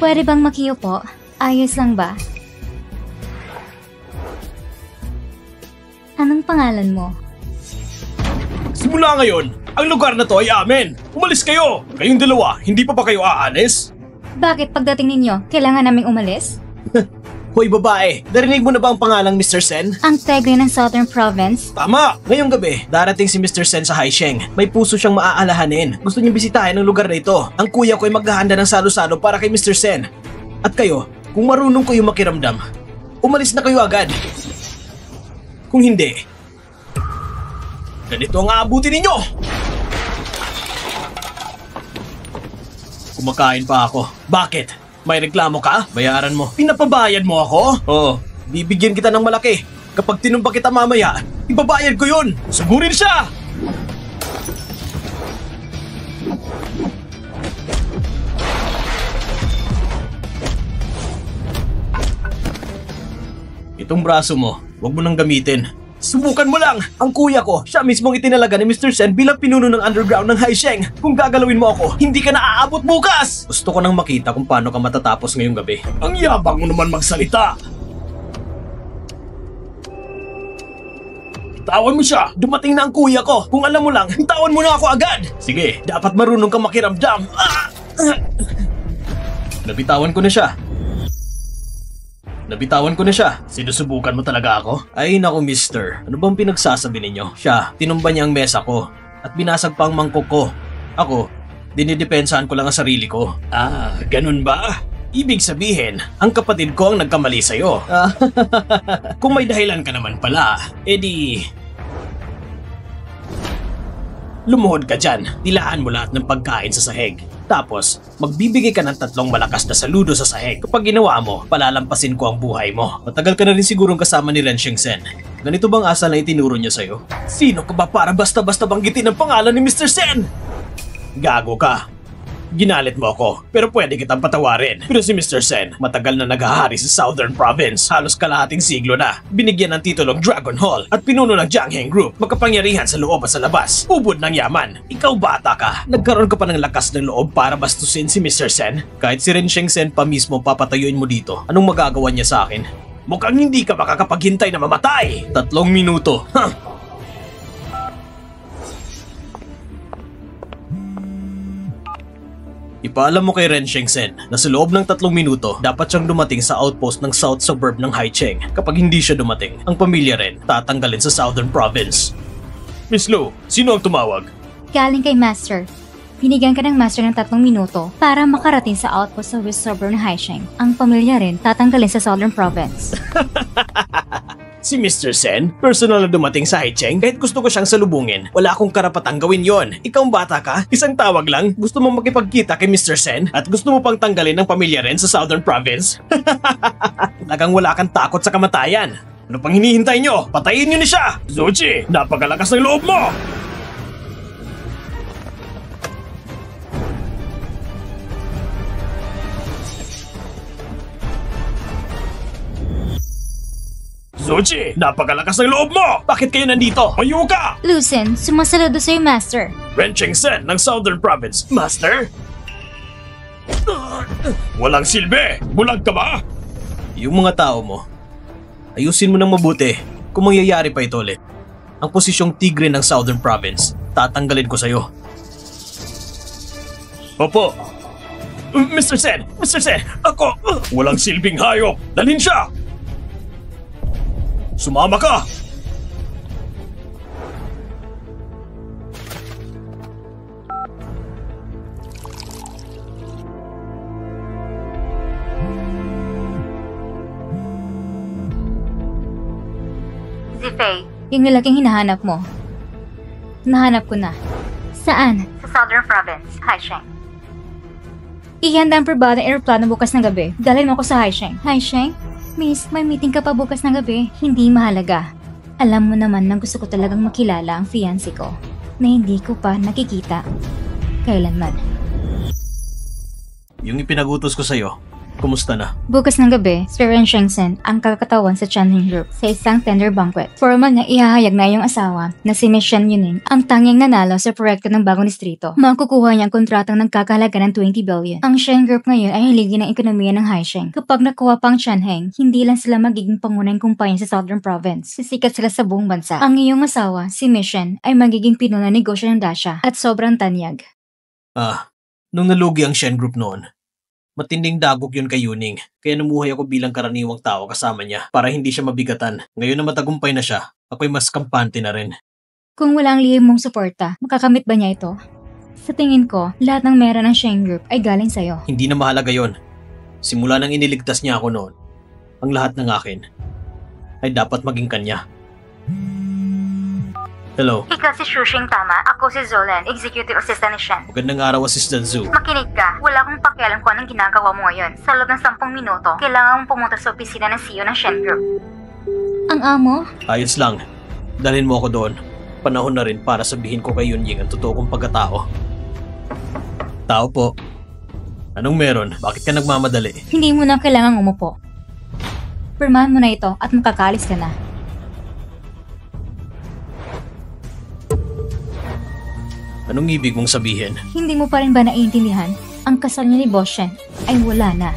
Pwede bang makiupo? Ayos lang ba? Anong pangalan mo? Simula ngayon, ang lugar na to ay amin. Umalis kayo! Kayong dalawa, hindi pa ba kayo aalis? Bakit pagdating ninyo, kailangan naming umalis? Hoy babae, narinig mo na ba ang pangalang Mr. Sen? Ang Tigre ng Southern Province? Tama! Ngayong gabi, darating si Mr. Sen sa Haisheng. May puso siyang maaalahanin. Gusto niyang bisitahin ang lugar na ito. Ang kuya ko ay maghahanda ng salo-salo para kay Mr. Sen. At kayo, kung marunong kayo makiramdam, umalis na kayo agad. Kung hindi, ganito ang aabutin ninyo! Kumakain pa ako. Bakit? May reklamo ka? Bayaran mo. Pinapabayad mo ako? Oo. Bibigyan kita ng malaki. Kapag tinumpa kita mamaya, ibabayad ko yun. Sugurin siya! Itong braso mo, huwag mo nang gamitin. Subukan mo lang! Ang kuya ko, siya mismong itinalaga ni Mr. Sen bilang pinuno ng underground ng Haisheng. Kung gagalawin mo ako, hindi ka na aabot bukas! Gusto ko nang makita kung paano ka matatapos ngayong gabi. Ang yabang mo naman magsalita! Bitawan mo siya! Dumating na ang kuya ko! Kung alam mo lang, bitawan mo na ako agad! Sige, dapat marunong kang makiramdam! Nabitawan ko na siya. Nabitawan ko na siya. Sinusubukan mo talaga ako? Ay naku mister, ano bang pinagsasabi ninyo? Siya, tinumba niya ang mesa ko at binasag pa ang mangkok ko. Ako, dinidepensahan ko lang ang sarili ko. Ah, ganun ba? Ibig sabihin, ang kapatid ko ang nagkamali sa'yo. Kung may dahilan ka naman pala, edi... lumuhod ka dyan, dilaan mo lahat ng pagkain sa sahig. Tapos, magbibigay ka ng 3 malakas na saludo sa sahig. Kapag ginawa mo, palalampasin ko ang buhay mo. Matagal ka na rin sigurong kasama ni Ren Shengsen. Ganito bang asal na itinuro niya sa'yo? Sino ka ba para basta-basta banggitin ang pangalan ni Mr. Sen? Gago ka. Ginalit mo ako, pero pwede kitang patawarin. Pero si Mr. Sen, matagal na naghahari sa Southern Province. Halos kalahating siglo na. Binigyan ng titulong Dragon Hall at pinuno ng Jiangheng Group. Magkapangyarihan sa loob at sa labas. Ubod ng yaman. Ikaw bata ka. Nagkaroon ka pa ng lakas ng loob para bastusin si Mr. Sen. Kahit si Ren Shengsen pa mismo papatayuin mo dito. Anong magagawa niya sa akin? Mukhang hindi ka makakapaghintay na mamatay. 3 minuto. Ipaalam mo kay Ren Shengsen na sa loob ng 3 minuto dapat siyang dumating sa outpost ng South Suburb ng Haicheng. Kapag hindi siya dumating, ang pamilya Ren tatanggalin sa Southern Province. Miss Lu, sino ang tumawag? Galing kay Master. Binigyan ka ng Master ng 3 minuto para makarating sa outpost sa West Suburb ng Haisheng. Ang pamilya Ren tatanggalin sa Southern Province. Si Mr. Sen, personal na dumating sa Haicheng kahit gusto ko siyang salubungin. Wala akong karapatang gawin yon. Ikaw bata ka, isang tawag lang, gusto mo makipagkita kay Mr. Sen at gusto mo pang tanggalin ng pamilya rin sa Southern Province? Talagang wala kang takot sa kamatayan. Ano pang hinihintay nyo? Patayin nyo ni siya! Zoji, napakalakas ng loob mo! Zoji, napakalakas ng loob mo! Bakit kayo nandito? Mayo ka! Lucen, sumasaludo sa'yo, Master. Ren Shengsen ng Southern Province. Master? Walang silbi! Bulag ka ba? Yung mga tao mo, ayusin mo nang mabuti kung mangyayari pa ito ulit. Ang posisyong tigre ng Southern Province, tatanggalin ko sa'yo. Opo. Mr. Sen! Mr. Sen! Ako! Walang silbing hayop! Dalhin siya! Sumama ka! Zifei, yung lalaking hinahanap mo. Nahanap ko na. Saan? Sa Southern Province, Haisheng. Ihanda ang pribadong aeroplano bukas ng gabi. Dalhin mo ko sa Haisheng. Haisheng? Miss, may meeting ka pa bukas ng gabi. Hindi mahalaga. Alam mo naman na gusto ko talagang makilala ang fiancé ko na hindi ko pa nakikita kailanman. Yung ipinagutos ko sa'yo, Kumusta na? Bukas ng gabi, si Ren Shengsen ang kakatawan sa Chanheng Group sa isang tender banquet. Formal na ihahayag na iyong asawa na si Miss Shen Yuning ang tanging nanalo sa proyekto ng bagong distrito. Makukuha niya ang kontratang nagkakahalaga ng 20 billion. Ang Shen Group ngayon ay haligi ng ekonomiya ng Haisheng. Kapag nakuha pang Chanheng, hindi lang sila magiging pangunahing kumpanya sa Southern Province. Sisikat sila sa buong bansa. Ang iyong asawa, si Miss Shen, ay magiging pinuno ng negosyo ng Dasha at sobrang tanyag. Nung nalugi ang Shen Group noon, matinding dagok yun kay Yuning, kaya namuhay ako bilang karaniwang tao kasama niya para hindi siya mabigatan. Ngayon na matagumpay na siya, ako'y mas kampante na rin. Kung wala ang lihim mong suporta, makakamit ba niya ito? Sa tingin ko, lahat ng meron ng Shen Group ay galing sa'yo. Hindi na mahalaga yon. Simula nang iniligtas niya ako noon, ang lahat ng akin ay dapat maging kanya. Hello. Ikaw si Shushing, tama? Ako si Zolan, Executive Assistant ni Shen. Magandang araw, Assistant Zhu. Makinig ka. Wala akong pakialam kung anong ginagawa mo ngayon. Sa loob ng 10 minuto, kailangan mong pumunta sa opisina ng CEO ng Shen Group. Ang amo? Ayos lang. Dalhin mo ako doon. Panahon na rin para sabihin ko kay Yunying ang totoo kong pagkatao. Tao po. Anong meron? Bakit ka nagmamadali? Hindi mo na kailangang umupo. Pirmahan mo na ito at makakaalis ka na. Anong ibig mong sabihin? Hindi mo pa rin ba naiintindihan? Ang kasal niya ni Boss Shen ay wala na.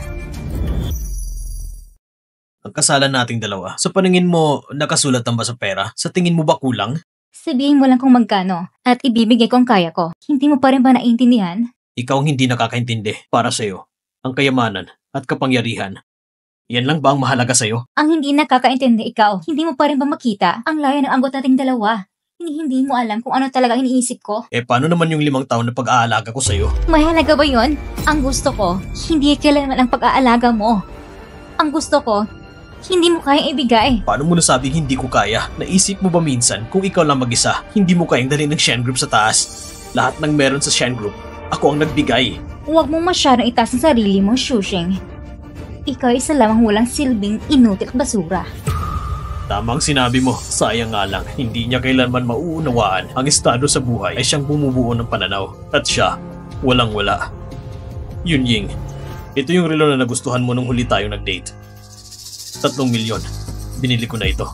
Ang kasalan nating dalawa. Sa paningin mo, nakasulat ba sa pera? Sa tingin mo ba kulang? Sabihin mo lang kung magkano at ibibigay ko ang kaya ko. Hindi mo pa rin ba naiintindihan? Ikaw ang hindi nakakaintindi. Para sa'yo, ang kayamanan at kapangyarihan. Yan lang ba ang mahalaga sa'yo? Ang hindi nakakaintindi ikaw, hindi mo pa rin ba makita ang layo ng anggot nating dalawa? Hindi mo alam kung ano talaga iniisip ko. Paano naman yung 5 taon na pag-aalaga ko sa'yo? Mahalaga ba yun? Ang gusto ko, hindi kailanman ang pag-aalaga mo. Ang gusto ko, hindi mo kayang ibigay. Paano mo nasabing hindi ko kaya? Naisip mo ba minsan kung ikaw lang mag-isa, hindi mo kayang dalhin ng Shen Group sa taas? Lahat ng meron sa Shen Group, ako ang nagbigay. Huwag mong masyadong itaas ang sarili mo, Shushing. Ikaw ay isa lamang walang silbing inutil at basura. Tamang sinabi mo, sayang nga lang, hindi niya kailanman mauunawaan ang estado sa buhay ay siyang bumubuo ng pananaw. At siya, walang-wala. Yunying, ito yung relo na nagustuhan mo nung huli tayong nag-date. 3 milyon, binili ko na ito.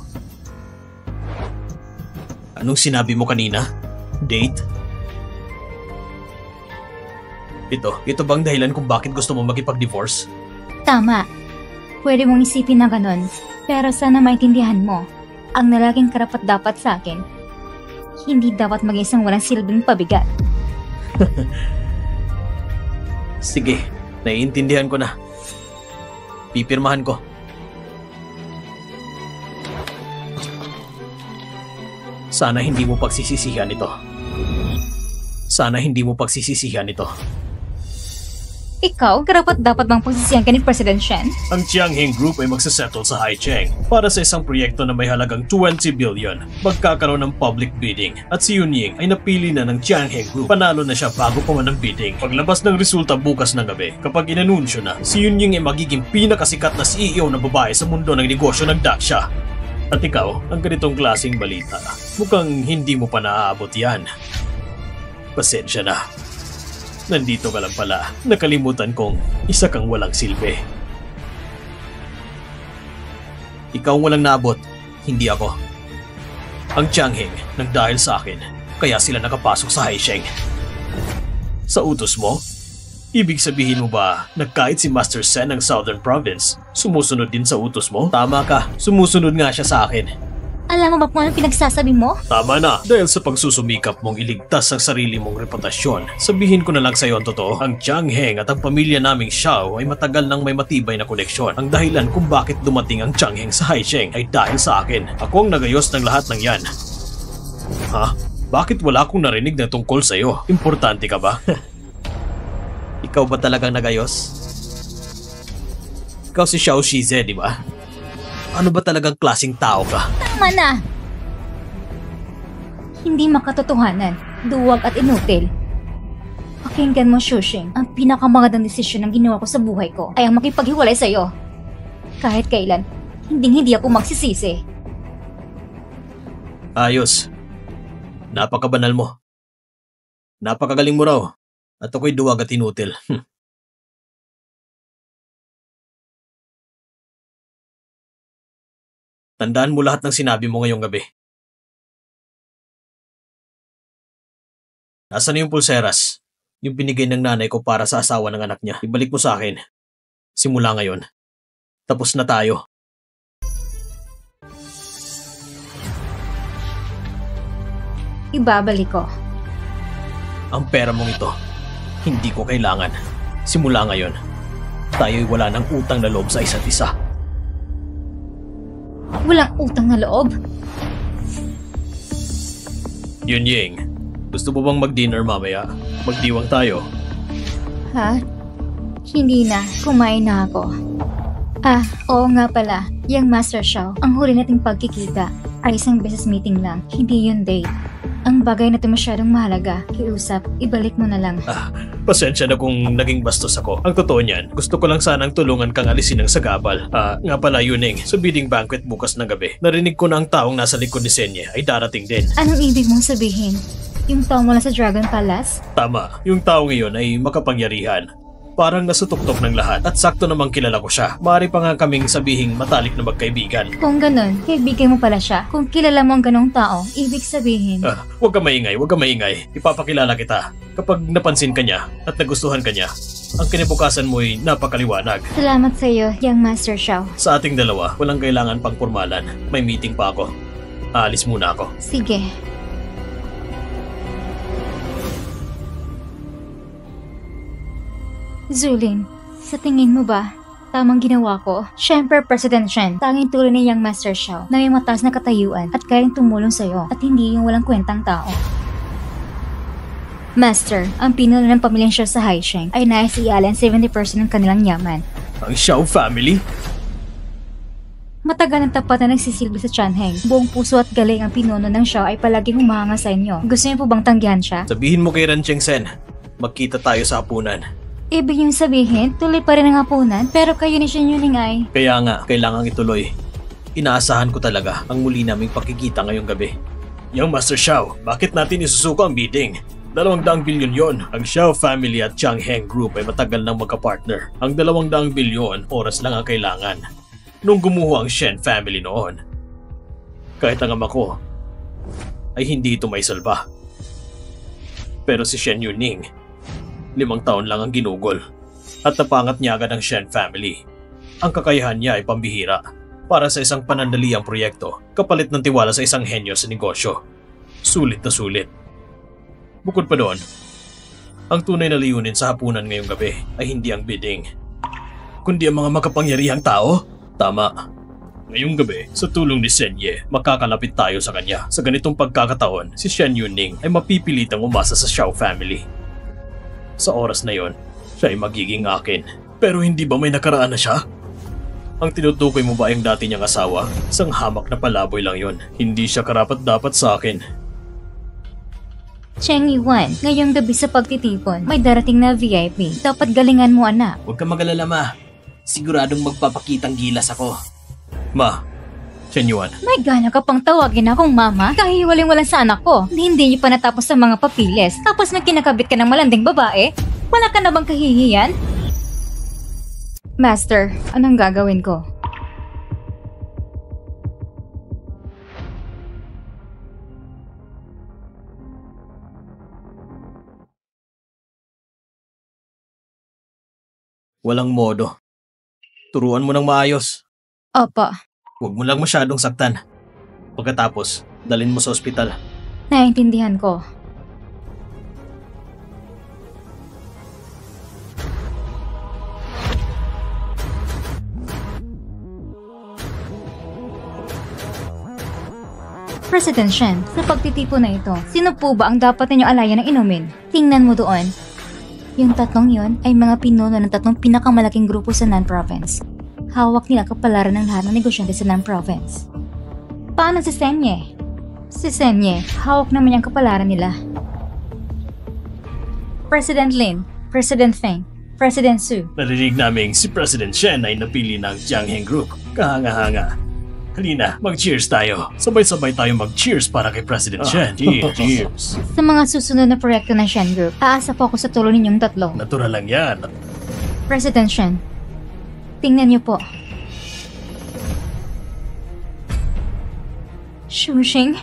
Anong sinabi mo kanina? Date? Ito bang dahilan kung bakit gusto mo makipag-divorce? Tama. Pwede mong isipin na ganon. Pero sana maintindihan mo, ang lalaking karapat-dapat sa akin, hindi dapat maging isang walang silbing pabigat. Sige, naiintindihan ko na. Pipirmahan ko. Sana hindi mo pagsisisihan ito. Sana hindi mo pagsisisihan ito. Ikaw, karapat-dapat bang pagsisihan ka ni President Shen? Ang Chanheng Group ay magsasettle sa Haicheng para sa isang proyekto na may halagang 20 billion. Magkakaroon ng public bidding at si Yunying ay napili na ng Chanheng Group. Panalo na siya bago pa man ang bidding. Paglabas ng resulta bukas ng gabi, kapag inanunsyo na, si Yunying ay magiging pinakasikat na CEO na babae sa mundo ng negosyo ng Daksha. At ikaw, ang ganitong klaseng balita, mukhang hindi mo pa naaabot yan. Pasensya na. Nandito ka lang pala. Nakalimutan kong isa kang walang silbi. Ikaw ang walang naabot, hindi ako. Ang Changheng nagdahil sa akin, kaya sila nakapasok sa Haisheng. Sa utos mo? Ibig sabihin mo ba na kahit si Master Sen ng Southern Province, sumusunod din sa utos mo? Tama ka, sumusunod nga siya sa akin. Alam mo ba kung anong pinagsasabi mo? Tama na, dahil sa pagsusumikap mong iligtas ang sarili mong reputasyon. Sabihin ko na lang sa iyo ang totoo, ang Changheng at ang pamilya naming Xiao ay matagal nang may matibay na koneksyon. Ang dahilan kung bakit dumating ang Changheng sa Haisheng ay dahil sa akin. Ako ang nagayos ng lahat ng yan. Ha? Bakit wala akong narinig na tungkol sa iyo? Importante ka ba? Ikaw ba talagang nagayos? Ikaw si Xiao Shize, di ba? Ano ba talagang klaseng tao ka? Tama na! Hindi makatotohanan, duwag at inutil. Pakinggan mo, Shushing, ang pinakamagandang desisyon ng ginawa ko sa buhay ko ay ang makipaghiwalay sa'yo. Kahit kailan, hindi ako magsisisi. Ayos. Napakabanal mo. Napakagaling mo raw. At ako'y duwag at inutil. Tandaan mo lahat ng sinabi mo ngayong gabi. Nasaan na yung pulseras? Yung binigay ng nanay ko para sa asawa ng anak niya. Ibalik mo sa akin. Simula ngayon. Tapos na tayo. Ibabalik ko. Ang pera mong ito, hindi ko kailangan. Simula ngayon, tayo'y wala ng utang na loob sa isa't isa. Walang utang na loob? Yunying, gusto mo bang mag-dinner mamaya? Magdiwang tayo. Ha? Hindi na. Kumain na ako. Oo nga pala. Yang Master Xiao, ang huli nating pagkikita ay isang business meeting lang. Hindi yun date. Ang bagay na ito masyadong mahalaga. Kiusap, ibalik mo na lang. Pasensya na kung naging bastos ako. Ang totoo niyan, gusto ko lang sanang tulungan kang alisin ng sagabal. Nga pala Yuning, sa bidding banquet bukas ng gabi, narinig ko na ang taong nasa likod ni Senye ay darating din. Anong ibig mong sabihin? Yung tao mula sa Dragon Palace? Tama, yung taong iyon ay makapangyarihan. Parang nasutuktok ng lahat at sakto namang kilala ko siya. Maaari pa nga kaming sabihing matalik na magkaibigan. Kung ganun, kaibigan mo pala siya. Kung kilala mo ang ganong tao, ibig sabihin... Huwag ka maingay, huwag ka maingay. Ipapakilala kita. Kapag napansin ka niya at nagustuhan ka niya, ang kinabukasan mo ay napakaliwanag. Salamat sa iyo, Young Master Xiao. Sa ating dalawa, walang kailangan pang pormalan. May meeting pa ako. Aalis muna ako. Sige. Zulin, sa tingin mo ba, tamang ginawa ko? Siyempre, President Shen, tanging tuloy ni Young Master Xiao na may mataas na katayuan at kayang tumulong sa'yo at hindi yung walang kwentang tao. Master, ang pinuno ng pamilyang Xiao sa Haisheng ay nais ialin 70% ng kanilang yaman. Ang Xiao family? Matagal ng tapat na nagsisilbi sa Chanheng. Buong puso at galing ang pinuno ng Xiao ay palaging humahanga sa inyo. Gusto niyo po bang tanggihan siya? Sabihin mo kay Ran Chengsen, magkita tayo sa hapunan. Ibig yung sabihin, tuloy pa rin ang hapunan, pero kayo ni Shen Yuning ay... Kaya nga, kailangang ituloy. Inaasahan ko talaga ang muli naming pagkikita ngayong gabi. Young Master Xiao, bakit natin isusuko ang bidding? 200 bilyon yon. Ang Xiao family at Changheng Group ay matagal nang magka-partner. Ang 200 bilyon, oras lang ang kailangan. Nung gumuho ang Shen family noon, kahit ang ama ko, ay hindi ito may salba. Pero si Shen Yuning, 5 taon lang ang ginugol at napangat niya agad ang Shen family. Ang kakayahan niya ay pambihira para sa isang panandaliang proyekto kapalit ng tiwala sa isang henyo sa negosyo. Sulit na sulit. Bukod pa doon, ang tunay na layunin sa hapunan ngayong gabi ay hindi ang bidding, kundi ang mga makapangyarihang tao. Tama. Ngayong gabi, sa tulong ni Senye, makakalapit tayo sa kanya. Sa ganitong pagkakataon, si Shen Yuning ay mapipilitang umasa sa Xiao family. Sa oras na yon, siya ay magiging akin. Pero hindi ba may nakaraan na siya? Ang tinutukoy mo ba yung dati niyang asawa? Isang hamak na palaboy lang yon. Hindi siya karapat-dapat sa akin. Cheng Yuan, ngayong gabi sa pagtitipon, may darating na VIP. Dapat galingan mo, anak. Huwag ka mag-alala, ma. Siguradong magpapakitang gilas ako. Ma, Chen Yuan. May gana ka pang tawagin akong mama? Kahiwaling-walang sa anak ko. Hindi niyo pa natapos sa mga papiles. Tapos may kinakabit ka ng malanding babae? Wala ka na bang kahihiyan? Master, anong gagawin ko? Walang modo. Turuan mo ng maayos. Opo. Huwag mo lang masyadong saktan. Pagkatapos, dalhin mo sa ospital. Naiintindihan ko. President Shen, sa pagtitipon na ito, sino po ba ang dapat ninyo alayan ng inumin? Tingnan mo doon. Yung tatlong yon ay mga pinuno ng tatlong pinakamalaking grupo sa Nan Province. Hawak nila kapalaran ng lahat ng negosyante sa Nan Province. Paano si Senye? Si Senye, hawak naman yung kapalaran nila. President Lin, President Feng, President Su. Narinig naming si President Shen ay napili ng Jiangheng Group. Kahanga-hanga. Halina, mag-cheers tayo. Sabay-sabay tayo mag-cheers para kay President Shen. Cheers. Sa mga susunod na proyekto ng Shen Group, aasa po ako sa tulong ninyong tatlo. Natural lang yan. President Shen, tingnan niyo po. Shushing?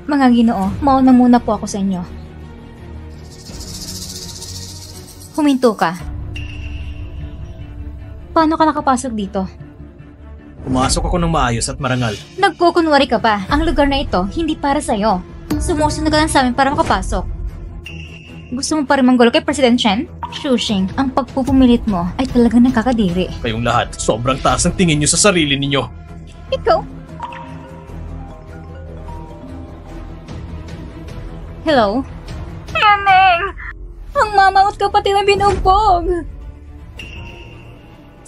Mga Ginoo, mauna muna po ako sa inyo. Huminto ka. Paano ka nakapasok dito? Pumasok ako ng maayos at marangal. Nagkukunwari ka pa. Ang lugar na ito, hindi para sa'yo. Sumusunod ka lang sa amin para makapasok. Gusto mo pa rin manggulo kay President Chen? Shushing, ang pagpupumilit mo ay talagang nakakadiri. Kayong lahat, sobrang taas ang tingin nyo sa sarili ninyo. Ikaw? Hello? Yaneng! Ang mamamot kapatid na binugbog!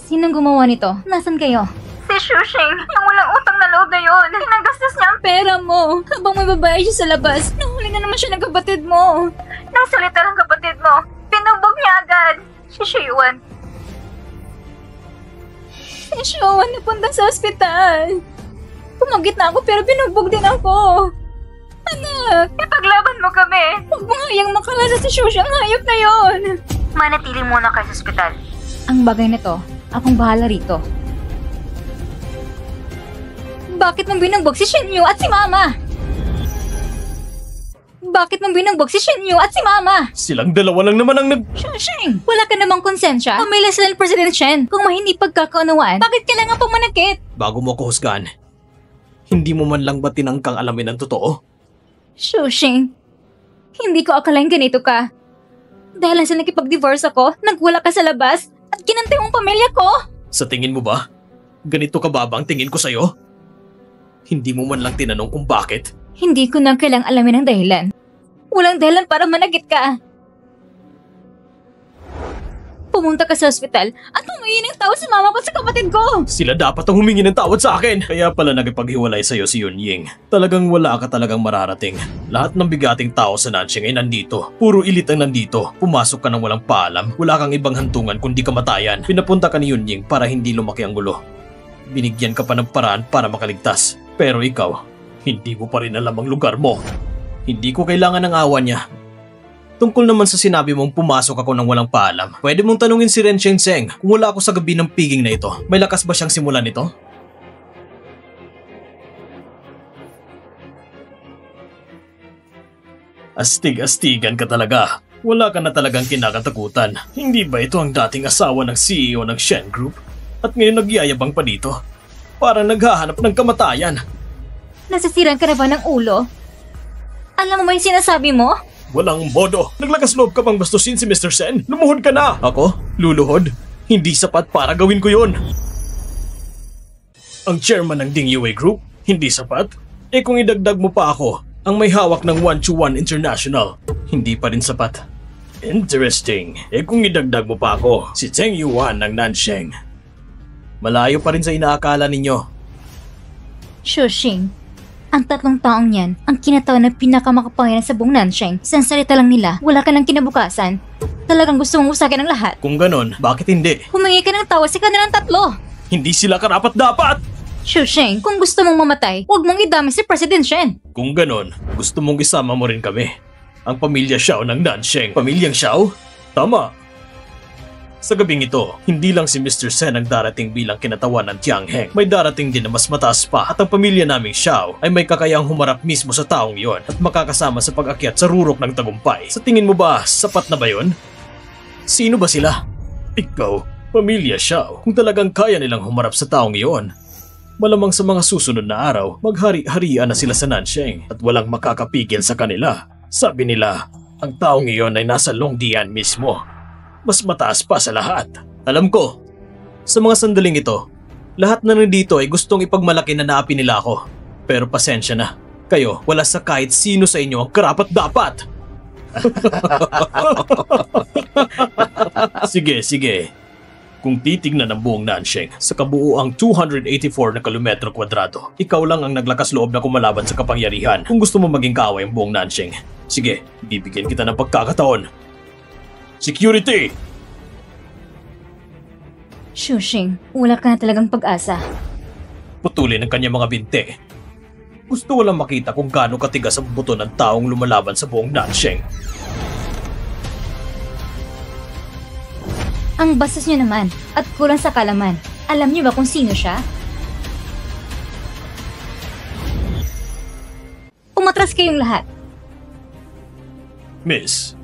Sinong gumawa nito? Nasaan kayo? Si Shushing, yung walang utang na loob na yun. Nagastos niya ang pera mo. Habang may babae siya sa labas, nahuli na naman siya ng kapatid mo. Nang salita ng kapatid mo, binugbog niya agad. Si Shiyuan. Si Shiyuan napunta sa ospital. Pumagit na ako pero binugbog din ako. Anak, ipaglaban mo kami. Huwag mo hayang makalasa si Shushing, ang hayop na yon. Manatili muna kayo sa ospital. Ang bagay na to, akong bahala rito. Bakit mo binugbog si Shinyu at si Mama? Bakit mo binugbog si Shinyu at si Mama? Silang dalawa lang naman ang Shushing, wala ka namang konsensya? Pamilya sila ng President Chen. Kung may hindi pagkakaunawaan, bakit kailangan pang manakit? Bago mo ako husgahan, hindi mo man lang ba tinangkang alamin ang totoo? Shushing, hindi ko akalain ganito ka. Dahil sa nakipag-divorce ako, nagwala ka sa labas at kinantay mong pamilya ko. Sa tingin mo ba? Ganito ka ba ang tingin ko sa'yo? Hindi mo man lang tinanong kung bakit? Hindi ko na kailang alamin ang dahilan. Walang dahilan para managit ka. Pumunta ka sa ospital at humingi ng tawad sa mama ko at sa kapatid ko. Sila dapat ang humingi ng tawad sa akin. Kaya pala nagipaghiwalay sa'yo si Yunying. Talagang wala ka talagang mararating. Lahat ng bigating tao sa Nanxing ay nandito. Puro ilit ang nandito. Pumasok ka ng walang paalam. Wala kang ibang hantungan kundi kamatayan. Pinapunta ka ni Yunying para hindi lumaki ang gulo. Binigyan ka pa ng paraan para makaligtas. Pero ikaw, hindi mo pa rin alam ang lugar mo. Hindi ko kailangan ng awa niya. Tungkol naman sa sinabi mong pumasok ako ng walang paalam, pwede mong tanungin si Ren Shenzeng kung wala ako sa gabi ng piging na ito. May lakas ba siyang simulan nito? Astig-astigan ka talaga. Wala ka na talagang kinakatakutan. Hindi ba ito ang dating asawa ng CEO ng Shen Group? At ngayon nagyayabang pa dito? Parang naghahanap ng kamatayan. Nasisiran ka na ba ng ulo? Alam mo ba yung sinasabi mo? Walang modo. Naglakas loob ka pang bastusin si Mr. Sen. Lumuhod ka na. Ako? Luluhod? Hindi sapat para gawin ko yon. Ang chairman ng Ding Yue Group? Hindi sapat? Eh kung idagdag mo pa ako, ang may hawak ng 121 International, hindi pa rin sapat. Interesting. Eh kung idagdag mo pa ako, si Zheng Yuan ng Nansheng. Malayo pa rin sa inaakala ninyo. Shushing, ang tatlong taong yan, ang kinatawan ng pinakamakapangyarihan sa buong Nansheng. Sa salita lang nila, wala ka ng kinabukasan. Talagang gusto mong usakin ang lahat. Kung ganon, bakit hindi? Humingi ka ng tawad sa kanilang tatlo. Hindi sila karapat-dapat! Shushing, kung gusto mong mamatay, huwag mong idami si President Shen. Kung ganon, gusto mong isama mo rin kami. Ang pamilya Xiao ng Nansheng. Pamilyang Xiao? Tama. Sa gabing ito, hindi lang si Mr. Sen ang darating bilang kinatawan ng Tiangheng. May darating din na mas mataas pa at ang pamilya naming Xiao ay may kakayang humarap mismo sa taong iyon at makakasama sa pag-akyat sa rurok ng tagumpay. Sa tingin mo ba, sapat na ba yun? Sino ba sila? Ikaw, pamilya Xiao. Kung talagang kaya nilang humarap sa taong iyon, malamang sa mga susunod na araw, maghari-harian na sila sa Nansheng at walang makakapigil sa kanila. Sabi nila, ang taong iyon ay nasa Longdian mismo. Mas mataas pa sa lahat. Alam ko, sa mga sandaling ito, lahat na nandito ay gustong ipagmalaki na naapi nila ako. Pero pasensya na, kayo wala sa kahit sino sa inyo ang karapat-dapat. Sige. Kung titignan ang buong Nansheng sa kabuuang 284 na kilometro kwadrado, ikaw lang ang naglakas loob na kumalaban sa kapangyarihan kung gusto mo maging kaaway ang buong Nansheng. Sige, bibigyan kita ng pagkakataon. Security! Shushing, wala ka na talagang pag-asa. Putulin ang kanyang mga binte. Gusto walang makita kung gaano katigas ang buto ng taong lumalaban sa buong Nansheng. Ang bastos nyo naman at kulang sa kalaman. Alam nyo ba kung sino siya? Atras kayong lahat. Miss,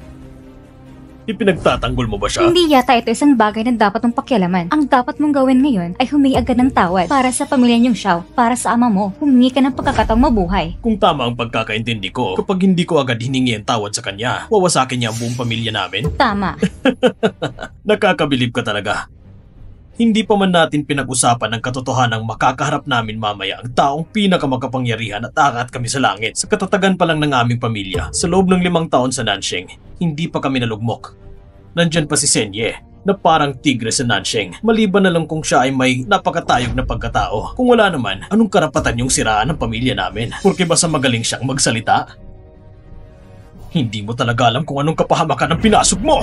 ipinagtatanggol mo ba siya? Hindi yata ito isang bagay na dapat mong pakialaman. Ang dapat mong gawin ngayon ay humingi agad ng tawad para sa pamilya niyong Xiao, para sa ama mo. Humingi ka ng pagkakataong mabuhay. Kung tama ang pagkakaintindi ko, kapag hindi ko agad hiningi ang tawad sa kanya, wawasakin niya ang buong pamilya namin? Tama. Nakakabilib ka talaga. Hindi pa man natin pinag-usapan ang katotohanang makakaharap namin mamaya ang taong pinakamakapangyarihan at aangat kami sa langit. Sa katatagan pa lang ng aming pamilya, sa loob ng 5 taon sa Nansheng, hindi pa kami nalugmok. Nandyan pa si Senye, na parang tigre sa Nansheng. Maliban na lang kung siya ay may napakatayog na pagkatao. Kung wala naman, anong karapatan yung siraan ng pamilya namin? Porque basta magaling siyang magsalita? Hindi mo talaga alam kung anong kapahamakan ang pinasok mo!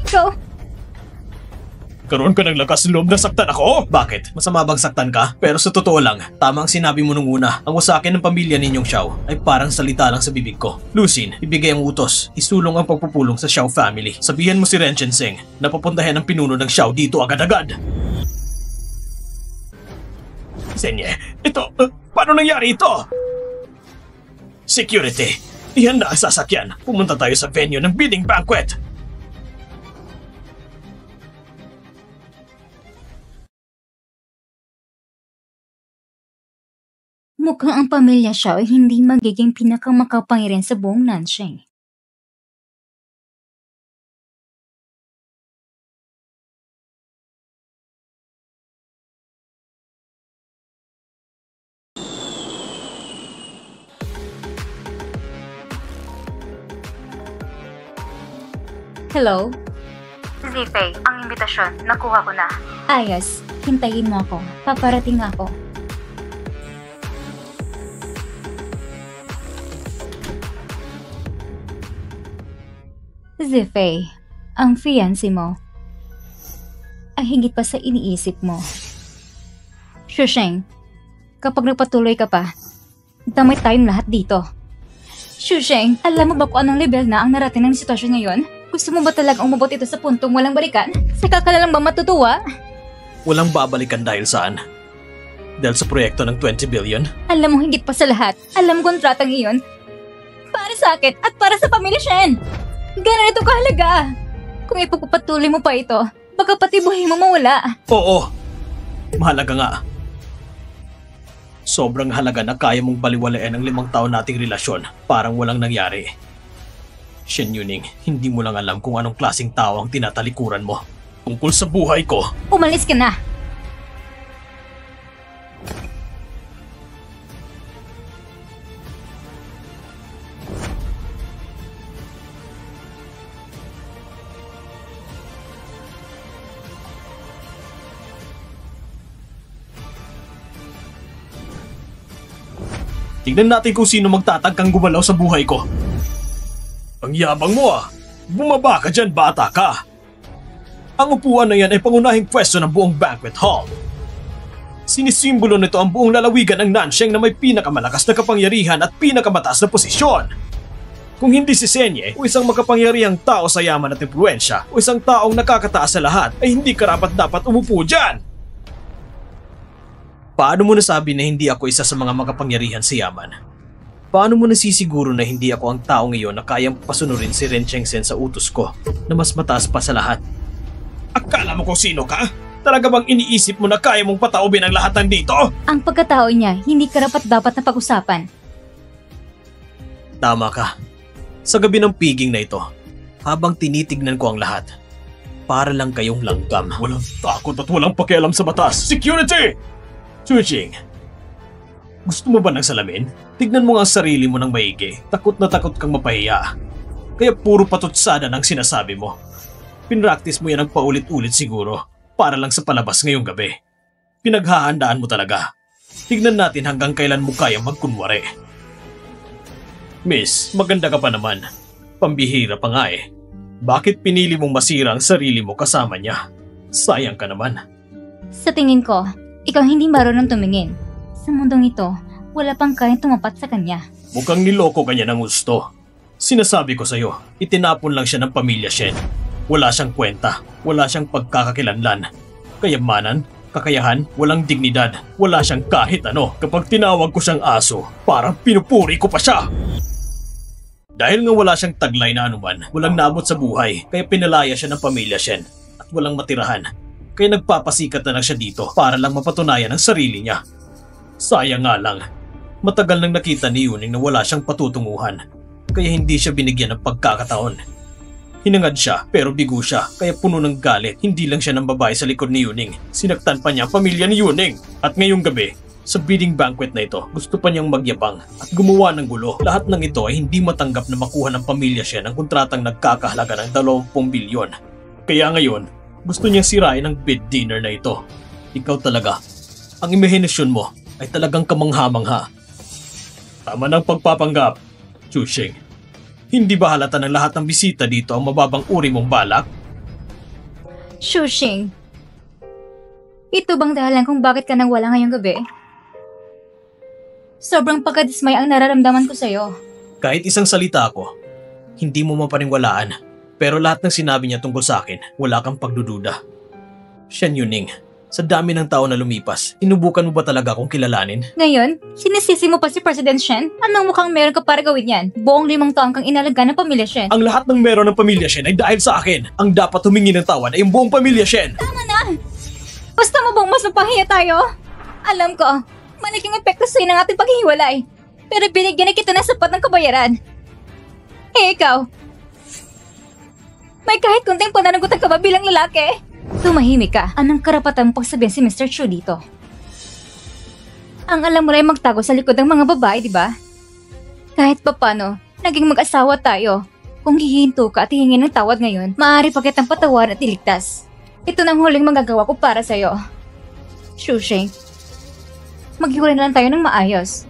Ikaw! Karoon ka ng lakas loob na saktan ako? Bakit? Masama bang saktan ka? Pero sa totoo lang, tama ang sinabi mo nung una. Ang wasakin ng pamilya ninyong Xiao ay parang salita lang sa bibig ko. Lucin, ibigay ang utos. Isulong ang pagpupulong sa Xiao family. Sabihan mo si Ren Chenseng na papuntahin ang pinuno ng Xiao dito agad-agad. Senye, paano nangyari ito? Security, ihanda ang sasakyan. Pumunta tayo sa venue ng bidding banquet. Mukhang ang pamilya Xiao ay hindi magiging pinakamakapangyarihan sa buong Nansheng. Hello? Zifei, ang imbitasyon, nakuha ko na. Ayos, hintayin mo ako. Paparating ako. Zifei, ang fiancé mo ay higit pa sa iniisip mo. Shusheng, kapag nagpatuloy ka pa, damay tayong lahat dito. Shusheng, alam mo ba kung anong level na ang narating ng sitwasyon ngayon? Gusto mo ba talagang umabot ito sa puntong walang balikan? Saka ka na lang ba matutuwa? Walang babalikan dahil saan? Dahil sa proyekto ng 20 billion? Alam mo higit pa sa lahat, alam kontratang iyon para sa akin at para sa pamilya Shen. Ganito kahalaga. Kung ipagpapatuloy mo pa ito, baka pati buhay mo mawala. Oo, mahalaga nga. Sobrang halaga na kaya mong baliwalain ang 5 taon nating relasyon parang walang nangyari. Shen Yuning, hindi mo lang alam kung anong klaseng tao ang tinatalikuran mo. Tungkol sa buhay ko. Umalis ka na. Tingnan natin kung sino magtatagkang gumalaw sa buhay ko. Ang yabang mo ah! Bumaba ka dyan, bata ka! Ang upuan na yan ay pangunahing pwesto ng buong banquet hall. Sinisimbolo nito ang buong lalawigan ng Nansheng na may pinakamalakas na kapangyarihan at pinakamataas na posisyon. Kung hindi si Senye o isang makapangyarihang tao sa yaman at impluensya o isang taong nakakataas sa lahat ay hindi karapat-dapat umupo dyan! Paano mo nasabi na hindi ako isa sa mga makapangyarihan sa yaman? Paano mo nasisiguro na hindi ako ang tao ngayon na kayang pasunurin si Ren Chengsen sa utos ko na mas mataas pa sa lahat? Akala mo kung sino ka? Talaga bang iniisip mo na kaya mong pataubin ang lahat nandito? Ang pagkatao niya, hindi karapat-dapat na pag-usapan. Tama ka. Sa gabi ng piging na ito, habang tinitignan ko ang lahat, para lang kayong langgam. Walang takot at walang pakialam sa batas. Security! Chujing, gusto mo ba ng salamin? Tignan mo nga ang sarili mo ng maigi. Takot na takot kang mapahiya. Kaya puro patutsada ng sinasabi mo. Pinractice mo yan ng paulit-ulit siguro para lang sa palabas ngayong gabi. Pinaghahandaan mo talaga. Tignan natin hanggang kailan mo kayang magkunwari. Miss, maganda ka pa naman. Pambihira pa nga eh. Bakit pinili mong masira ang sarili mo kasama niya? Sayang ka naman. Sa tingin ko, ikaw hindi marunong tumingin. Sa mundong ito, wala pang kayang tumapat sa kanya. Mukhang niloko kanya ng gusto. Sinasabi ko sa'yo, itinapon lang siya ng pamilya Shen. Wala siyang kwenta, wala siyang pagkakakilanlan. Kayamanan, Kakayahan, walang dignidad, wala siyang kahit ano. Kapag tinawag ko siyang aso, parang pinupuri ko pa siya. Dahil nga wala siyang taglay na anuman, walang naabot sa buhay, kaya pinalaya siya ng pamilya Shen at walang matirahan. Kaya nagpapasikat na lang siya dito para lang mapatunayan ang sarili niya. Sayang nga lang, matagal nang nakita ni Yuning na wala siyang patutunguhan, kaya hindi siya binigyan ng pagkakataon. Hinangad siya pero bigo siya, kaya puno ng galit. Hindi lang siya ng babae sa likod ni Yuning, sinaktan pa niya ang pamilya ni Yuning. At ngayong gabi, sa bidding banquet na ito, gusto pa niyang magyabang at gumawa ng gulo. Lahat ng ito ay hindi matanggap na makuha ng pamilya siya ng kontratang nagkakahalaga ng 20 bilyon. Kaya ngayon, gusto niyang sirain ang bid dinner na ito. Ikaw talaga, ang imahinasyon mo ay talagang kamangha-mangha. Tama ng pagpapanggap, Chushing. Hindi ba halata ng lahat ng bisita dito ang mababang uri mong balak? Shushing, ito bang dahilan kung bakit ka nang wala ngayong gabi? Sobrang pagkadismay ang nararamdaman ko sa'yo. Kahit isang salita ako, hindi mo mapaningwalaan. Pero lahat ng sinabi niya tungkol sa akin, wala kang pagdududa. Shen Yuning, sa dami ng tao na lumipas, sinubukan mo ba talaga akong kilalanin? Ngayon, sinisisi mo pa si President Shen? Anong mukhang meron ka para gawin yan? Buong 5 taon kang inalaga ng pamilya Shen. Ang lahat ng meron ng pamilya Shen ay dahil sa akin. Ang dapat humingi ng tawad ay ang buong pamilya Shen. Tama na! Gusto mo bang mas mapahiya tayo? Alam ko, malaking epekto sa'yo ng ating paghihiwalay. Pero binigyan na kita ng sapat ng kabayaran. Eh ikaw, may kahit kunting pananagutan ka ba bilang lalaki? Tumahimik ka. Anong karapatan mo pagsabihin si Mr. Chu dito? Ang alam mo rin magtago sa likod ng mga babae, di ba? Kahit papano, naging mag-asawa tayo. Kung hihinto ka at hihingin ng tawad ngayon, maaari pa kitang patawaran at iligtas. Ito na ang huling magagawa ko para sa'yo. Shushing, maghiwalay na lang tayo ng maayos.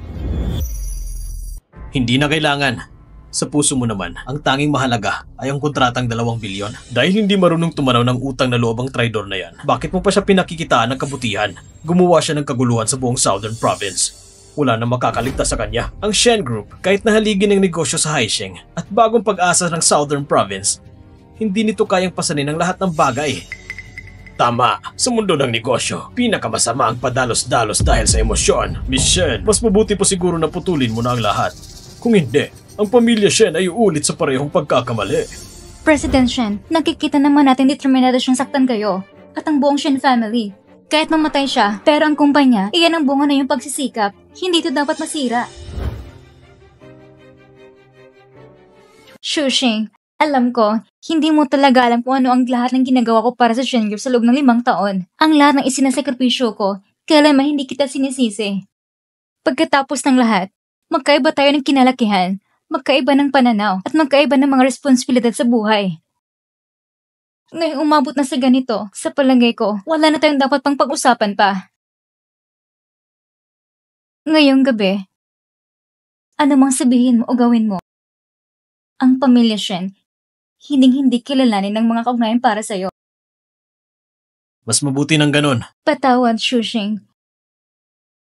Hindi na kailangan. Sa puso mo naman, ang tanging mahalaga ay ang kontratang 2 bilyon. Dahil hindi marunong tumanaw ng utang na loob ang traidor na yan, bakit mo pa siya pinakikitaan ng kabutihan? Gumawa siya ng kaguluhan sa buong Southern Province. Wala na makakaligtas sa kanya. Ang Shen Group, kahit nahaligin ng negosyo sa Haisheng at bagong pag-asa ng Southern Province, hindi nito kayang pasanin ang lahat ng bagay. Tama, sa mundo ng negosyo, pinakamasama ang padalos-dalos dahil sa emosyon. Miss Shen, mas mabuti po siguro na putulin mo na ang lahat. Kung hindi, ang pamilya Shen ay uulit sa parehong pagkakamali. President Shen, nakikita naman natin determinado siyang saktan kayo at ang buong Shen family. Kahit mamatay siya, pero ang kumpanya, iyan ang bunga na yung pagsisikap. Hindi ito dapat masira. Shushing, alam ko, hindi mo talaga alam kung ano ang lahat ng ginagawa ko para sa Shen Group sa loob ng 5 taon. Ang lahat ng isinasakripisyo ko, kailanman hindi kita sinisisi. Pagkatapos ng lahat, magkaiba tayo ng kinalakihan, magkaiba ng pananaw, at magkaiba ng mga responsibilidad sa buhay. Ngayong umabot na sa ganito, sa palagay ko, wala na tayong dapat pang pag-usapan pa. Ngayong gabi, ano mang sabihin mo o gawin mo, ang pamilya Shen, hindi kilalanin ng mga kaugnayan para sa'yo. Mas mabuti ng ganun. Patawad, Shushing.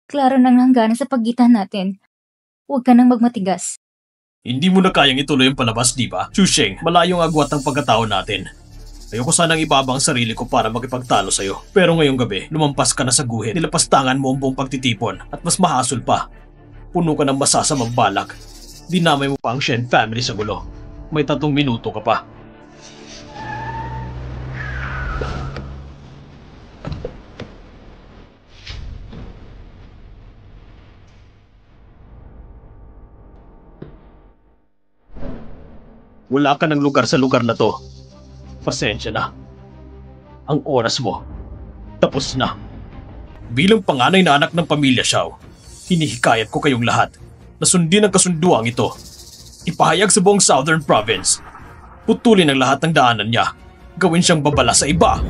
Klaro nang hangganan sa pagitan natin. Huwag ka nang magmatigas. Hindi mo na kayang ituloy ang palabas, di ba? Chushing, malayong agwat ang pagkatao natin. Ayoko sanang ibaba ang sarili ko para makipagtalo sa'yo. Pero ngayong gabi, lumampas ka na sa guhit. Nilapastangan mo ang buong pagtitipon at mas mahasol pa. Puno ka ng masasamang balak. Dinamay mo pa ang Shen family sa gulo. May 3 minuto ka pa. Wala ka ng lugar sa lugar na to. Pasensya na. Ang oras mo, tapos na. Bilang panganay na anak ng pamilya Xiao, hinihikayat ko kayong lahat na sundin ang kasunduang ito. Ipahayag sa buong Southern Province. Putulin ang lahat ng daanan niya. Gawin siyang babala sa iba.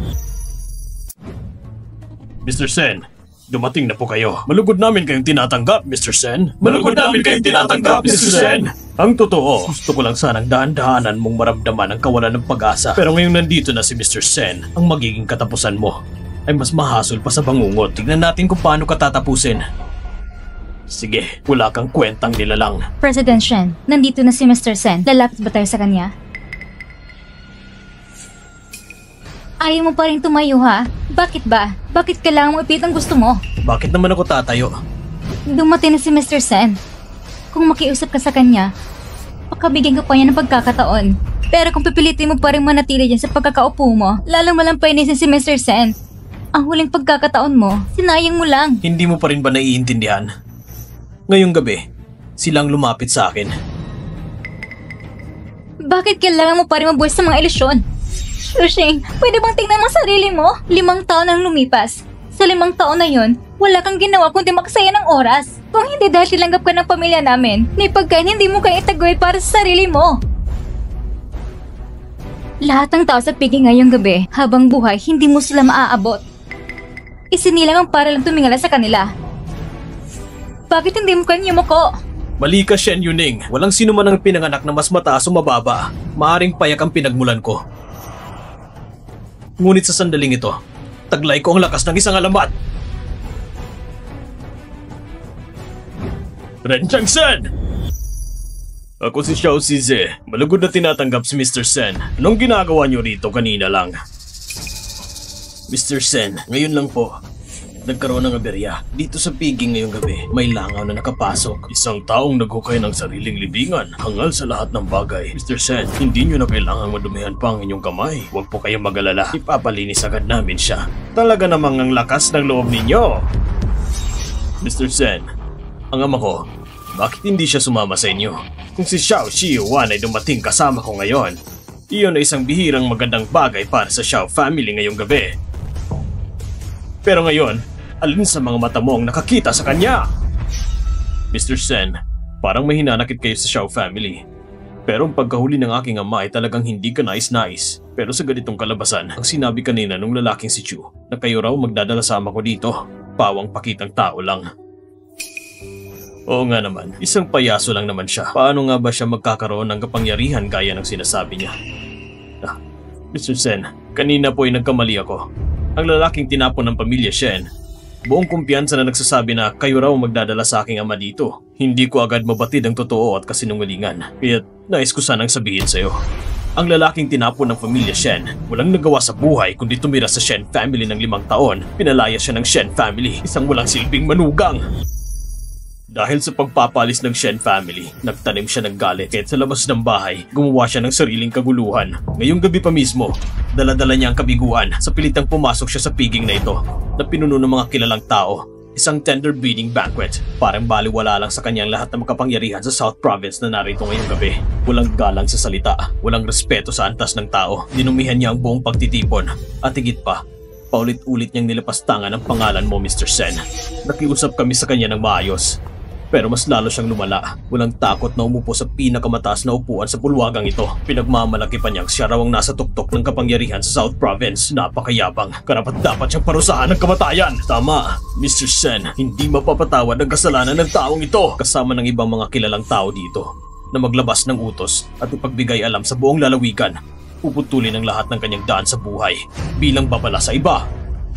Mr. Sen, dumating na po kayo. Malugod namin kayong tinatanggap, Mr. Sen. Malugod namin kayong tinatanggap, Mr. Sen. Ang totoo, gusto ko lang sanang dahan-dahanan mong maramdaman ang kawalan ng pag-asa. Pero ngayong nandito na si Mr. Sen, ang magiging katapusan mo ay mas mahasol pa sa bangungot. Tignan natin kung paano ka tatapusin. Sige, wala kang kwentang nilalang. President Shen, nandito na si Mr. Sen. Lalapit ba tayo sa kanya? Ayaw mo pa rin tumayo ha? Bakit ba? Bakit kailangan mo ipit ang gusto mo? Bakit naman ako tatayo? Dumating na si Mr. Sen. Kung makiusap ka sa kanya, pakabigyan ka pa niya ng pagkakataon. Pero kung pipilitin mo pa rin manatili dyan sa pagkakaupo mo, lalong malampainisin si Mr. Sen. Ang huling pagkakataon mo, sinayang mo lang. Hindi mo pa rin ba naiintindihan? Ngayong gabi, silang lumapit sa akin. Bakit kailangan mo pa rin mabuhay sa mga ilusyon? Shushing, pwede bang tingnan mo sarili mo? 5 taon ang lumipas. Sa 5 taon na yon, wala kang ginawa kundi makasaya ng oras. Kung hindi dahil tilanggap ka ng pamilya namin, may pagkain hindi mo kaya itaguyod para sa sarili mo. Lahat ng tao sa Piggy ngayong gabi, habang buhay, hindi mo sila maaabot. Isinilang ang para lang tumingala sa kanila. Bakit hindi mo kanya yumuko? Mali ka, Shen Yuning. Walang sino man ang pinanganak na mas mataas o mababa. Maaring payak ang pinagmulan ko. Ngunit sa sandaling ito, taglay ko ang lakas ng isang alamat. Ren Changsen! Ako si Xiao Zize. Malugod na tinatanggap si Mr. Sen. Anong ginagawa niyo rito kanina lang? Mr. Sen, ngayon lang po. Nagkaroon ng aberya. Dito sa Piggy ngayong gabi, may langaw na nakapasok. Isang taong naghukay ng sariling libingan, hangal sa lahat ng bagay. Mr. Sen, hindi nyo na kailangang madumihan pa ang inyong kamay. Huwag po kayong mag-alala. Ipapalinis agad namin siya. Talaga namang ang lakas ng loob ninyo. Mr. Sen, ang ama ko, bakit hindi siya sumama sa inyo? Kung si Xiao Shiyuan ay dumating kasama ko ngayon, iyon ay isang bihirang magandang bagay para sa Xiao family ngayong gabi. Pero ngayon, alin sa mga mata mo ang nakakita sa kanya? Mr. Sen, parang may hinanakit kayo sa Xiao family. Pero ang pagkahuli ng aking ama ay talagang hindi ka nais-nais. Pero sa ganitong kalabasan, ang sinabi kanina nung lalaking si Chu na kayo raw magdadala sama ko dito, pawang pakitang tao lang. Oo nga naman, isang payaso lang naman siya. Paano nga ba siya magkakaroon ng kapangyarihan gaya ng sinasabi niya? Mr. Sen, kanina po ay nagkamali ako. Ang lalaking tinapon ng pamilya Shen, buong kumpiyansa na nagsasabi na kayo raw magdadala sa aking ama dito. Hindi ko agad mabatid ang totoo at kasinungalingan, kaya nais ko sanang sabihin sa'yo. Ang lalaking tinapon ng pamilya Shen, walang nagawa sa buhay kundi tumira sa Shen family ng 5 taon. Pinalaya siya ng Shen family, isang walang silbing manugang. Dahil sa pagpapalis ng Shen family, nagtanim siya ng galit kahit sa labas ng bahay, gumawa siya ng sariling kaguluhan. Ngayong gabi pa mismo, dala-dala niya ang kabiguan sa pilitang pumasok siya sa piging na ito na pinuno ng mga kilalang tao. Isang tender breeding banquet. Parang baliwala lang sa kanyang lahat ng makapangyarihan sa South Province na narito ngayong gabi. Walang galang sa salita, walang respeto sa antas ng tao. Dinumihan niya ang buong pagtitipon. At higit pa, paulit-ulit niyang nilapastangan ang pangalan mo, Mr. Sen. Nakiusap kami sa kanya ng maayos. Pero mas lalo siyang lumala. Walang takot na umupo sa pinakamataas na upuan sa bulwagang ito. Pinagmamalaki pa niyang siya raw ang nasa tuktok ng kapangyarihan sa South Province. Napakayabang. Karapat-dapat siyang parusahan ng kamatayan. Tama, Mr. Sen. Hindi mapapatawad ang kasalanan ng taong ito. Kasama ng ibang mga kilalang tao dito na maglabas ng utos at ipagbigay alam sa buong lalawigan. Puputulin ang lahat ng kanyang daan sa buhay bilang babala sa iba.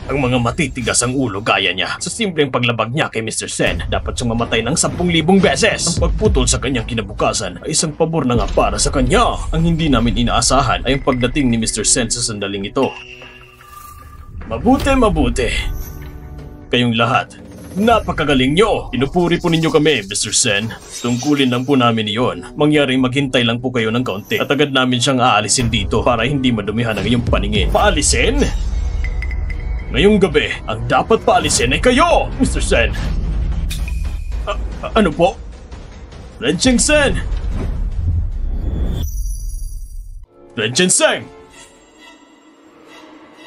Ang mga matitigas ang ulo gaya niya. Sa simpleng paglabag niya kay Mr. Sen, dapat siyang mamatay ng 10,000 beses. Ang pagputol sa kanyang kinabukasan ay isang pabor na nga para sa kanya. Ang hindi namin inaasahan ay ang pagdating ni Mr. Sen sa sandaling ito. Mabuti. Kayong lahat, napakagaling nyo. Pinupuri po ninyo kami, Mr. Sen. Tungkulin lang po namin iyon. Mangyaring maghintay lang po kayo ng kaunti at agad namin siyang aalisin dito para hindi madumihan ang iyong paningin. Paalisin? Ngayong gabi, ang dapat paalisin ay kayo, Mr. Sen. Ano po? Ren Changsen! Ren Changsen!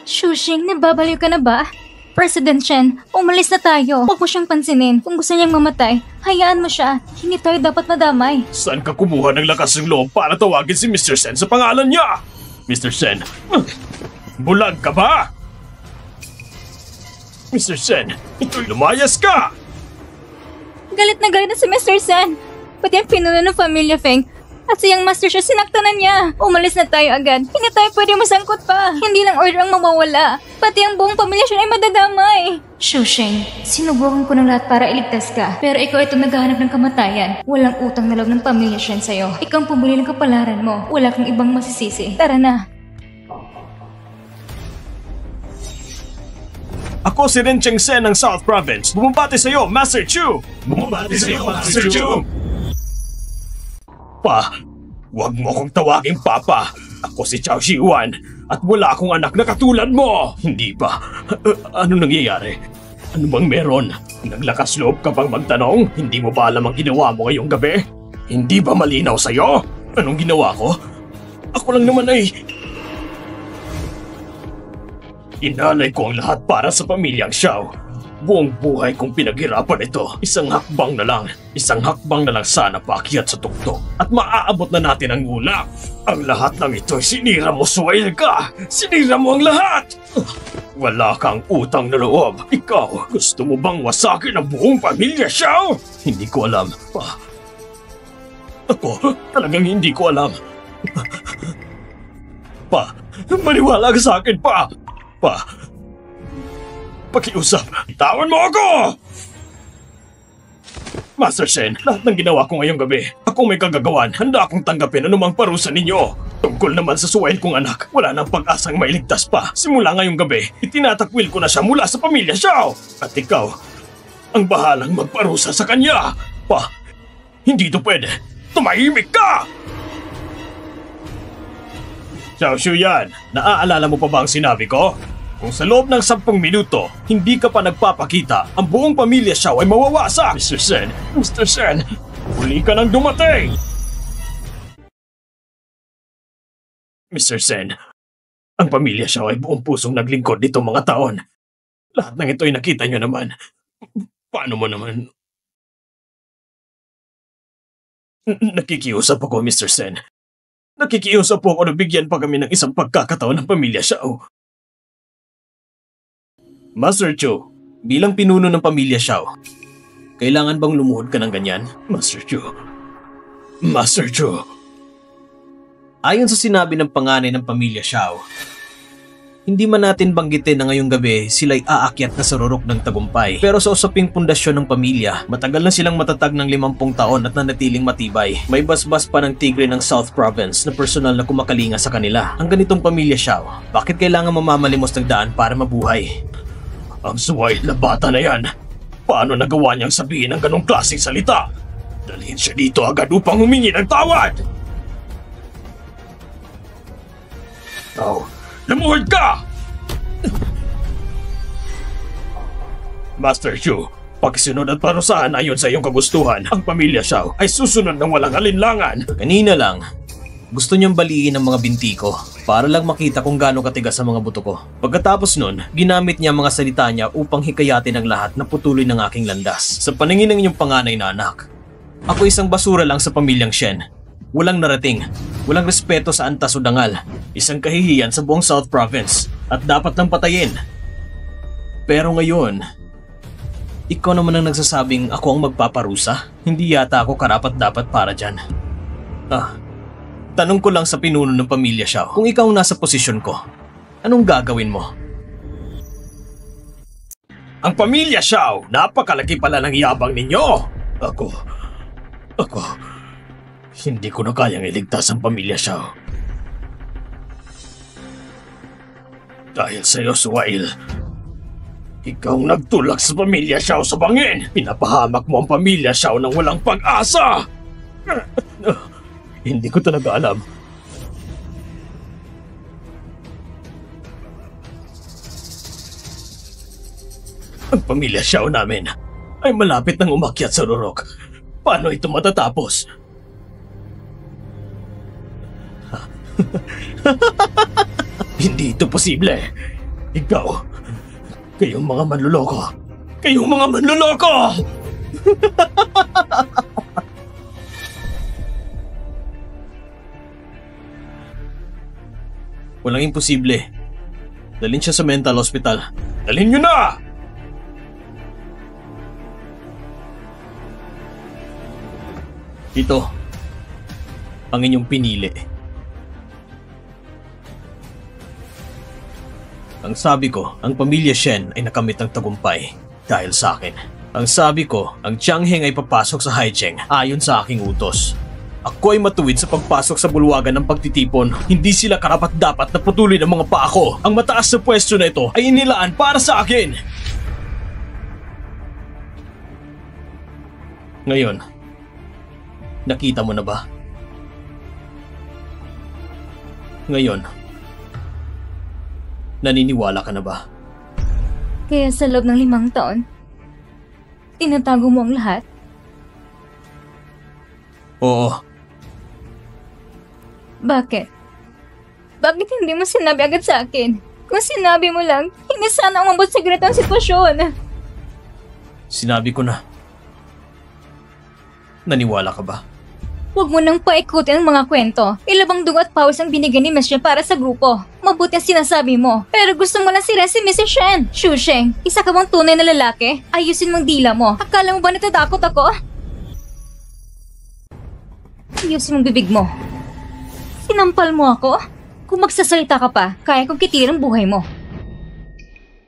Shushing, nababaliw ka na ba? President Shen, umalis na tayo. Huwag mo siyang pansinin. Kung gusto niyang mamatay, hayaan mo siya. Hindi tayo dapat madamay. Saan ka kumuha ng lakas ng loob para tawagin si Mr. Sen sa pangalan niya? Mr. Sen, bulag ka ba? Mr. Sen, ito'y lumayas ka! Galit na si Mr. Sen. Pati ang pinuno ng pamilya Feng at siyang master siya sinaktan na niya. Umalis na tayo agad. Hindi tayo pwede masangkot pa. Hindi lang order ang mawawala. Pati ang buong pamilya siya ay madadamay. Shusheng, sinubukan ko ng lahat para iligtas ka. Pero ikaw ito naghahanap ng kamatayan. Walang utang na loob ng pamilya siya sa'yo. Ikaw ang pumuli ng kapalaran mo. Wala kang ibang masisisi. Tara na. Ako si Ren Chengsen ng South Province. Bumabati sa'yo, Master Chu! Bumabati sa'yo, Master Chu! Pa, huwag mo akong tawaging Papa. Ako si Chao Shiwan at wala akong anak na katulad mo! Hindi ba? Ano nangyayari? Ano bang meron? Naglakas loob ka bang magtanong? Hindi mo ba alam ang ginawa mo ngayong gabi? Hindi ba malinaw sa'yo? Anong ginawa ko? Ako lang naman ay... Inalay ko ang lahat para sa pamilyang Xiao. Buong buhay kong pinaghirapan ito. Isang hakbang na lang sana paakyat sa tuktok. At maaabot na natin ang ulap. Ang lahat ng ito'y sinira mo, Suwail ka! Sinira mo ang lahat! Wala kang utang na loob. Ikaw, gusto mo bang wasakin ang buong pamilya, Xiao? Hindi ko alam. Ako, talagang hindi ko alam. Pa, maniwala ka sa akin, Pa! Pakiusap, tawan mo ako! Master Shen, lahat ng ginawa ko ngayong gabi, ako may kagagawan, handa akong tanggapin anumang parusa ninyo. Tungkol naman sa suwail kong anak, wala nang pag-asang mailigtas pa. Simula ngayong gabi, itinatakwil ko na siya mula sa pamilya Xiao. At ikaw, ang bahalang magparusa sa kanya. Pa, hindi ito pwede. Tumahimik ka! Xiao Shuyan, naaalala mo pa ba ang sinabi ko? Kung sa loob ng 10 minuto, hindi ka pa nagpapakita, ang buong pamilya Xiao ay mawawasak! Mr. Shen, huli ka nang dumating! Mr. Sen, ang pamilya Xiao ay buong pusong naglingkod nitong mga taon. Lahat ng ito ay nakita nyo naman. Paano mo naman? Nakikiusap ako, Mr. Sen. Nakikiusap po ako na bigyan pa kami ng isang pagkakataon ng pamilya Xiao. Master Chu, bilang pinuno ng pamilya Xiao, kailangan bang lumuhod ka ng ganyan? Master Chu. Ayon sa sinabi ng panganay ng pamilya Xiao, hindi man natin banggitin na ngayong gabi sila'y aakyat na sa rurok ng tagumpay. Pero sa usaping pundasyon ng pamilya, matagal na silang matatag ng 50 taon at nanatiling matibay. May basbas pa ng tigre ng South Province na personal na kumakalinga sa kanila. Ang ganitong pamilya Xiao, bakit kailangan mamamalimos ng daan para mabuhay? Ang suway na bata na yan, paano nagawa niyang sabihin ang ganong klaseng salita? Dalhin siya dito agad upang humingi ng tawad! Lumuhod ka! Master Chu, pagsunod at parusahan ayon sa iyong kagustuhan, ang pamilya Xiao ay susunod ng walang alinlangan. Kanina lang, gusto niyang baliin ang mga binti ko para lang makita kung gaano katigas ang mga buto ko. Pagkatapos nun, ginamit niya ang mga salita niya upang hikayatin ang lahat na putulin ng aking landas. Sa paningin ng inyong panganay na anak, ako isang basura lang sa pamilyang Shen. Walang narating, walang respeto sa antas o dangal, isang kahihiyan sa buong South Province at dapat nang patayin. Pero ngayon, ikaw naman ang nagsasabing ako ang magpaparusa? Hindi yata ako karapat-dapat para dyan. Tanong ko lang sa pinuno ng pamilya Xiao, kung ikaw nasa posisyon ko, anong gagawin mo? Ang pamilya Xiao, napakalaki pala ng yabang ninyo! Ako, hindi ko na kayang iligtas ang pamilya Xiao. Dahil sa iyo, Suwail, ikaw nagtulak sa pamilya Xiao sa bangin. Pinapahamak mo ang pamilya Xiao nang walang pag-asa. Hindi ko talaga alam. Ang pamilya Xiao namin ay malapit nang umakyat sa rurok. Paano ito matatapos? Hindi ito posible. Ikaw, kayong mga manluloko. Kayong mga manluloko! Walang imposible. Dalhin siya sa mental hospital. Dalhin niyo na! Ito, ang inyong pinili. Ang sabi ko, ang pamilya Shen ay nakamit ng tagumpay dahil sa akin. Ang sabi ko, ang Jiangheng ay papasok sa Haicheng ayon sa aking utos. Ako ay matuwid sa pagpasok sa bulwagan ng pagtitipon. Hindi sila karapat-dapat na putulin ang mga paa ko. Ang mataas na pwesto na ito ay inilaan para sa akin. Ngayon, nakita mo na ba? Ngayon, naniniwala ka na ba? Kaya sa loob ng 5 taon, tinatago mo ang lahat? Oo. Bakit? Bakit hindi mo sinabi agad sa akin? Kung sinabi mo lang, hindi sana umabot sa ganitong sitwasyon. Sinabi ko na. Naniwala ka ba? Huwag mo nang paikutin ang mga kwento. Ilabang dugo at pawis ang binigay ni Miss Shen para sa grupo. Mabuti ang sinasabi mo. Pero gusto mo lang sila si Mrs. Shen. Shu Sheng, isa ka bang tunay na lalaki? Ayusin mong dila mo. Akala mo ba natatakot ako? Ayusin mong bibig mo. Sinampal mo ako? Kung magsasalita ka pa, kaya kong kitilin ang buhay mo.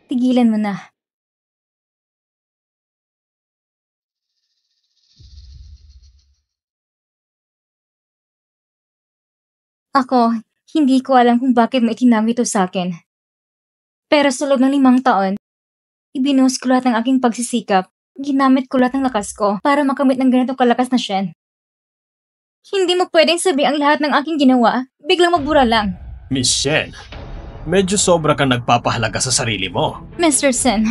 Tigilan mo na. Ako, hindi ko alam kung bakit mo itinago ito sa akin. Pero sa loob ng 5 taon, ibinuhos ko lahat ng aking pagsisikap. Ginamit ko lahat ng lakas ko para makamit ng ganito kalakas na Shen. Hindi mo pwedeng sabi ang lahat ng aking ginawa, biglang magbura lang. Miss Shen, medyo sobra kang nagpapahalaga sa sarili mo. Mr. Sen,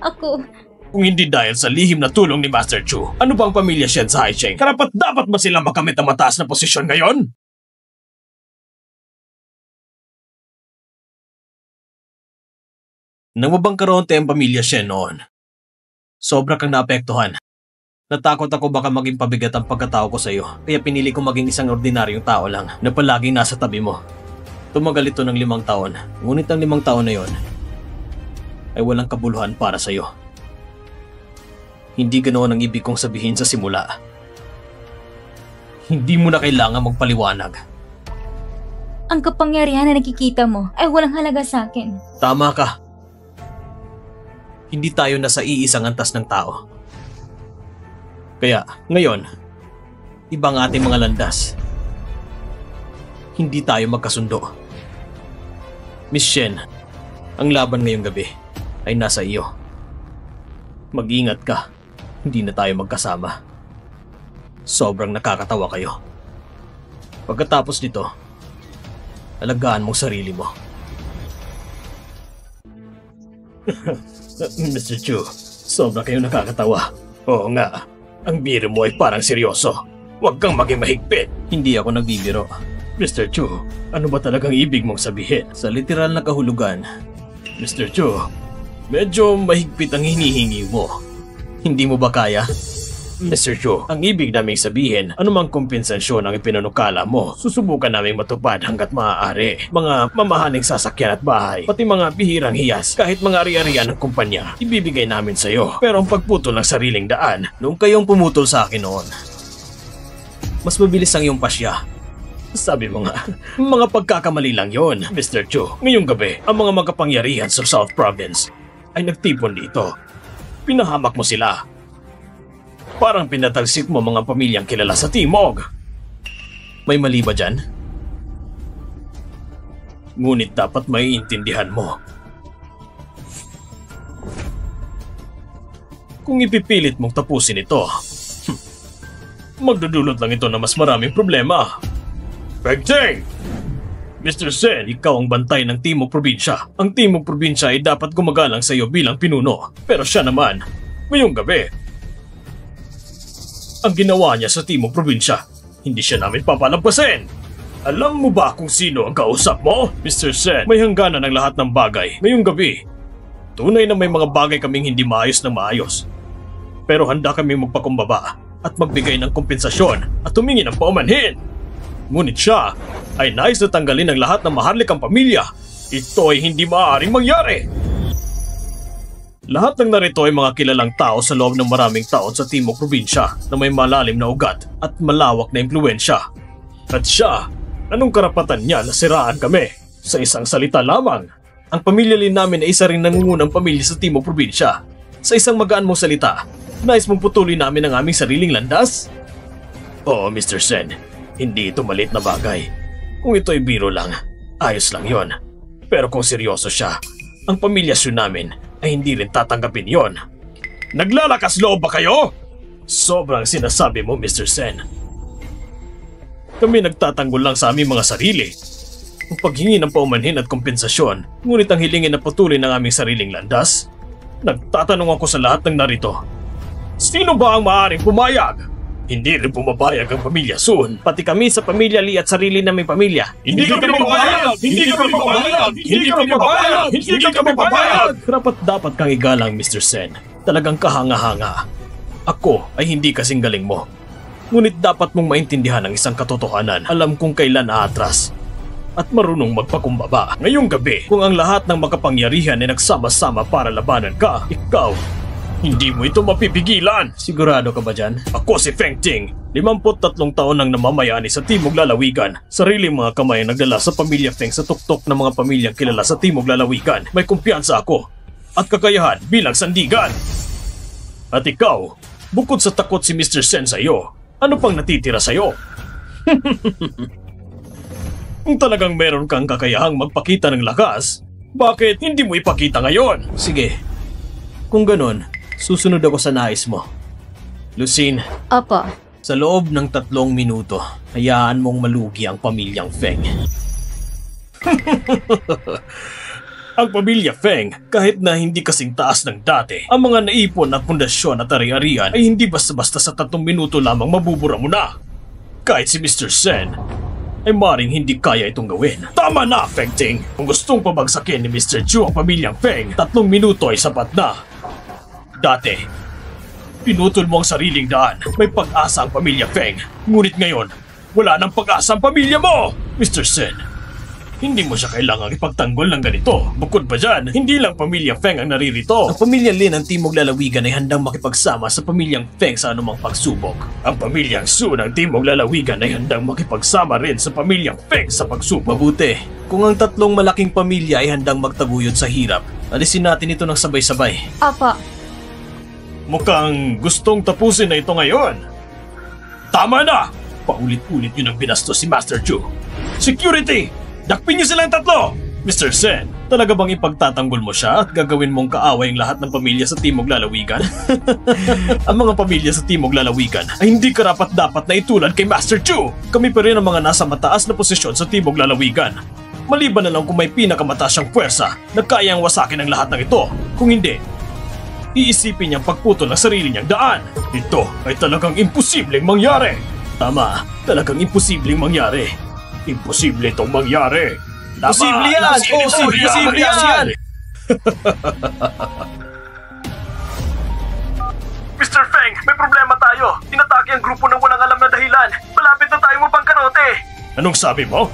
ako... Kung hindi dahil sa lihim na tulong ni Master Chu, ano bang pamilya Shen sa Haicheng? Karapat dapat ba sila makamit ang mataas na posisyon ngayon? Nang mabangkaronte ang pamilya Shen noon, sobra kang naapektuhan. Natakot ako baka maging pabigat ang pagkatao ko sa iyo, kaya pinili kong maging isang ordinaryong tao lang na palaging nasa tabi mo. Tumagal ito ng 5 taon, ngunit ang 5 taon na yon ay walang kabuluhan para sa iyo. Hindi ganoon ang ibig kong sabihin sa simula. Hindi mo na kailangan magpaliwanag. Ang kapangyarihan na nakikita mo ay walang halaga sa akin. Tama ka. Hindi tayo nasa iisang antas ng tao. Kaya, ngayon, ibang ating mga landas. Hindi tayo magkasundo. Miss Shen, ang laban ngayong gabi ay nasa iyo. Mag-ingat ka, hindi na tayo magkasama. Sobrang nakakatawa kayo. Pagkatapos nito, alagaan mong sarili mo. Mr. Chu, sobra kayong nakakatawa. Oo nga, ang biro mo ay parang seryoso. Huwag kang maging mahigpit. Hindi ako nagbibiro. Mr. Chu, ano ba talagang ibig mong sabihin? Sa literal na kahulugan, Mr. Chu, medyo mahigpit ang hinihingi mo. Hindi mo ba kaya? Mr. Chu, ang ibig naming sabihin, anumang kompensasyon ang ipinanukala mo, susubukan naming matupad hanggat maaari. Mga mamahaling sasakyan at bahay, pati mga bihirang hiyas, kahit mga ari-arian ng kumpanya, ibibigay namin sa iyo. Pero ang pagputol ng sariling daan, nung kayong pumutol sa akin noon, mas mabilis ang iyong pasya. Sabi mo nga, mga pagkakamali lang yon, Mr. Chu. Ngayong gabi, ang mga magkapangyarihan sa South Province ay nagtipon dito. Pinahamak mo sila. Parang pinatalsik mo mga pamilyang kilala sa Timog. May mali ba dyan? Ngunit dapat maiintindihan mo. Kung ipipilit mong tapusin ito, magdudulot lang ito na mas maraming problema. Pegteng! Mr. Sen, ikaw ang bantay ng Timog Probinsya. Ang Timog Probinsya ay dapat gumagalang sa iyo bilang pinuno. Pero siya naman, ngayong gabi, ang ginawa niya sa Timog Probinsya, hindi siya namin papalampasin. Alam mo ba kung sino ang kausap mo? Mr. Sen, may hangganan ng lahat ng bagay. Ngayong gabi, tunay na may mga bagay kaming hindi maayos na maayos. Pero handa kaming magpakumbaba at magbigay ng kompensasyon at humingi ng paumanhin. Ngunit siya ay nais na tanggalin ang lahat ng maharlikang pamilya. Ito ay hindi maaaring mangyari. Lahat ng narito ay mga kilalang tao sa loob ng maraming taon sa Timog Probinsya na may malalim na ugat at malawak na impluwensya. At siya, anong karapatan niya na siraan kami? Sa isang salita lamang, ang pamilya Lin namin ay isa rin nangungunang pamilya sa Timog Probinsya. Sa isang magaan mong salita, nais mong putulin namin ang aming sariling landas? Oo, Mr. Sen, hindi ito maliit na bagay. Kung ito ay biro lang, ayos lang yon. Pero kung seryoso siya, ang pamilya Xu namin ay hindi rin tatanggapin yon. Naglalakas loob ba kayo? Sobrang sinasabi mo, Mr. Sen. Kami nagtatanggol lang sa aming mga sarili. Ang paghingi ng paumanhin at kompensasyon, ngunit ang hilingin na patuloy ng aming sariling landas? Nagtatanong ako sa lahat ng narito. Sino ba ang maaaring pumayag? Hindi rin pumapayag ang pamilya Sun. Pati kami sa pamilya Lee at sarili naming pamilya. Hindi kami papayag! Hindi kami papayag! Hindi kami papayag! Hindi kami papayag! Dapat kang igalang, Mr. Sen. Talagang kahanga-hanga. Ako ay hindi kasing galing mo. Ngunit dapat mong maintindihan ang isang katotohanan. Alam kung kailan aatras at marunong magpakumbaba. Ngayong gabi, kung ang lahat ng makapangyarihan ay nagsama-sama para labanan ka, ikaw, hindi mo ito mapipigilan. Sigurado ka ba dyan? Ako si Feng Ting, 53 taon nang namamayani sa Timog Lalawigan. Sariling mga kamay ang nagdala sa pamilya Feng sa tuktok ng mga pamilyang kilala sa Timog Lalawigan. May kumpiyansa ako at kakayahan bilang sandigan. At ikaw, bukod sa takot si Mr. Sen sa iyo, ano pang natitira sa iyo? Kung talagang meron kang kakayahang magpakita ng lakas, bakit hindi mo ipakita ngayon? Sige, kung ganun, susunod ako sa nais mo. Lucine, Opo. sa loob ng 3 minuto, hayaan mong malugi ang pamilyang Feng. Ang pamilya Feng, kahit na hindi kasing taas ng dati, ang mga naipon at pundasyon at ari-arian ay hindi basta-basta sa 3 minuto lamang mabubura mo na. Kahit si Mr. Sen, ay maring hindi kaya itong gawin. Tama na, Feng Ting! Kung gustong pabagsakin ni Mr. Chu ang pamilyang Feng, 3 minuto ay sapat na. Dati, pinutol mo ang sariling daan. May pag-asa ang pamilya Feng. Ngunit ngayon, wala nang pag-asa ang pamilya mo! Mr. Sen, hindi mo siya kailangang ipagtanggol ng ganito. Bukod pa dyan, hindi lang pamilya Feng ang naririto. Ang pamilya Lin ng Timog Lalawigan ay handang makipagsama sa pamilyang Feng sa anumang pagsubok. Ang pamilyang Su ng Timog Lalawigan ay handang makipagsama rin sa pamilyang Feng sa pagsubok. Mabuti, kung ang 3 malaking pamilya ay handang magtaguyod sa hirap, alisin natin ito ng sabay-sabay. Opo. Mukhang gustong tapusin na ito ngayon. Tama na! Paulit-ulit yun ang binastos si Master Chu. Security! Dakpin niyo silang 3! Mr. Sen, talaga bang ipagtatanggol mo siya at gagawin mong kaaway ang lahat ng pamilya sa Timog Lalawigan? Ang mga pamilya sa Timog Lalawigan ay hindi karapat-dapat na itulad kay Master Chu. Kami pa rin ang mga nasa mataas na posisyon sa Timog Lalawigan. Maliban na lang kung may pinakamataas siyang puwersa na kayang wasakin ang lahat ng ito. Kung hindi, iisipin niyang pagputol ng sarili niyang daan. Ito ay talagang imposibleng mangyari. Tama, talagang imposibleng mangyari. Imposible itong mangyari. Posible yan! Posible yan! Mr. Feng, may problema tayo. Inatake ang grupo ng walang alam na dahilan. Malapit na tayo mapangkarote. Anong sabi mo?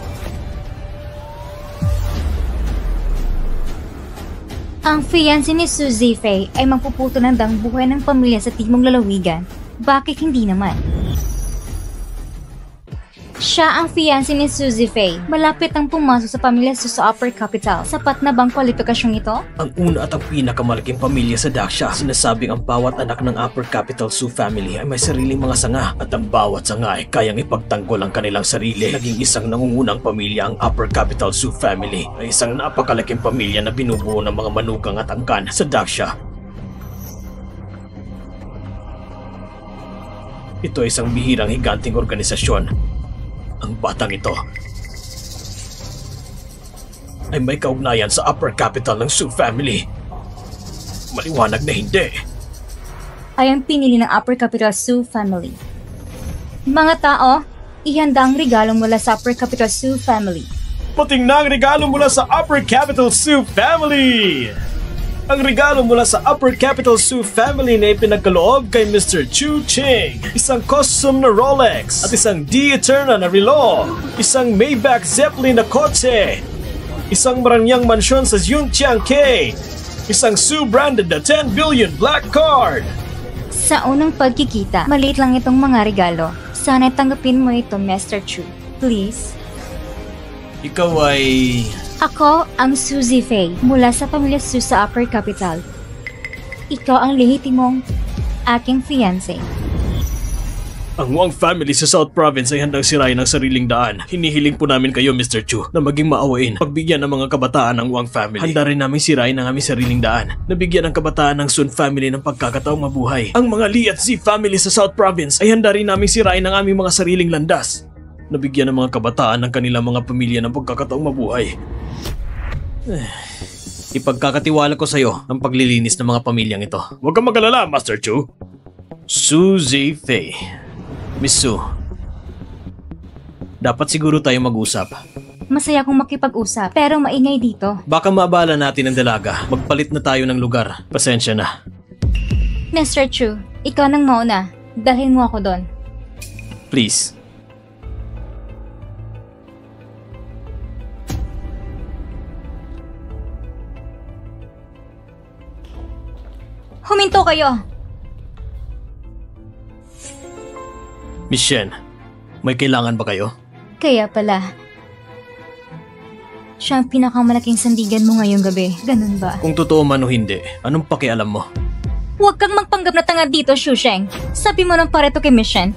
Ang fiancé ni Su Zifei ay magpuputo ng buhay ng pamilya sa Timog Lalawigan. Bakit hindi naman? Siya ang fiancé ni Su Zifei. Malapit ang pumasok sa pamilya Su sa Upper Capital. Sapat na bang kwalipikasyong ito? Ang una at ang pinakamalaking pamilya sa Daxia. Sinasabing ang bawat anak ng Upper Capital Su family ay may sariling mga sanga. At ang bawat sanga ay kayang ipagtanggol ang kanilang sarili. Naging isang nangungunang pamilya ang Upper Capital Su family. Ay isang napakalaking pamilya na binubuo ng mga manugang at angkan sa Daxia. Ito ay isang bihirang higanting organisasyon. Ang batang ito ay may kaugnayan sa Upper Capital ng Su family. Maliwanag na hindi. Ay ang pinili ng Upper Capital Su family. Mga tao, ihanda ang regalo mula sa Upper Capital Su family. Pating na ang regalo mula sa Upper Capital Su family! Ang regalo mula sa Upper Capital Su family na ipinagkaloob kay Mr. Chu Ching. Isang custom na Rolex at isang D Eterna na relo. Isang Maybach Zeppelin na kotse. Isang marangyang mansyon sa Yunqiang K. Isang Su branded na 10 billion black card. Sa unang pagkikita, maliit lang itong mga regalo. Sana tanggapin mo ito, Mr. Chu. Please. Ikaw ay... Ako ang Su Zifei mula sa pamilya Su sa Upper Capital. Ikaw ang lehitimong aking fiancé. Ang Wang family sa South Province ay handang sirain ang sariling daan. Hinihiling po namin kayo, Mr. Chu, na maging maawain. Pagbigyan ng mga kabataan ng Wang family. Handa rin namin sirain ang aming sariling daan. Nabigyan ng kabataan ng Sun family ng pagkakataong mabuhay. Ang mga Lee at Z family sa South Province ay handa rin namin sirain ang aming mga sariling landas. Nabigyan ng mga kabataan ng kanilang mga pamilya ng pagkakataong mabuhay. Ipagkakatiwala ko sa iyo ang paglilinis ng mga pamilyang ito. Huwag kang mag-alala, Master Chu. Su Zifei. Miss Su, dapat siguro tayo mag-usap. Masaya akong makipag-usap, pero maingay dito. Baka maabala natin ang dalaga. Magpalit na tayo ng lugar. Pasensya na. Mr. Chu, ikaw nang mauna. Dalhin mo ako doon. Please. Huminto kayo! Miss Shen, may kailangan ba kayo? Kaya pala. Siya ang pinakamalaking sandigan mo ngayong gabi. Ganun ba? Kung totoo man o hindi, anong pakialam mo? Huwag kang magpanggap na tanga dito, Xu Sheng. Sabi mo ng pareto kay Miss Shen.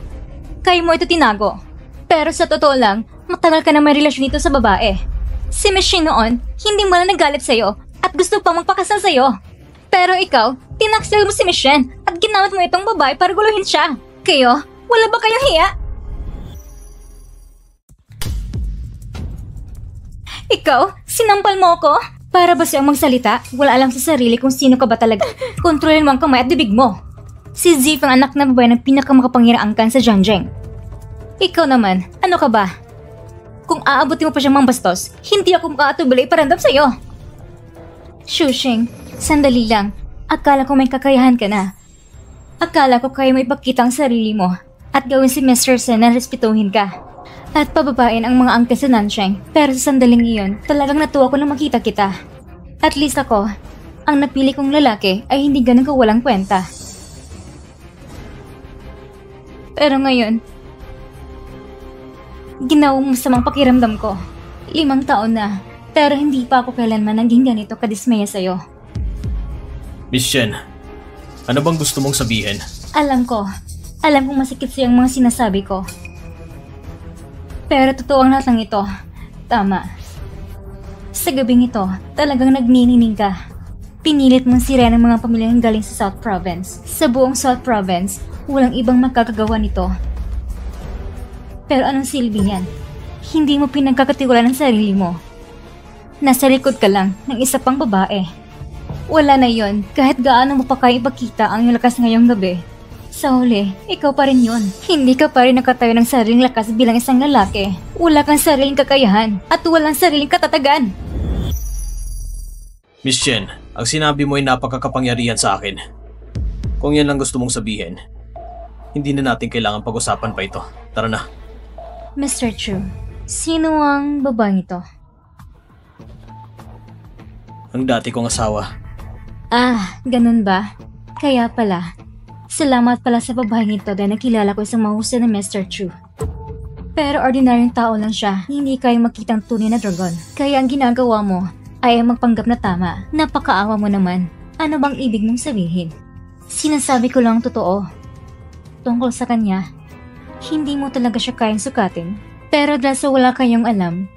Kaya mo ito tinago. Pero sa totoo lang, matagal ka na may relasyon dito sa babae. Si Miss Shen noon, hindi mo lang nagalit sa'yo at gusto pang magpakasal sa'yo. Pero ikaw, tinaksel mo si Miss Shen at ginamit mo itong babae para guluhin siya. Kayo, wala ba kayong hiya? Ikaw, sinampal mo ko? Para ba siyang magsalita? Wala alam sa sarili kung sino ka ba talaga. Kontrolin mo ang kamay at bibig mo. Si Zif ang anak na babae ng pinakamakapangyarang angkan sa Jianzheng. Ikaw naman, ano ka ba? Kung aabutin mo pa siyang mambastos, hindi ako makakatubili iparandam sa'yo. Xu Sheng, sandali lang. Akala ko may kakayahan ka na. Akala ko kaya mo ipakita ang sarili mo at gawin si Mr. Sen na respetuhin ka. At pababain ang mga angkan sa Nansheng. Pero sa sandaling iyon, talagang natuwa ko na makita kita. At least ako, ang napili kong lalaki ay hindi ganun kawalang kwenta. Pero ngayon, ginawa mo masamang pakiramdam ko. 5 taon na, pero hindi pa ako kailanman naging ganito kadismaya sa'yo. Miss Shen, ano bang gusto mong sabihin? Alam kong masikip sa'yo ang mga sinasabi ko. Pero totoo ang lahat ng ito. Tama. Sa gabing ito, talagang nagninining ka. Pinilit mong sirena ng mga pamilyang galing sa South Province. Sa buong South Province, walang ibang magkakagawa nito. Pero anong silbi niyan? Hindi mo pinagkakatiwalaan ng sarili mo. Nasa likod ka lang ng isa pang babae. Wala na yon kahit gaano mo pa kaya ipakita ang iyong lakas ngayong gabi. Sa huli, ikaw pa rin yon. Hindi ka pa rin nakatayo ng sariling lakas bilang isang lalaki. Wala kang sariling kakayahan at walang sariling katatagan. Miss Chen, ang sinabi mo ay napakakapangyarihan sa akin. Kung yan lang gusto mong sabihin, hindi na natin kailangan pag-usapan pa ito. Tara na. Mr. Chu, sino ang babaeng ito? Ang dati kong asawa. Ah, ganun ba? Kaya pala. Salamat pala sa babaeng ito dahil nakilala ko isang mahusay na Mr. Chu. Pero ordinaryong tao lang siya, hindi kayang makitang tunay na dragon. Kaya ang ginagawa mo ay ang magpanggap na tama. Napakaawa mo naman. Ano bang ibig mong sabihin? Sinasabi ko lang ang totoo. Tungkol sa kanya, hindi mo talaga siya kayang sukatin. Pero dahil sa wala kayong alam,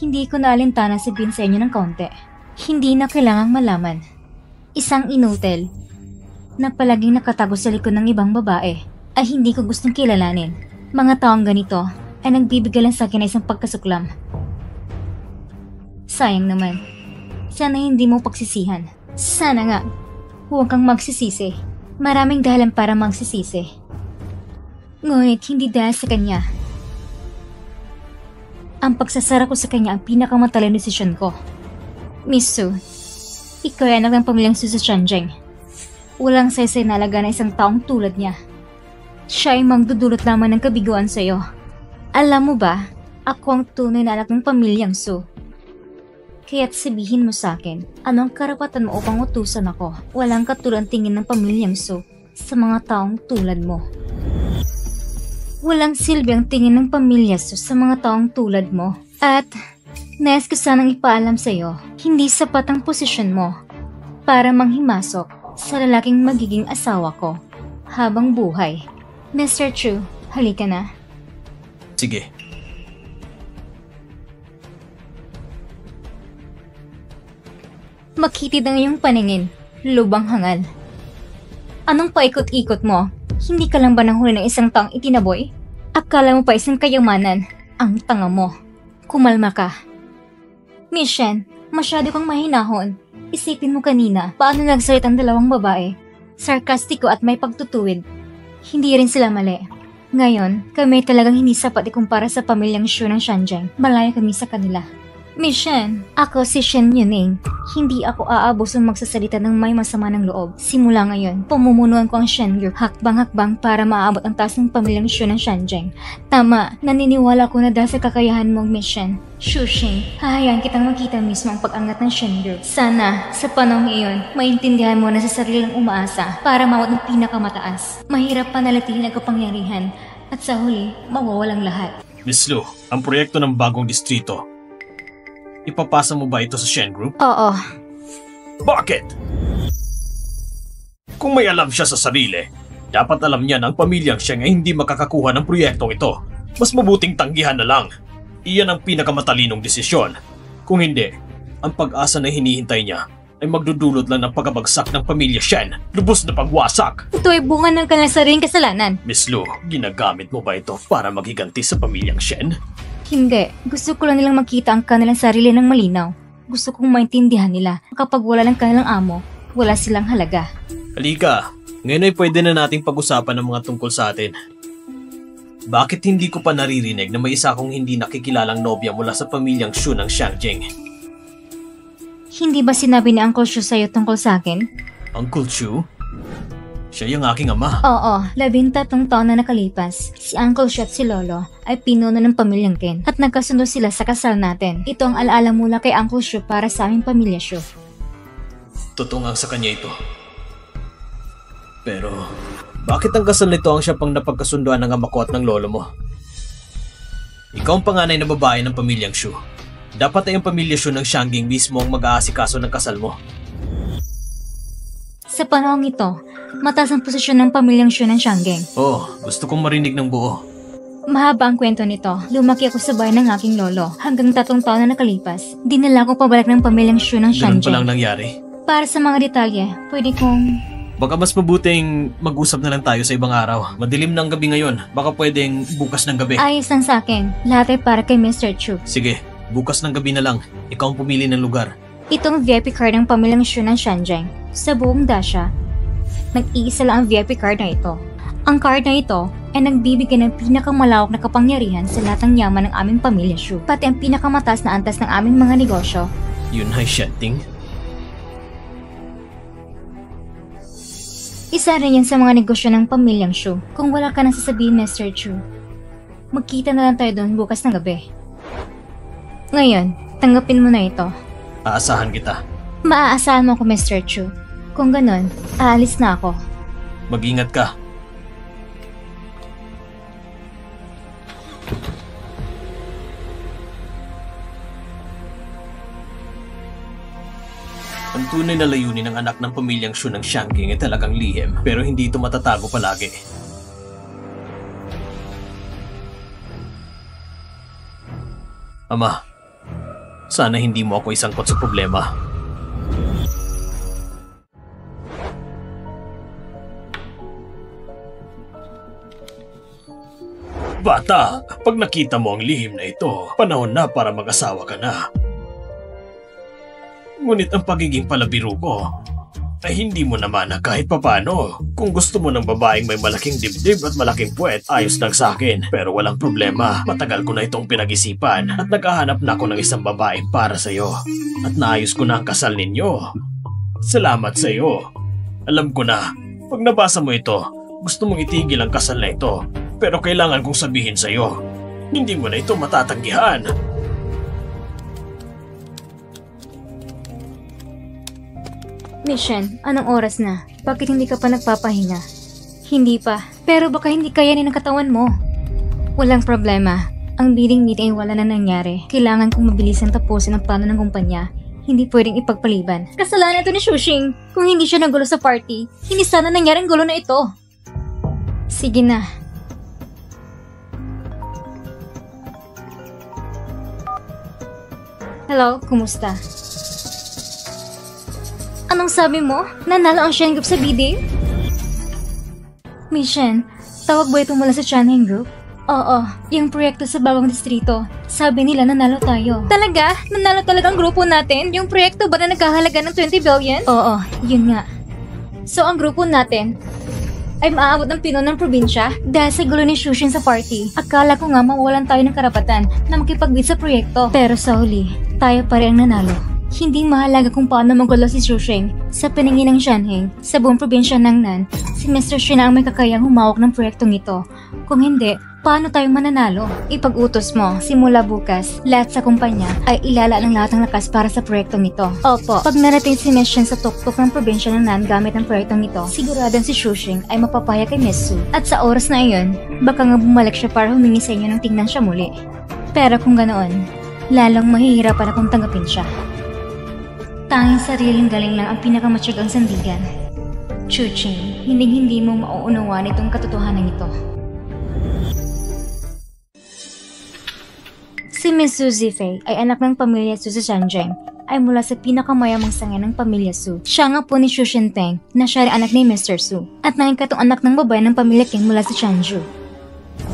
hindi ko naalintana sabihin sa inyo ng kaunti. Hindi na kailangang malaman. Isang inutil na palaging nakatago sa likod ng ibang babae ay hindi ko gustong kilalanin. Mga taong ganito ay nagbibigay lang sa akin ng isang pagkasuklam. Sayang naman. Sana hindi mo pagsisihan. Sana nga, huwag kang magsisisi. Maraming dahilan para magsisisi. Ngunit hindi dahil sa kanya. Ang pagsasara ko sa kanya ang pinakamatalino desisyon ko. Miss Su, ikaw ay anak ng pamilyang Su sa Jianzheng. Walang saysay na alaga na isang taong tulad niya. Siya ay magdudulot lamang ng kabiguan sa'yo. Alam mo ba, ako ang tunay na anak ng pamilyang Su. Kaya't sabihin mo sa akin, anong karapatan mo upang utusan ako? Walang katulad tingin ng pamilyang Su sa mga taong tulad mo. Walang silbi ang tingin ng pamilya Su sa mga taong tulad mo. At nais ko sanang ipaalam sa'yo, hindi sapat ang posisyon mo para manghimasok sa lalaking magiging asawa ko habang buhay. Mr. Chu, halika na. Sige. Makitid ang iyong paningin, lubang hangal. Anong paikot-ikot mo? Hindi ka lang ba nahuli ng isang taong itinaboy? Akala mo pa isang kayamanan, ang tanga mo. Kumalma ka. Miss Shen, masyado kang mahinahon. Isipin mo kanina, paano nagsalit ang dalawang babae? Sarkastiko at may pagtutuwid. Hindi rin sila mali. Ngayon, kami talagang hindi sapat ikumpara sa pamilyang Shu ng Shanjiang. Malayo kami sa kanila. Miss Shen, ako si Shen Yuning. Hindi ako aabusong magsasalita ng may masama ng loob. Simula ngayon, pamumunuan ko ang Shen Group hakbang-hakbang para maabot ang taas ng pamilyang Shu ng Shanjiang. Tama, naniniwala ko na dahil sa kakayahan mong Miss Shen. Shushing, hahayaan kitang makita mismo ang pag-angat ng Shen Group. Sana, sa panahong iyon, maintindihan mo na sa sariling umaasa para maabot ng pinakamataas. Mahirap panalatihin ang kapangyarihan at sa huli, mawawalang lahat. Miss Lu, ang proyekto ng bagong distrito, ipapasa mo ba ito sa Shen Group? Oo. Bakit? Kung may alam siya sa sarili, dapat alam niya na ang pamilyang Sheng ay hindi makakakuha ng proyektong ito. Mas mabuting tanggihan na lang. Iyan ang pinakamatalinong desisyon. Kung hindi, ang pag-asa na hinihintay niya ay magdudulot lang ng pagkabagsak ng pamilya Shen. Lubos na pagwasak. Ito ay bunga ng kanilang sariling kasalanan. Miss Lu, ginagamit mo ba ito para maghiganti sa pamilyang Shen? Hindi. Gusto ko lang nilang makita ang kanilang sarili ng malinaw. Gusto kong maintindihan nila kapag wala ng kanilang amo, wala silang halaga. Halika, ngayon ay pwede na nating pag-usapan ng mga tungkol sa atin. Bakit hindi ko pa naririnig na may isa akong hindi nakikilalang nobya mula sa pamilyang Shu ng Shangjing? Hindi ba sinabi ni Uncle Shu sa'yo tungkol sa akin? Uncle Shu? Siya yung aking ama. Oo, 13 taon na nakalipas. Si Uncle Shu at si Lolo ay pinuno ng pamilyang Ken at nagkasundo sila sa kasal natin. Ito ang alaala mula kay Uncle Shu para sa aming pamilya Shu. Totoo nga sa kanya ito. Pero, bakit ang kasal nito ang siya pang napagkasunduan ng ama ko at ng lolo mo? Ikaw ang panganay na babae ng pamilyang Shu. Dapat ay ang pamilya Shu ng Shangjing mismo ang mag-aasikaso ng kasal mo. Sa panahong ito, mataas ang posisyon ng pamilyang Shu ng Shangjing. Oh, gusto kong marinig ng buo. Mahaba ang kwento nito. Lumaki ako sa bahay ng aking lolo. Hanggang 3 taon na nakalipas, dinala ko pabalik ng pamilyang Shu ng Ganun Shangjing. pa lang nangyari. Para sa mga detalye, pwede kong... Baka mas mabuting mag-usap na lang tayo sa ibang araw. Madilim ng gabi ngayon. Baka pwedeng bukas ng gabi. Ayos lang sa akin. Lahat ay para kay Mr. Chu. Sige, bukas ng gabi na lang. Ikaw ang pumili ng lugar. Itong VIP card ng pamilyang Shu ng Shanjiang. Sa buong Dasha, nag-iisa lang ang VIP card na ito. Ang card na ito ay nagbibigay ng pinakamalawak na kapangyarihan sa lahat ng yaman ng aming pamilya Shu. Pati ang pinakamataas na antas ng aming mga negosyo. Yun ay Shenting. Isa rin yan sa mga negosyo ng pamilyang Shu. Kung wala ka nang sasabihin, Mr. Chu, magkita na lang tayo doon bukas ng gabi. Ngayon, tanggapin mo na ito. Aasahan kita. Maaasahan mo ako, Mr. Chu. Kung ganon, aalis na ako. Mag-ingat ka. Ang tunay na layunin ng anak ng pamilyang Shu ng Shangjing ay talagang lihim, pero hindi ito matatago palagi. Ama, sana hindi mo ako isangkot sa problema. Bata, pag nakita mo ang lihim na ito, panahon na para mag-asawa ka na. Ngunit ang pagiging palabiro ko ay hindi mo naman na kahit papano. Kung gusto mo ng babaeng may malaking dibdib at malaking puwet, ayos lang sa akin. Pero walang problema, matagal ko na itong pinag-isipan at naghahanap na ako ng isang babae para sa'yo. At naayos ko na ang kasal ninyo. Salamat sa'yo. Alam ko na, pag nabasa mo ito, gusto mong itigil ang kasal na ito. Pero kailangan kong sabihin sa'yo, hindi mo na ito matatanggihan. Mission, anong oras na? Bakit hindi ka pa nagpapahinga? Hindi pa. Pero baka hindi kayanin ng katawan mo. Walang problema. Ang bidding meeting ay wala na nangyari. Kailangan kong mabilisan tapusin ang plano ng kumpanya. Hindi pwedeng ipagpaliban. Kasalanan ito ni Shushing. Kung hindi siya nagulo sa party, hindi sana nangyari ang gulo na ito. Sige na. Hello, kumusta? Anong sabi mo? Nanalo ang Shen Group sa bidding? Mission, tawag ba ito mula sa Chanhain Group? Oo, yung proyekto sa bawang distrito. Sabi nila nanalo tayo. Talaga? Nanalo talaga ang grupo natin? Yung proyekto ba na nagkahalaga ng 20 billion? Oo, yun nga. So ang grupo natin ay maaabot ng pinuno ng probinsya dahil sa gulo ni Shushin sa party. Akala ko nga mawalan tayo ng karapatan na makipagbid sa proyekto. Pero sa huli, tayo pa rin ang nanalo. Hindi mahalaga kung paano magulo si Shushin sa paningin ng Shanhain. Sa buong probinsya ng Nan, si Mr. Shin ang may kakayang humawak ng proyektong ito. Kung hindi, paano tayo mananalo? Ipag-utos mo, simula bukas, lahat sa kumpanya ay ilala ng lahat ng lakas para sa proyektong ito. Opo, pag narating si Miss Shin sa tuktok ng probinsya ng Nan gamit ang proyektong ito, siguradong si Shushin ay mapapaya kay Miss Su. At sa oras na iyon, baka nga bumalik siya para humingi sa inyo ng tingnan siya muli. Pero kung ganoon, lalong mahihirapan akong tanggapin siya. Tanging sariling galing lang ang pinakamatyagang sandigan. Chuching, hindi mo mauunawaan itong katotohanan ito. Si Miss Su Zifei ay anak ng pamilya Su sa Shanzheng, ay mula sa pinakamayamang sangay ng pamilya Su. Siya nga po ni Xu Shinteng na siya rin anak ni Mr. Su at nangikatong anak ng babae ng pamilya Qin mula sa Changzhou.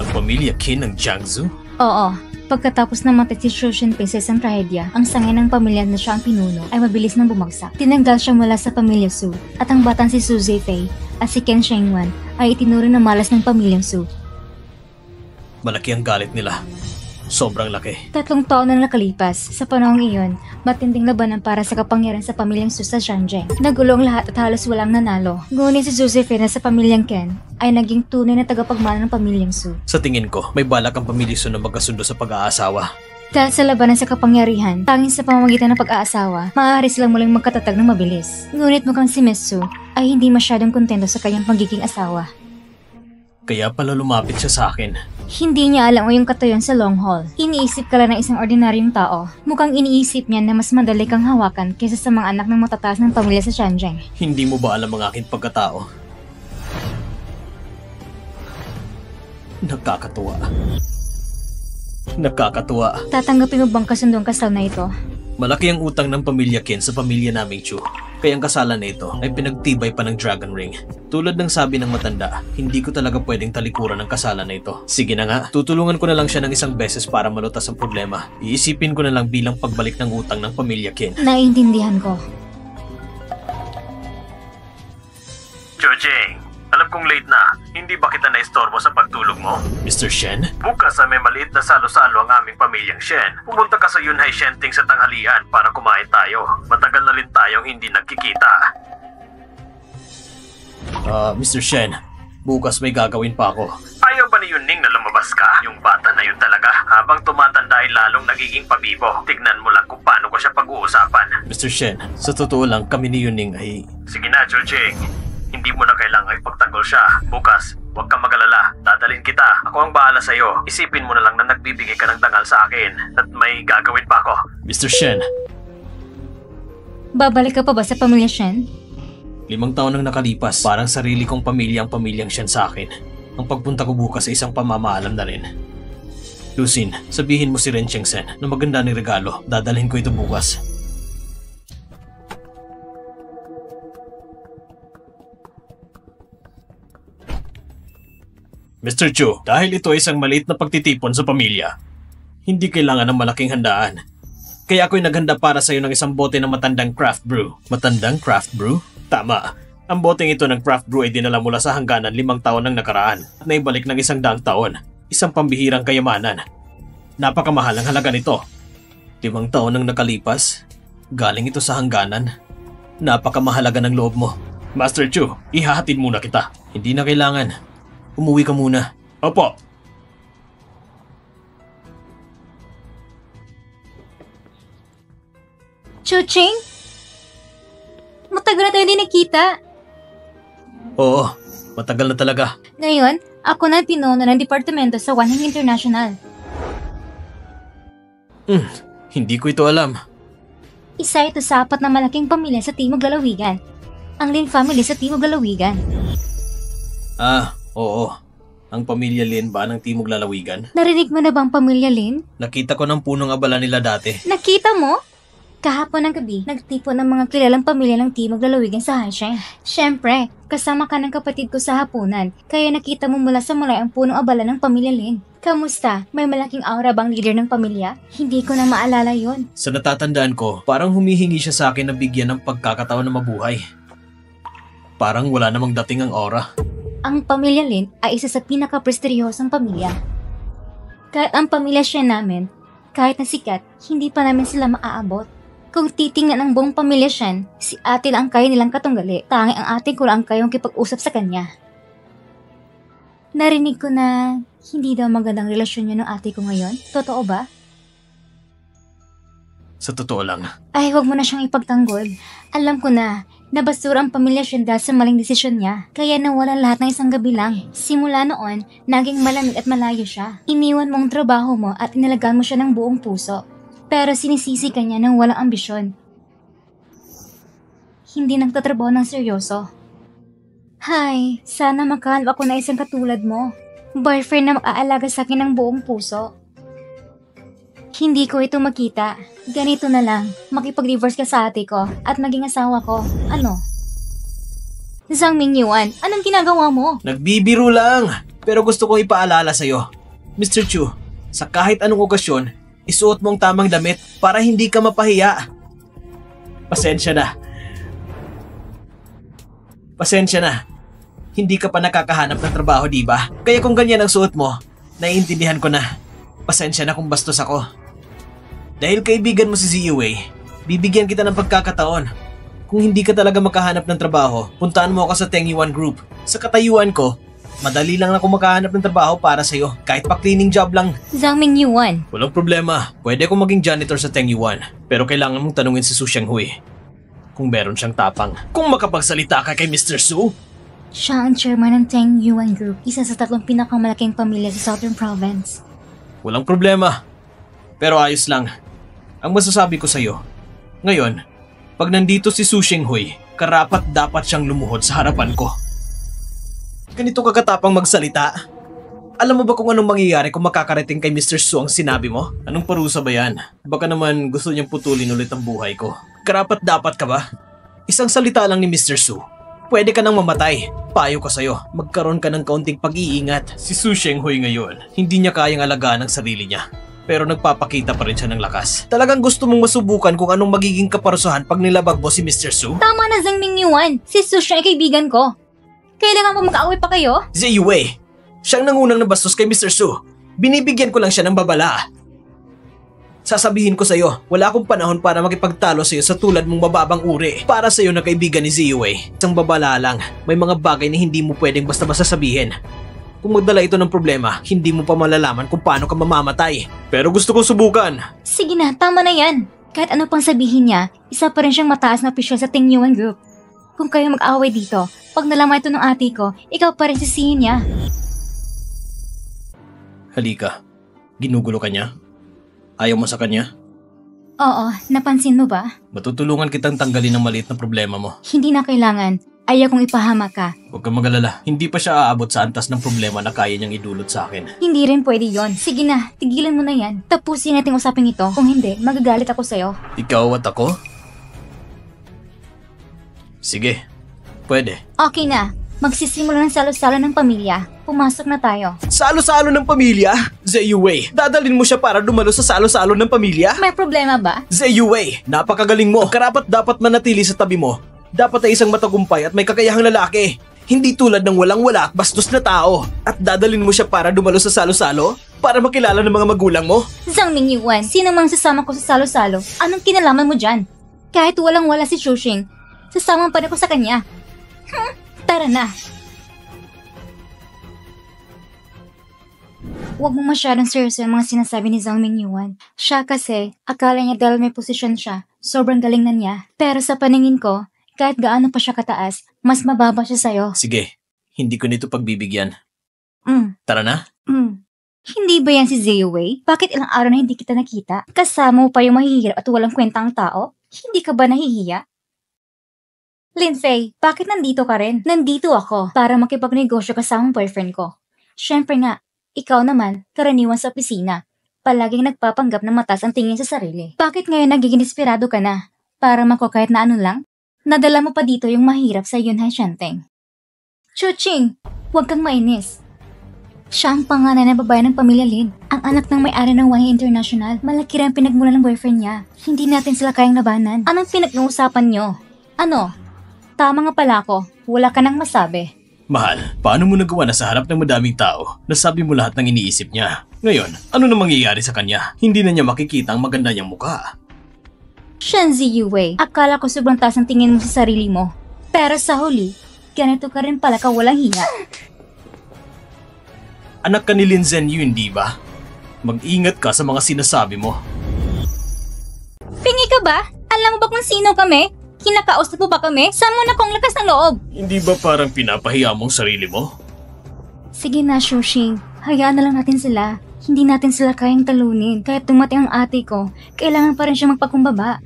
Ang pamilya Qin ng Jiangsu? Oo. Pagkatapos namatay si Xu Shinteng sa isang trahedya, ang sangay ng pamilya na siya ang pinuno ay mabilis nang bumagsak. Tinanggal siya mula sa pamilya Su at ang batang si Su Zifei at si Ken Shengwan ay itinuring na malas ng pamilyang Su. Malaki ang galit nila. Sobrang laki. 3 taon na nakalipas. Sa panahong iyon, matinding labanan para sa kapangyarihan sa pamilyang Su sa Shanzheng. Nagulong lahat at halos walang nanalo. Ngunit si Josephine na sa pamilyang Ken ay naging tunay na tagapagmana ng pamilyang Su. Sa tingin ko, may balak ang pamilya Su na magkasundo sa pag-aasawa. Dahil sa labanan sa kapangyarihan, tanging sa pamamagitan ng pag-aasawa, maaari silang muling magkatatag ng mabilis. Ngunit mukhang si Miss Su ay hindi masyadong kontento sa kanyang pagiging asawa. Kaya pala lumapit siya sa akin. Hindi niya alam o yung katayon sa long haul. Iniisip ka lang ng isang ordinaryong tao. Mukhang iniisip niya na mas madali kang hawakan kaysa sa mga anak ng matataas ng pamilya sa Shanzheng. Hindi mo ba alam ang aking pagkatao? Nakakatuwa. Nakakatuwa. Tatanggapin mo bang kasundong kasal na ito? Malaki ang utang ng pamilya Qin sa pamilya naming Chu. Kaya ang kasalan na ito ay pinagtibay pa ng Dragon Ring. Tulad ng sabi ng matanda, hindi ko talaga pwedeng talikuran ang kasalan na ito. Sige na nga, tutulungan ko na lang siya ng isang beses para malutas ang problema. Iisipin ko na lang bilang pagbalik ng utang ng pamilya Qin. Naiintindihan ko. Jojing, alam kong late na. Hindi ba kita naistorbo sa pagtulog mo? Mr. Shen? Bukas may maliit na salo-salo ang aming pamilyang Shen. Pumunta ka sa Yunhai Shenting sa tanghalian para kumain tayo. Matagal na rin tayong hindi nagkikita. Mr. Shen, bukas may gagawin pa ako. Ayaw ba ni Yuning na lumabas ka? Yung bata na yun talaga. Habang tumatanda ay lalong nagiging pabibo. Tignan mo lang kung paano ko siya pag-uusapan. Mr. Shen, sa totoo lang kami ni Yuning ay... Sige na, Jojing. Hindi mo na kailangang ipagtanggol siya. Bukas, huwag kang mag-alala. Dadalhin kita. Ako ang bahala sa'yo. Isipin mo na lang na nagbibigay ka ng dangal sa akin. At may gagawin pa ako. Mr. Shen. Babalik ka pa ba sa pamilya Shen? 5 taon nang nakalipas. Parang sarili kong pamilya ang pamilyang Shen sa akin. Ang pagpunta ko bukas ay isang pamamaalam na rin. Lucin, sabihin mo si Ren Chengsen na maganda ng regalo. Dadalhin ko ito bukas. Mr. Chu, dahil ito ay isang maliit na pagtitipon sa pamilya, hindi kailangan ng malaking handaan. Kaya ako'y naghanda para sa'yo ng isang bote ng matandang craft brew. Matandang craft brew? Tama. Ang boteng ito ng craft brew ay dinala mula sa hangganan 5 taon ng nakaraan at naibalik ng 100 taon. Isang pambihirang kayamanan. Napakamahal ang halaga nito. 5 taon nang nakalipas, galing ito sa hangganan. Napakamahalaga ng loob mo. Master Chu, ihahatid muna kita. Hindi na kailangan. Umuwi ka muna. Opo. Chuching? Matagal na tayo hindi nakita. Oo, matagal na talaga. Ngayon, ako na ang pinuno ng departamento sa Wanheng International. Hindi ko ito alam. Isa ito sa 4 na malaking pamilya sa Timog Lalawigan. Ang Lin family sa Timog Lalawigan. Oo. Ang pamilya Lin ba ng Timog Lalawigan? Narinig mo na bang pamilya Lin? Nakita ko ng punong abala nila dati. Nakita mo? Kahapon ng gabi, nagtipo ng mga kilalang pamilya ng Timog Lalawigan sa Haisheng. Siyempre, kasama ka ng kapatid ko sa hapunan, kaya nakita mo mula sa mulay ang punong abala ng pamilya Lin. Kamusta? May malaking aura bang leader ng pamilya? Hindi ko na maalala yon. Sa natatandaan ko, parang humihingi siya sa akin na bigyan ng pagkakataon na mabuhay. Parang wala namang dating ang aura. Ang pamilya Lin ay isa sa pinaka-prestigyosong pamilya. Kahit ang pamilya siya namin, kahit na sikat, hindi pa namin sila maaabot. Kung titingnan ang buong pamilya Shen, si ate lang ang kaya nilang katunggali, tanging ang ate ko lang ang kayong kipag-usap sa kanya. Narinig ko na hindi daw magandang relasyon niyo ng ate ko ngayon. Totoo ba? Sa totoo lang. Ay, huwag mo na siyang ipagtanggol. Alam ko na, nabasura ang pamilya Shen dahil sa maling desisyon niya. Kaya nawalan lahat ng isang gabi lang. Simula noon, naging malamig at malayo siya. Iniwan mo ang trabaho mo at inalagaan mo siya ng buong puso. Pero sinisisi ka niya ng walang ambisyon. Hindi nagtatrabaho ng seryoso. Hay, sana makahanap ako na isang katulad mo. Boyfriend na mag-aalaga sa akin ng buong puso. Hindi ko ito makita. Ganito na lang, makipag-divorce ka sa ate ko at maging asawa ko. Ano? Zhang Mingyuan, anong ginagawa mo? Nagbibiro lang, pero gusto kong ipaalala sa'yo. Mr. Chu, sa kahit anong okasyon, isuot mo ang tamang damit para hindi ka mapahiya. Pasensya na. Pasensya na. Hindi ka pa nakakahanap ng trabaho, di ba? Kaya kung ganyan ang suot mo, naiintindihan ko na. Pasensya na kung bastos ako. Dahil kaibigan mo si Ziyu-Wei, bibigyan kita ng pagkakataon. Kung hindi ka talaga makahanap ng trabaho, puntaan mo ako sa Teng Yuan Group. Sa katayuan ko, madali lang ako makahanap ng trabaho para sa'yo, kahit pa cleaning job lang. Zhang Mingyuan. Walang problema, pwede akong maging janitor sa Teng Yuan. Pero kailangan mong tanungin si Su Xianghui kung meron siyang tapang. Kung makapagsalita ka kay Mr. Su. Siya ang chairman ng Teng Yuan Group, isa sa 3 pinakamalaking pamilya sa Southern Province. Walang problema. Pero ayos lang. Ang masasabi ko sa'yo, ngayon, pag nandito si Su Xianghui, karapat dapat siyang lumuhod sa harapan ko. Ganito kakatapang magsalita. Alam mo ba kung anong mangyayari kung makakarating kay Mr. Su ang sinabi mo? Anong parusa ba yan? Baka naman gusto niyang putulin ulit ang buhay ko. Karapat dapat ka ba? Isang salita lang ni Mr. Su. Pwede ka nang mamatay. Payo ko sa'yo, magkaroon ka ng kaunting pag-iingat. Si Su Xianghui ngayon, hindi niya kayang alagaan ang sarili niya. Pero nagpapakita pa rin siya ng lakas. Talagang gusto mong masubukan kung anong magiging kaparusahan pag nilabag mo si Mr. Su? Tama na, Zhang Mingyuan. Si Su siya ay kaibigan ko. Kailangan mo mag-aaway pa kayo? Ziyu-Wei, siyang nangunang nabastos kay Mr. Su. Binibigyan ko lang siya ng babala. Sasabihin ko sa'yo, wala akong panahon para makipagtalo sa'yo sa tulad mong mababang uri. Para sa'yo na kaibigan ni Ziyu-Wei, isang babala lang. May mga bagay na hindi mo pwedeng basta-basta sabihin. Kung magdala ito ng problema, hindi mo pa malalaman kung paano ka mamamatay. Pero gusto kong subukan. Sige na, tama na yan. Kahit ano pang sabihin niya, isa pa rin siyang mataas na opisyal sa Teng Yuan Group. Kung kayo mag-away dito, pag nalaman ito ng ate ko, ikaw pa rin sisihin niya. Halika, ginugulo ka niya? Ayaw mo sa kanya? Oo, napansin mo ba? Matutulungan kitang tanggalin ang maliit na problema mo. Hindi na kailangan. Ayaw kong ipahama ka. Huwag kang mag-alala, hindi pa siya aabot sa antas ng problema na kaya niyang idulot sa akin. Hindi rin pwede yon. Sige na, tigilan mo na yan. Tapusin natin usapin ito. Kung hindi, magagalit ako sa'yo. Ikaw at ako? Sige, pwede. Okay na. Magsisimula ng salo-salo ng pamilya. Pumasok na tayo. Salo-salo ng pamilya? Ziyu-Wei, dadalin mo siya para dumalo sa salo-salo ng pamilya? May problema ba? Ziyu-Wei, napakagaling mo. Karapat dapat manatili sa tabi mo. Dapat ay isang matagumpay at may kakayahang lalaki. Hindi tulad ng walang-wala at bastos na tao. At dadalin mo siya para dumalo sa salo-salo? Para makilala ng mga magulang mo? Zhang Mingyuan, sino mang sasama ko sa salo-salo? Anong kinalaman mo dyan? Kahit walang-wala si Shushing, sasama pa rin ko sa kanya. Tara na. Huwag mo masyadong seryoso ang mga sinasabi ni Zhang Mingyuan. Siya kasi, akala niya dahil may posisyon siya, sobrang galing na niya. Pero sa paningin ko, kahit gaano pa siya kataas, mas mababa siya sa'yo. Sige, hindi ko nito pagbibigyan. Tara na? Hindi ba yan si Ziyu-Wei? Bakit ilang araw na hindi kita nakita? Kasama mo pa yung mahihirap at walang kwentang tao? Hindi ka ba nahihiya? Lin Fei, bakit nandito ka rin? Nandito ako para makipagnegosyo kasama boyfriend ko. Siyempre nga, ikaw naman, karaniwan sa opisina. Palaging nagpapanggap ng mataas ang tingin sa sarili. Bakit ngayon nagiging desperado ka na? Para mako kahit na ano lang? Nadala mo pa dito yung mahirap sa Yunhai Shanteng. Chuching, huwag kang mainis. Siya ang panganay na babae ng pamilya Lin. Ang anak ng may-ari ng Wanhai International. Malaki rin ang pinagmulan ng boyfriend niya. Hindi natin sila kayang labanan. Anong pinag-uusapan nyo? Ano? Tama nga pala ako. Wala ka nang masabi. Mahal, paano mo nagawa na sa harap ng madaming tao? Nasabi mo lahat ng iniisip niya. Ngayon, ano na mangyayari sa kanya? Hindi na niya makikita ang maganda niyang mukha. Shenzi Yue, akala ko sobrang taas ang tingin mo sa sarili mo. Pero sa huli, ganito ka rin pala kawalang hiya. Anak ka ni Lin Zhenyu, hindi ba? Mag-ingat ka sa mga sinasabi mo. Pingi ka ba? Alam mo ba kung sino kami? Kinakausap mo ba kami? Saan mo na kong lakas ng loob? Hindi ba parang pinapahiya mong sarili mo? Sige na, Shushing. Hayaan na lang natin sila. Hindi natin sila kayang talunin. Kahit dumating ang ate ko, kailangan pa rin siya magpakumbaba.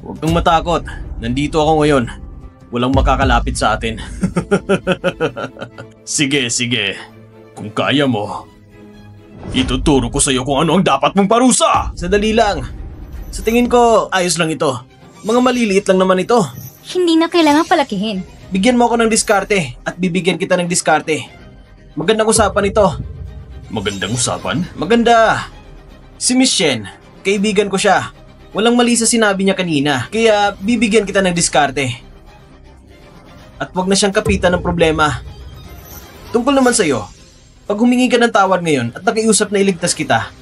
Huwag kang matakot. Nandito ako ngayon. Walang makakalapit sa atin. Sige. Kung kaya mo, ituturo ko sa iyo kung ano ang dapat mong parusa. Sadali lang. Sa tingin ko, ayos lang ito. Mga maliliit lang naman ito. Hindi na kailangan palakihin. Bigyan mo ako ng diskarte at bibigyan kita ng diskarte. Magandang usapan ito. Magandang usapan? Maganda. Si Miss Shen, kaibigan ko siya. Walang mali sa sinabi niya kanina, kaya bibigyan kita ng diskarte. At wag na siyang kapitan ng problema. Tungkol naman sa'yo, pag humingi ka ng tawad ngayon at nakiusap na iligtas kita,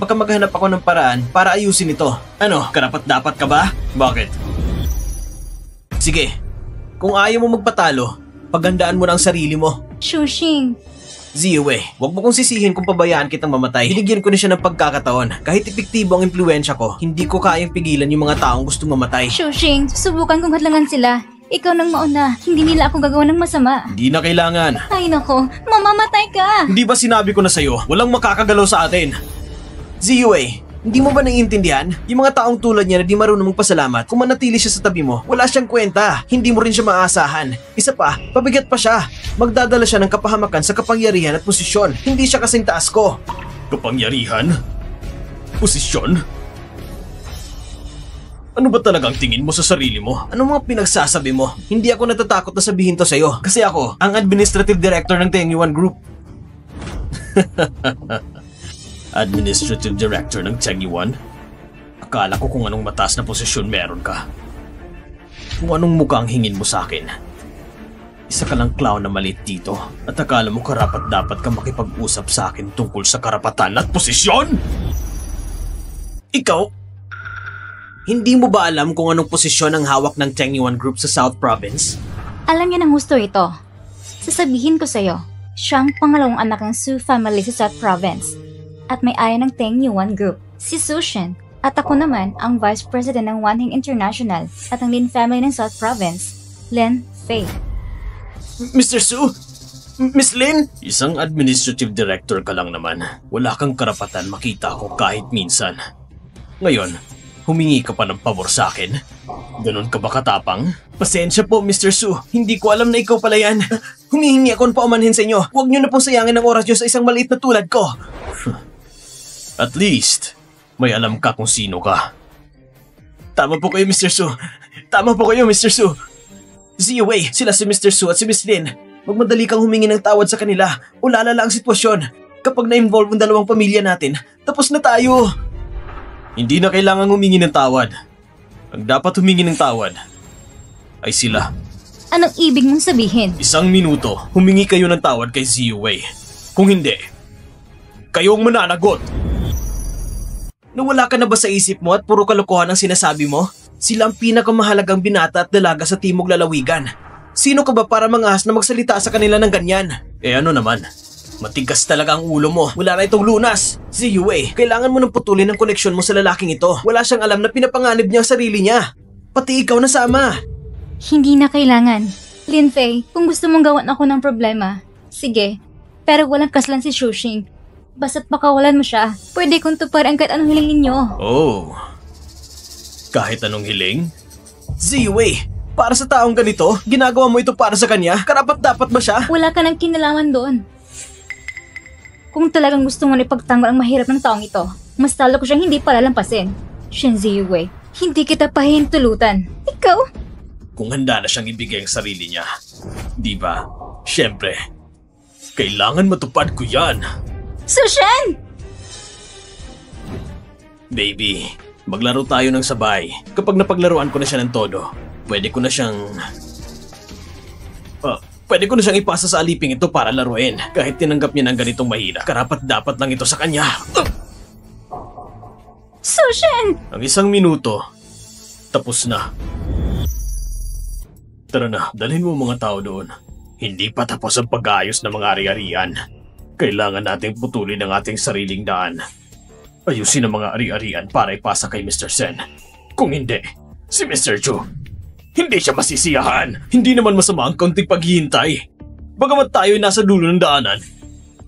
baka maghanap ako ng paraan para ayusin ito. Ano, karapat-dapat ka ba? Bakit? Sige, kung ayaw mo magpatalo, paghandaan mo na ang sarili mo. Shushing. Ziyue, wag mo kong sisihin kung pabayaan kitang mamatay. Binigyan ko na siya ng pagkakataon. Kahit epektibo ang impluensya ko, hindi ko kayang pigilan yung mga taong gustong mamatay. Shushing, susubukan kong hadlangan sila. Ikaw nang mauna, hindi nila ako gagawa ng masama. Hindi na kailangan. Ay nako, mamamatay ka! Hindi ba sinabi ko na sa'yo, walang makakagalaw sa atin? Ziyue, hindi mo ba naiintindihan? Yung mga taong tulad niya na di marunong magpasalamat, kung manatili siya sa tabi mo, wala siyang kwenta. Hindi mo rin siya maaasahan. Isa pa, pabigat pa siya. Magdadala siya ng kapahamakan sa kapangyarihan at posisyon. Hindi siya kasing taas ko. Kapangyarihan? Posisyon? Ano ba talagang tingin mo sa sarili mo? Ano mga pinagsasabi mo? Hindi ako natatakot na sabihin to sa'yo. Kasi ako, ang administrative director ng Tengyuan Group. Administrative Director ng Tengyuan? Akala ko kung anong mataas na posisyon meron ka. Kung anong mukhang hingin mo sa akin. Isa ka lang clown na maliit dito at akala mo karapat-dapat ka makipag-usap sa akin tungkol sa karapatan at posisyon? Ikaw? Hindi mo ba alam kung anong posisyon ang hawak ng Tengyuan Group sa South Province? Alam niya ng gusto ito. Sasabihin ko sa'yo, siya ang pangalawang anak ng Su family sa South Province. At may-ari ng Tengyuan Group, si Su Shen. At ako naman ang Vice President ng Wanhai International at ang Lin family ng South Province, Lin Fei. Mr. Su? Miss Lin? Isang administrative director ka lang naman. Wala kang karapatan makita ako kahit minsan. Ngayon, humingi ka pa ng pabor sa akin? Ganon ka ba katapang? Pasensya po, Mr. Su. Hindi ko alam na ikaw pala yan. Humihingi ako ng paumanhin sa inyo. Huwag niyo na pong sayangin ang oras niyo sa isang maliit na tulad ko. At least, may alam ka kung sino ka. Tama po kayo, Mr. Su. Tama po kayo, Mr. Su. Ziyue, sila si Mr. Su at si Miss Lin. Magmadali kang humingi ng tawad sa kanila o lalala ang sitwasyon. Kapag na-involve ang dalawang pamilya natin, tapos na tayo. Hindi na kailangang humingi ng tawad. Ang dapat humingi ng tawad ay sila. Anong ibig mong sabihin? 1 minuto, humingi kayo ng tawad kay Ziyue. Kung hindi, kayo ang mananagot. Nawala ka na ba sa isip mo at puro kalokohan ang sinasabi mo? Sila ang pinakamahalagang binata at dalaga sa Timog Lalawigan. Sino ka ba para mangahas na magsalita sa kanila ng ganyan? Eh ano naman? Matigas talaga ang ulo mo. Wala na itong lunas. Ziyue, kailangan mo nang putulin ang koneksyon mo sa lalaking ito. Wala siyang alam na pinapanganib niya ang sarili niya. Pati ikaw nasama. Hindi na kailangan. Lin Fei, kung gusto mong gawan ako ng problema, sige. Pero walang kaslan si Shushing. Basta't makawalan mo siya, pwede kong tuparin kahit anong hilingin niyo. Oh. Kahit anong hiling? Ziyue, para sa taong ganito, ginagawa mo ito para sa kanya? Karapat-dapat ba siya? Wala ka nang kinalaman doon. Kung talagang gusto mo na ipagtanggol ang mahirap ng taong ito, mas talo ko siyang hindi palalampasin. Shinzi Yue, hindi kita pahihintulutan. Ikaw? Kung handa na siyang ibigay ang sarili niya, di ba? Siyempre, kailangan matupad ko yan. Sushen! Baby, maglaro tayo ng sabay. Kapag napaglaruan ko na siya ng todo, pwede ko na siyang ipasa sa aliping ito para laruin. Kahit tinanggap niya ng ganitong mahina, karapat dapat lang ito sa kanya. Sushen! Ang 1 minuto, tapos na. Tara na, dalhin mo mga tao doon. Hindi pa tapos ang pag-aayos ng mga ari-arian. Kailangan nating putulin ang ating sariling daan. Ayusin ang mga ari-arian para ipasa kay Mr. Sen. Kung hindi, si Mr. Chu, hindi siya masisiyahan. Hindi naman masama ang kaunting paghihintay. Bagamat tayo ay nasa dulo ng daanan,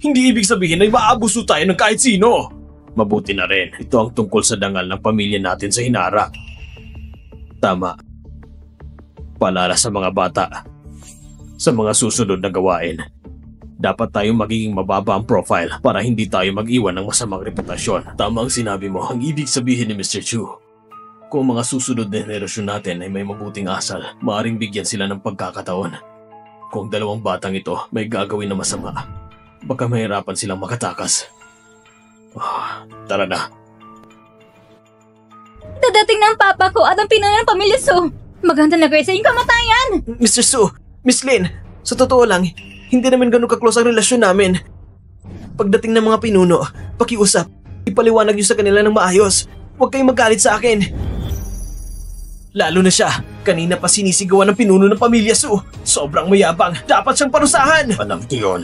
hindi ibig sabihin ay maabuso tayo ng kahit sino. Mabuti na rin, ito ang tungkol sa dangal ng pamilya natin sa Hinara. Tama. Paalala sa mga bata. Sa mga susunod na gawain, dapat tayong magiging mababa ang profile para hindi tayo mag-iwan ng masamang reputasyon. Tama ang sinabi mo, ang ibig sabihin ni Mr. Chu. Kung mga susunod na henerasyon natin ay may mabuting asal, maaaring bigyan sila ng pagkakataon. Kung 2 batang ito may gagawin na masama, baka mahirapan silang makatakas. Tara na. Dadating na ang papa ko at ang pinuno ng pamilya Su. Maganda na kayo sa inyong kamatayan! Mr. Su, Miss Lin, sa totoo lang, hindi naman ganun ka-close ang relasyon namin. Pagdating ng mga pinuno, pakiusap, ipaliwanag niyo sa kanila ng maayos. Huwag kayong magalit sa akin. Lalo na siya, kanina pa sinisigawan ng pinuno ng pamilya Su. Sobrang mayabang, dapat siyang parusahan. Alam niyo yun,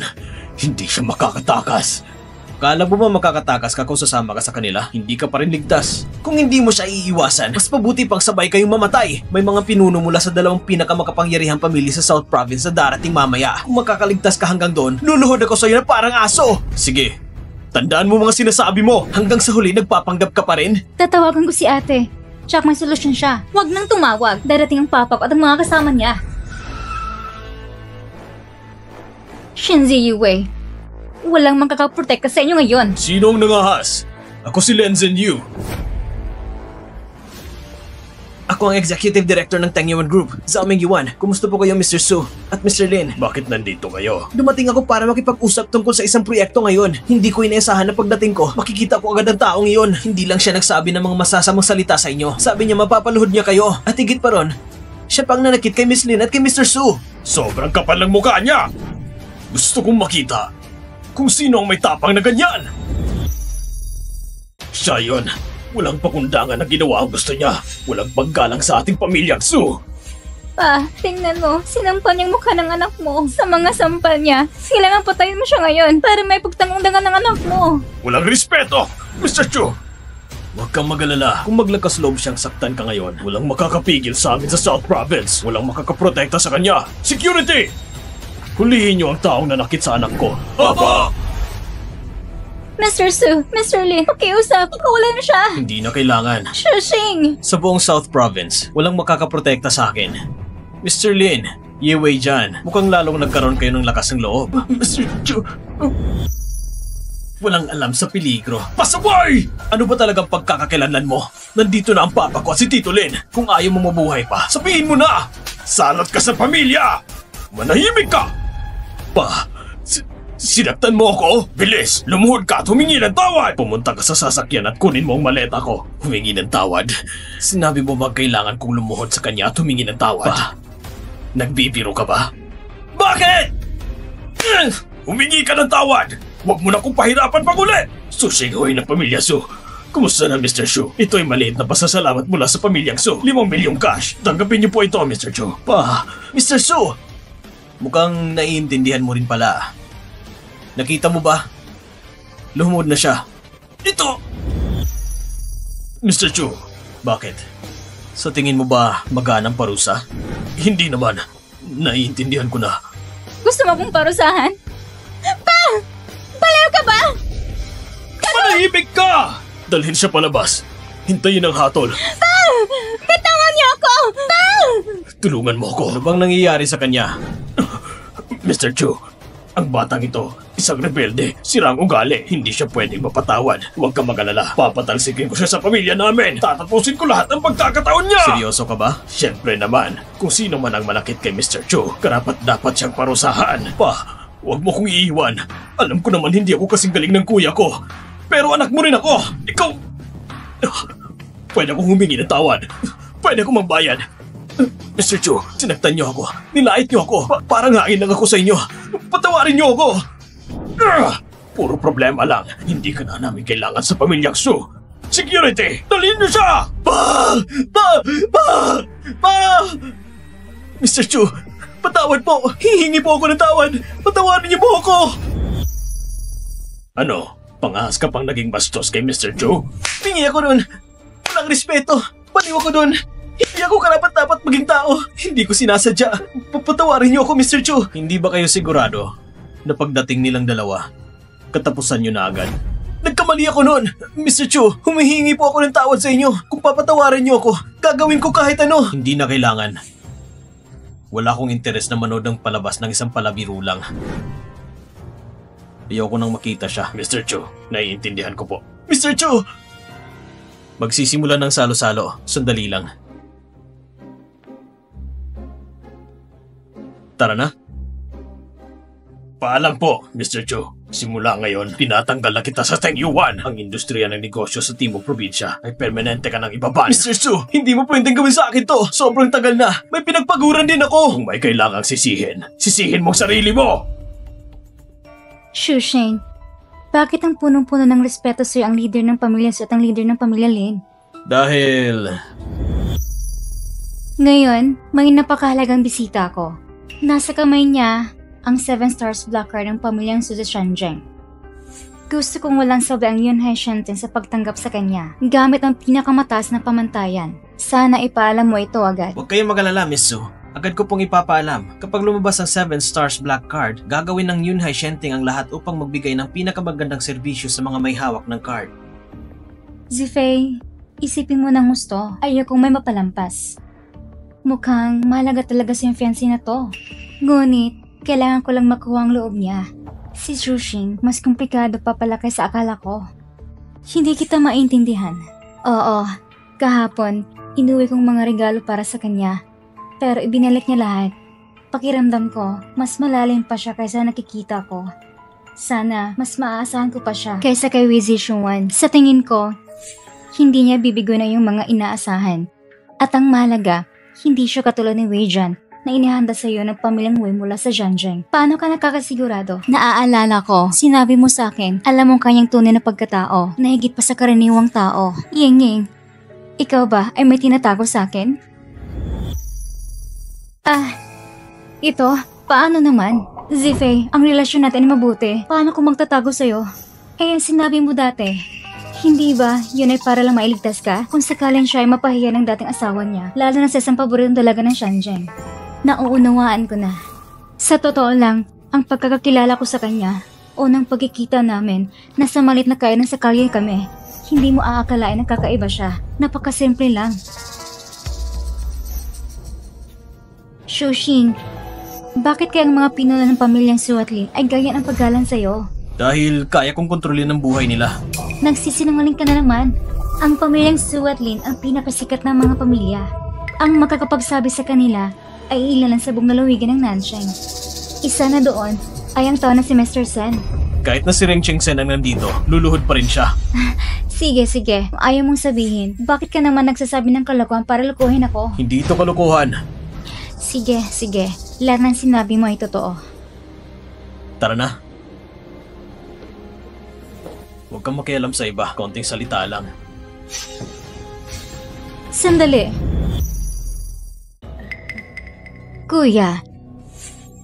hindi siya makakatakas. Kala mo ba makakatakas ka kung sasama ka sa kanila? Hindi ka pa rin ligtas. Kung hindi mo siya iiwasan, mas mabuti pang sabay kayong mamatay. May mga pinuno mula sa 2 pinakamakapangyarihang pamilya sa South Province na darating mamaya. Kung makakaligtas ka hanggang doon, luluhod ako sa'yo na parang aso. Sige, tandaan mo mga sinasabi mo. Hanggang sa huli, nagpapanggap ka pa rin? Tatawagan ko si ate. Tsak may solusyon siya. Huwag nang tumawag. Darating ang papa ko at ang mga kasama niya. Shinzi Yue, walang makakaprotekta sa inyo ngayon. Sino ang nangahas? Ako si Lenzen Yu. Ako ang Executive Director ng Tengyuan Group, Zhao Mingyuan. Kumusta po kayo, Mr. Su at Mr. Lin? Bakit nandito kayo? Dumating ako para makipag-usap tungkol sa isang proyekto ngayon. Hindi ko inaasahan na pagdating ko, makikita ko agad ang taong iyon. Hindi lang siya nagsabi ng mga masasamang salita sa inyo. Sabi niya mapapaluhod niya kayo. At higit pa ron, siya pang nanakit kay Miss Lin at kay Mr. Su. Sobrang kapal ng mukha niya! Gusto kong makita kung sino ang may tapang na ganyan. Siya yun. Walang pakundangan na ginawa ang gusto niya. Walang paggalang sa ating pamilyang Su. Pa, tingnan mo. Sinampal niyang mukha ng anak mo. Sa mga sampal niya, kailangan patayin mo siya ngayon para may pagtangundangan ng anak mo. Walang respeto, Mr. Chu. Huwag kang mag-alala. Kung maglakas loob siyang saktan ka ngayon, walang makakapigil sa amin sa South Province. Walang makakaprotekta sa kanya. Security! Hulihin niyo ang taong nanakit sa anak ko. Apa! Mr. Su, Mr. Lin, pakiusap. Pakawalan mo siya. Hindi na kailangan. Shushing! Sa buong South Province, walang makakaprotekta sa akin. Mr. Lin, Yewei dyan. Mukhang lalong nagkaroon kayo ng lakas ng loob. Mr. Chu... Walang alam sa peligro. Pasaway! Ano ba talagang pagkakakilanlan mo? Nandito na ang papa ko at si Tito Lin. Kung ayaw mo mabuhay pa, sabihin mo na! Salot ka sa pamilya! Manahimik ka! Pa, sinaktan mo ako? Bilis! Lumuhod ka at humingi ng tawad! Pumunta ka sa sasakyan at kunin mo ang maleta ko. Humingi ng tawad? Sinabi mo ba kailangan kong lumuhod sa kanya at humingi ng tawad? Pa, nagbibiro ka ba? Bakit? Humingi ka ng tawad! Huwag mo na kong pahirapan pag uli! Susigaw ng pamilya Su. Kumusta na, Mr. Shu? Ito ay maliit na pasasalamat mula sa pamilyang Su. 5 milyong cash. Tanggapin niyo po ito, Mr. Chu. Pa, Mr. Su! Mukhang naiintindihan mo rin pala. Nakita mo ba? Lumod na siya. Ito! Mr. Chu, bakit? Sa tingin mo ba magaan ang parusa? Hindi naman. Naiintindihan ko na. Gusto mo kong parusahan? Pa! Balaw ka ba? Manahimik ka! Dalhin siya palabas. Hintayin ang hatol. Pa! Bitawan niyo ako! Pa! Tulungan mo ako. Ano bang nangyayari sa kanya? Mr. Chu, ang batang ito, Isang rebelde, sirang ugali, hindi siya pwedeng mapatawad. Huwag ka mag-alala, papatalsikin ko siya sa pamilya namin. Tatapusin ko lahat ng pagkakataon niya! Seryoso ka ba? Siyempre naman, kung sino man ang malakit kay Mr. Chu, karapat dapat siyang parusahan. Huwag mo kong iiwan. Alam ko naman hindi ako kasing galing ng kuya ko. Pero anak mo rin ako! Ikaw... Pwede akong humingi ng tawad. Pwede akong magbayad. Mr. Chu, sinaktan niyo ako. Nilait niyo ako. Parang hain lang ako sa inyo. Patawarin niyo ako! Puro problema lang. Hindi ka na namin kailangan sa pamilyang Su. Security! Dalhin niyo siya! Mr. Chu, patawad po. Hihingi po ako ng tawad. Patawarin niyo po ako! Ano? Pangahas ka pang naging bastos kay Mr. Chu? Pingi ako nun. Walang respeto. Paliw ako dun. Hindi ako karapat-dapat maging tao. Hindi ko sinasadya. Patawarin niyo ako, Mr. Chu. Hindi ba kayo sigurado na pagdating nilang dalawa, katapusan niyo na agad? Nagkamali ako noon. Mr. Chu, humihingi po ako ng tawad sa inyo. Kung papatawarin niyo ako, gagawin ko kahit ano. Hindi na kailangan. Wala akong interes na manood ng palabas ng isang palabiro lang. Ayoko nang makita siya. Mr. Chu, naiintindihan ko po. Mr. Chu! Magsisimula ng salo-salo. Sandali lang. Tara na. Paalam po, Mr. Chu. Simula ngayon, tinatanggal na kita sa Teng Yuan. Ang industriya ng negosyo sa Timog Probinsya ay permanente ka ng ibaban. Mr. Chu, hindi mo pwedeng gawin sa akin to. Sobrang tagal na. May pinagpaguran din ako. Kung may kailangang sisihin mong sarili mo! Shusheng, bakit ang punong-puno ng respeto sa'yo ang leader ng pamilya Su at ang leader ng pamilya Lin? Dahil... Ngayon, may napakahalagang bisita ako. Nasa kamay niya ang 7 stars black card ng pamilyang Su sa Shenzhen. Gusto kong walang sabi ang Yunhai Shenten sa pagtanggap sa kanya, gamit ang pinakamataas na pamantayan. Sana ipaalam mo ito agad. Huwag kayong mag-alala, Miss Su. Agad ko pong ipapaalam. Kapag lumabas ang 7 stars black card, gagawin ng Yunhai Shenten ang lahat upang magbigay ng pinakamagandang serbisyo sa mga may hawak ng card. Zifei, isipin mo ng gusto. Ayokong may mapalampas. Mukhang mahalaga talaga sa yung fiancé na to. Ngunit, kailangan ko lang makuha ang loob niya. Si Shushing, mas komplikado pa pala kaysa akala ko. Hindi kita maintindihan. Oo, kahapon, inuwi kong mga regalo para sa kanya. Pero ibinalik niya lahat. Pakiramdam ko, mas malalim pa siya kaysa nakikita ko. Sana, mas maaasahan ko pa siya kaysa kay Wizi Shunwan. Sa tingin ko, hindi niya bibigo na yung mga inaasahan. At ang mahalaga, hindi siya katulad ni Wei Jian na inihanda sa iyo ng pamilyang Wei mula sa Zhanzheng. Paano ka nakakasigurado? Naaalala ko, sinabi mo sa akin, alam mong kanyang tunay na pagkatao, na higit pa sa karaniwang tao. Ying, ikaw ba ay may tinatago sa akin? Ito? Paano naman? Zifei, ang relasyon natin ay mabuti. Paano kung magtatago sa'yo? Sinabi mo dati. Hindi ba, yun ay para lang mailigtas ka? Kung sakaling siya ay mapahiya ng dating asawa niya, lalo na sa isang paboritong dalaga ng Shenzhen. Nauunawaan ko na. Sa totoo lang, ang pagkakakilala ko sa kanya, unang pagkikita namin, nasa malit na kainan sa kalye kami. Hindi mo aakalain na kakaiba siya. Napakasimple lang. Shushing, bakit kaya ang mga pinuno ng pamilyang Su at Lin ay ganyan ang paggalang sa'yo? Dahil kaya kong kontrolin ang buhay nila. Nagsisinungaling ka na naman. Ang pamilyang Su at Lin ang pinakasikat ng mga pamilya. Ang makakapagsabi sa kanila ay ilan sa buong lalawigan ng Nansheng. Isa na doon ay ang tao na si Mr. Sen. Kahit na si Reng Chengsen ang nandito, luluhod pa rin siya. Sige. Ayaw mong sabihin. Bakit ka naman nagsasabi ng kalokohan para lukuhin ako? Hindi ito kalokohan. Sige. Lahat ng sinabi mo ay totoo. Tara na. Huwag kang makialam sa iba. Konting salita lang. Sandali. Kuya,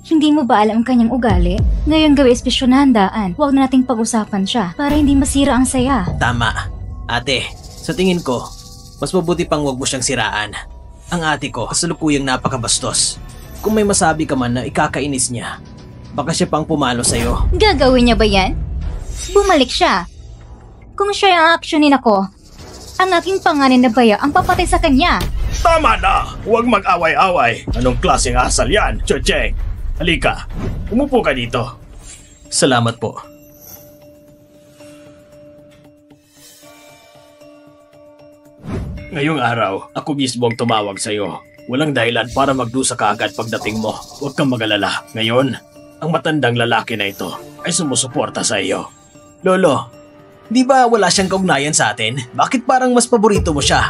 hindi mo ba alam ang kanyang ugali? Ngayong gabi espesyal na handaan. Huwag na nating pag-usapan siya para hindi masira ang saya. Tama. Ate, sa tingin ko, mas mabuti pang huwag mo siyang siraan. Ang ate ko, kasalukuyang napakabastos. Kung may masabi ka man na ikakainis niya, baka siya pang pumalo sa'yo. Gagawin niya ba yan? Bumalik siya. Kung siya ang aksyonin ako, ang aking pangalan na baya ang papatay sa kanya. Tama na! Huwag mag-away-away. Anong klaseng asal yan, Cho Cheng? Halika, umupo ka dito. Salamat po. Ngayong araw, ako mismo ang tumawag sa'yo. Walang dahilan para magdusa ka agad pagdating mo. Huwag kang mag-alala. Ngayon, ang matandang lalaki na ito ay sumusuporta sa iyo. Lolo, di ba wala siyang kaugnayan sa atin? Bakit parang mas paborito mo siya?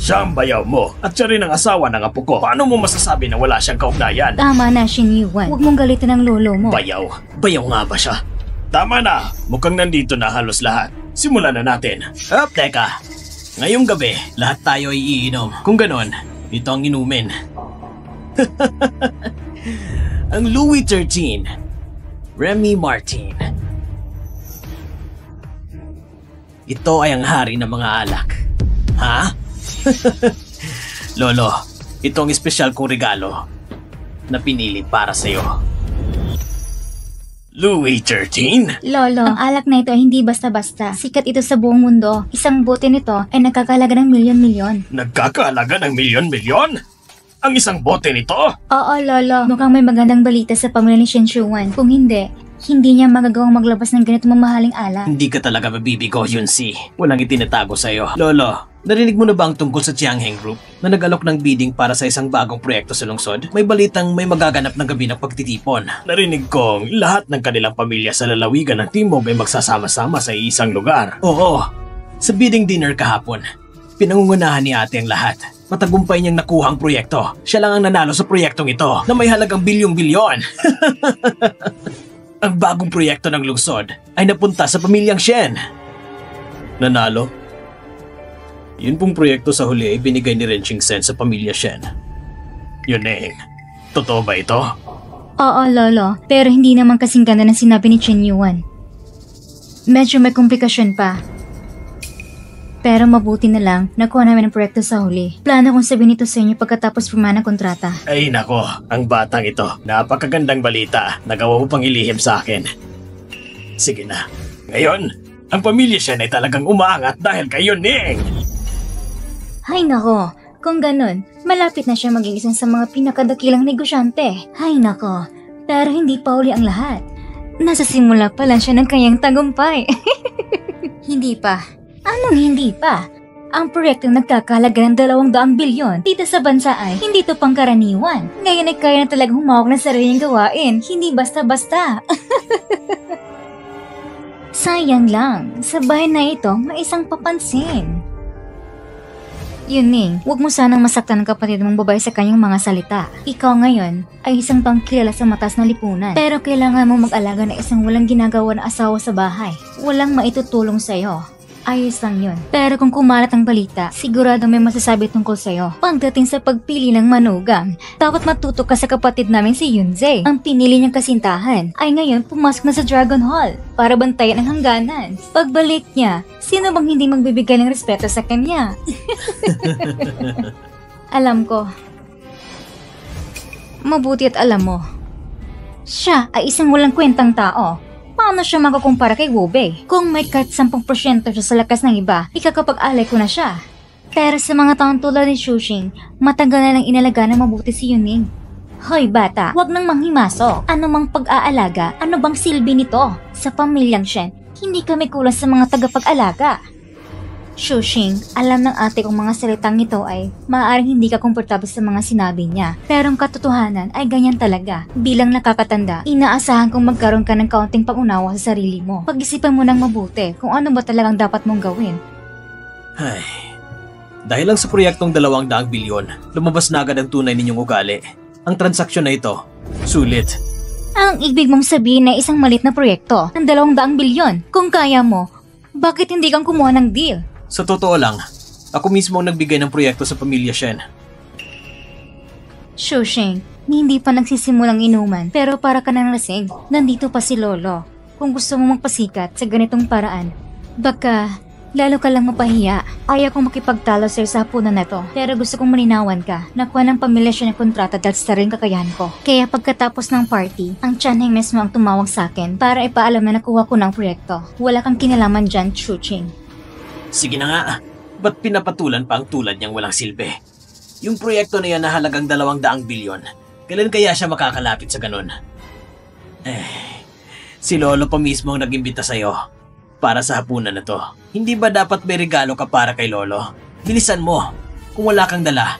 Siya ang bayaw mo at siya rin ang asawa ng apo ko. Paano mo masasabi na wala siyang kaugnayan? Tama na, Shin Yuan. Huwag mong galitin ang lolo mo. Bayaw? Bayaw nga ba siya? Tama na! Mukhang nandito na halos lahat. Simulan na natin. Teka. Ngayong gabi, lahat tayo ay iinom. Kung ganon, ito ang inumin. Ang Louis XIII. Remy Martin. Ito ay ang hari ng mga alak. Ha? Lolo, ito ang espesyal kong regalo na pinili para sa'yo. Louis XIII? Lolo, ang alak na ito ay hindi basta-basta. Sikat ito sa buong mundo. Isang bote nito ay nagkakahalaga ng milyon-milyon. Nagkakahalaga ng milyon-milyon? Ang isang bote nito? Oo, Lolo. Mukhang may magandang balita sa pamilya ni Shen Shuan. Kung hindi niya magagawang maglabas ng ganitong mamahaling alak. Hindi ka talaga mabibigo, Yunsi. Walang itinatago sa'yo. Lolo, narinig mo na ba ang tungkol sa Jiangheng Group na nag-alok ng bidding para sa isang bagong proyekto sa lungsod? May balitang may magaganap na gabi ng pagtitipon. Narinig kong lahat ng kanilang pamilya sa lalawigan ng Timog ay magsasama-sama sa isang lugar. Oo, sa bidding dinner kahapon, pinangungunahan ni ate ang lahat. Matagumpay niyang nakuha ang proyekto. Siya lang ang nanalo sa proyektong ito na may halagang bilyong-bilyon. Ang bagong proyekto ng lungsod ay napunta sa pamilyang Shen. Nanalo? Yun pong proyekto sa huli ay binigay ni Ren Qingsen sa pamilya Shen. Yuneng, totoo ba ito? Oo, Lolo. Pero hindi naman kasing ganda ng sinabi ni Chen Yuan. Medyo may komplikasyon pa. Pero mabuti na lang, nakuha namin ang proyekto sa huli. Plano kong sabihin ito sa inyo pagkatapos pumana ng kontrata. Ay nako, ang batang ito. Napakagandang balita. Nagawa mo pang ilihim sa akin. Sige na. Ngayon, ang pamilya siya ay talagang umaangat dahil kay Yuneng. Hay nako, kung ganun, malapit na siya maging isang sa mga pinakadakilang negosyante. Hay nako, pero hindi pa uli ang lahat. Nasa simula pa lang siya ng kanyang tagumpay. Hindi pa. Anong hindi pa? Ang proyektong nagkakahalaga ng 200 bilyon dito sa bansa ay hindi to pangkaraniwan. Ngayon ay kaya na talagang humawak ng sariling gawain, hindi basta-basta. Sayang lang, sa bahay na ito may isang papansin. Yuning, huwag mo sanang masaktan ang kapatid mong babae sa kanyang mga salita. Ikaw ngayon ay isang pangkilala sa mataas na lipunan. Pero kailangan mo mag-alaga na isang walang ginagawa na asawa sa bahay. Walang maitutulong sa'yo. Ayos lang yun. Pero kung kumalat ang balita, sigurado may masasabi tungkol sa'yo. Pagdating sa pagpili ng manugang, dapat matuto ka sa kapatid namin si Yunze. Ang pinili niyang kasintahan ay ngayon pumasok na sa Dragon Hall para bantayan ang hangganan. Pagbalik niya, sino bang hindi magbibigay ng respeto sa kanya? Alam ko. Mabuti at alam mo. Siya ay isang walang kwentang tao. Paano siya makakumpara kay Wubei? Kung may kahit 10% siya sa lakas ng iba, ikakapag-alay ko na siya. Pero sa mga taong tulad ni Xuxing, matagal na lang inalaga na mabuti si Yuning. Hoy bata, wag nang manghimaso. Ano mang pag-aalaga, ano bang silbi nito? Sa pamilyang Shen, hindi kami kulang sa mga tagapag-alaga. Xuxing, alam ng ate kong mga salitang ito ay maaaring hindi ka komportable sa mga sinabi niya. Pero ang katotohanan ay ganyan talaga. Bilang nakakatanda, inaasahan kong magkaroon ka ng kaunting pag-unawa sa sarili mo. Pag-isipan mo ng mabuti kung ano ba talagang dapat mong gawin. Ay, dahil lang sa proyektong 200 bilyon, lumabas na agad ang tunay ninyong ugali. Ang transaksyon na ito, sulit. Ang ibig mong sabihin ay isang malit na proyekto ng 200 bilyon. Kung kaya mo, bakit hindi kang kumuha ng deal? Sa totoo lang, ako mismo ang nagbigay ng proyekto sa pamilya Shen. Xuxing, hindi pa nagsisimulang inuman pero para ka nang lasing. Nandito pa si Lolo. Kung gusto mo magpasikat sa ganitong paraan, baka lalo ka lang mapahiya. Ayaw kong makipagtalo sa'yo sa hapunan na to. Pero gusto kong malinawan ka. Nakuha ng pamilya siya ng kontrata dahil sa sariling kakayahan ko. Kaya pagkatapos ng party, ang Tianheng mismo ang tumawag sa akin para ipaalam na nakuha ko ng proyekto. Wala kang kinalaman dyan, Xuxing. Sige na nga, ba't pinapatulan pa ang tulad niyang walang silbi? Yung proyekto na yan na halagang 200 bilyon, kailan kaya siya makakalapit sa ganun? Si Lolo pa mismo ang nag-imbita sa'yo para sa hapunan na to. Hindi ba dapat may regalo ka para kay Lolo? Bilisan mo. Kung wala kang dala,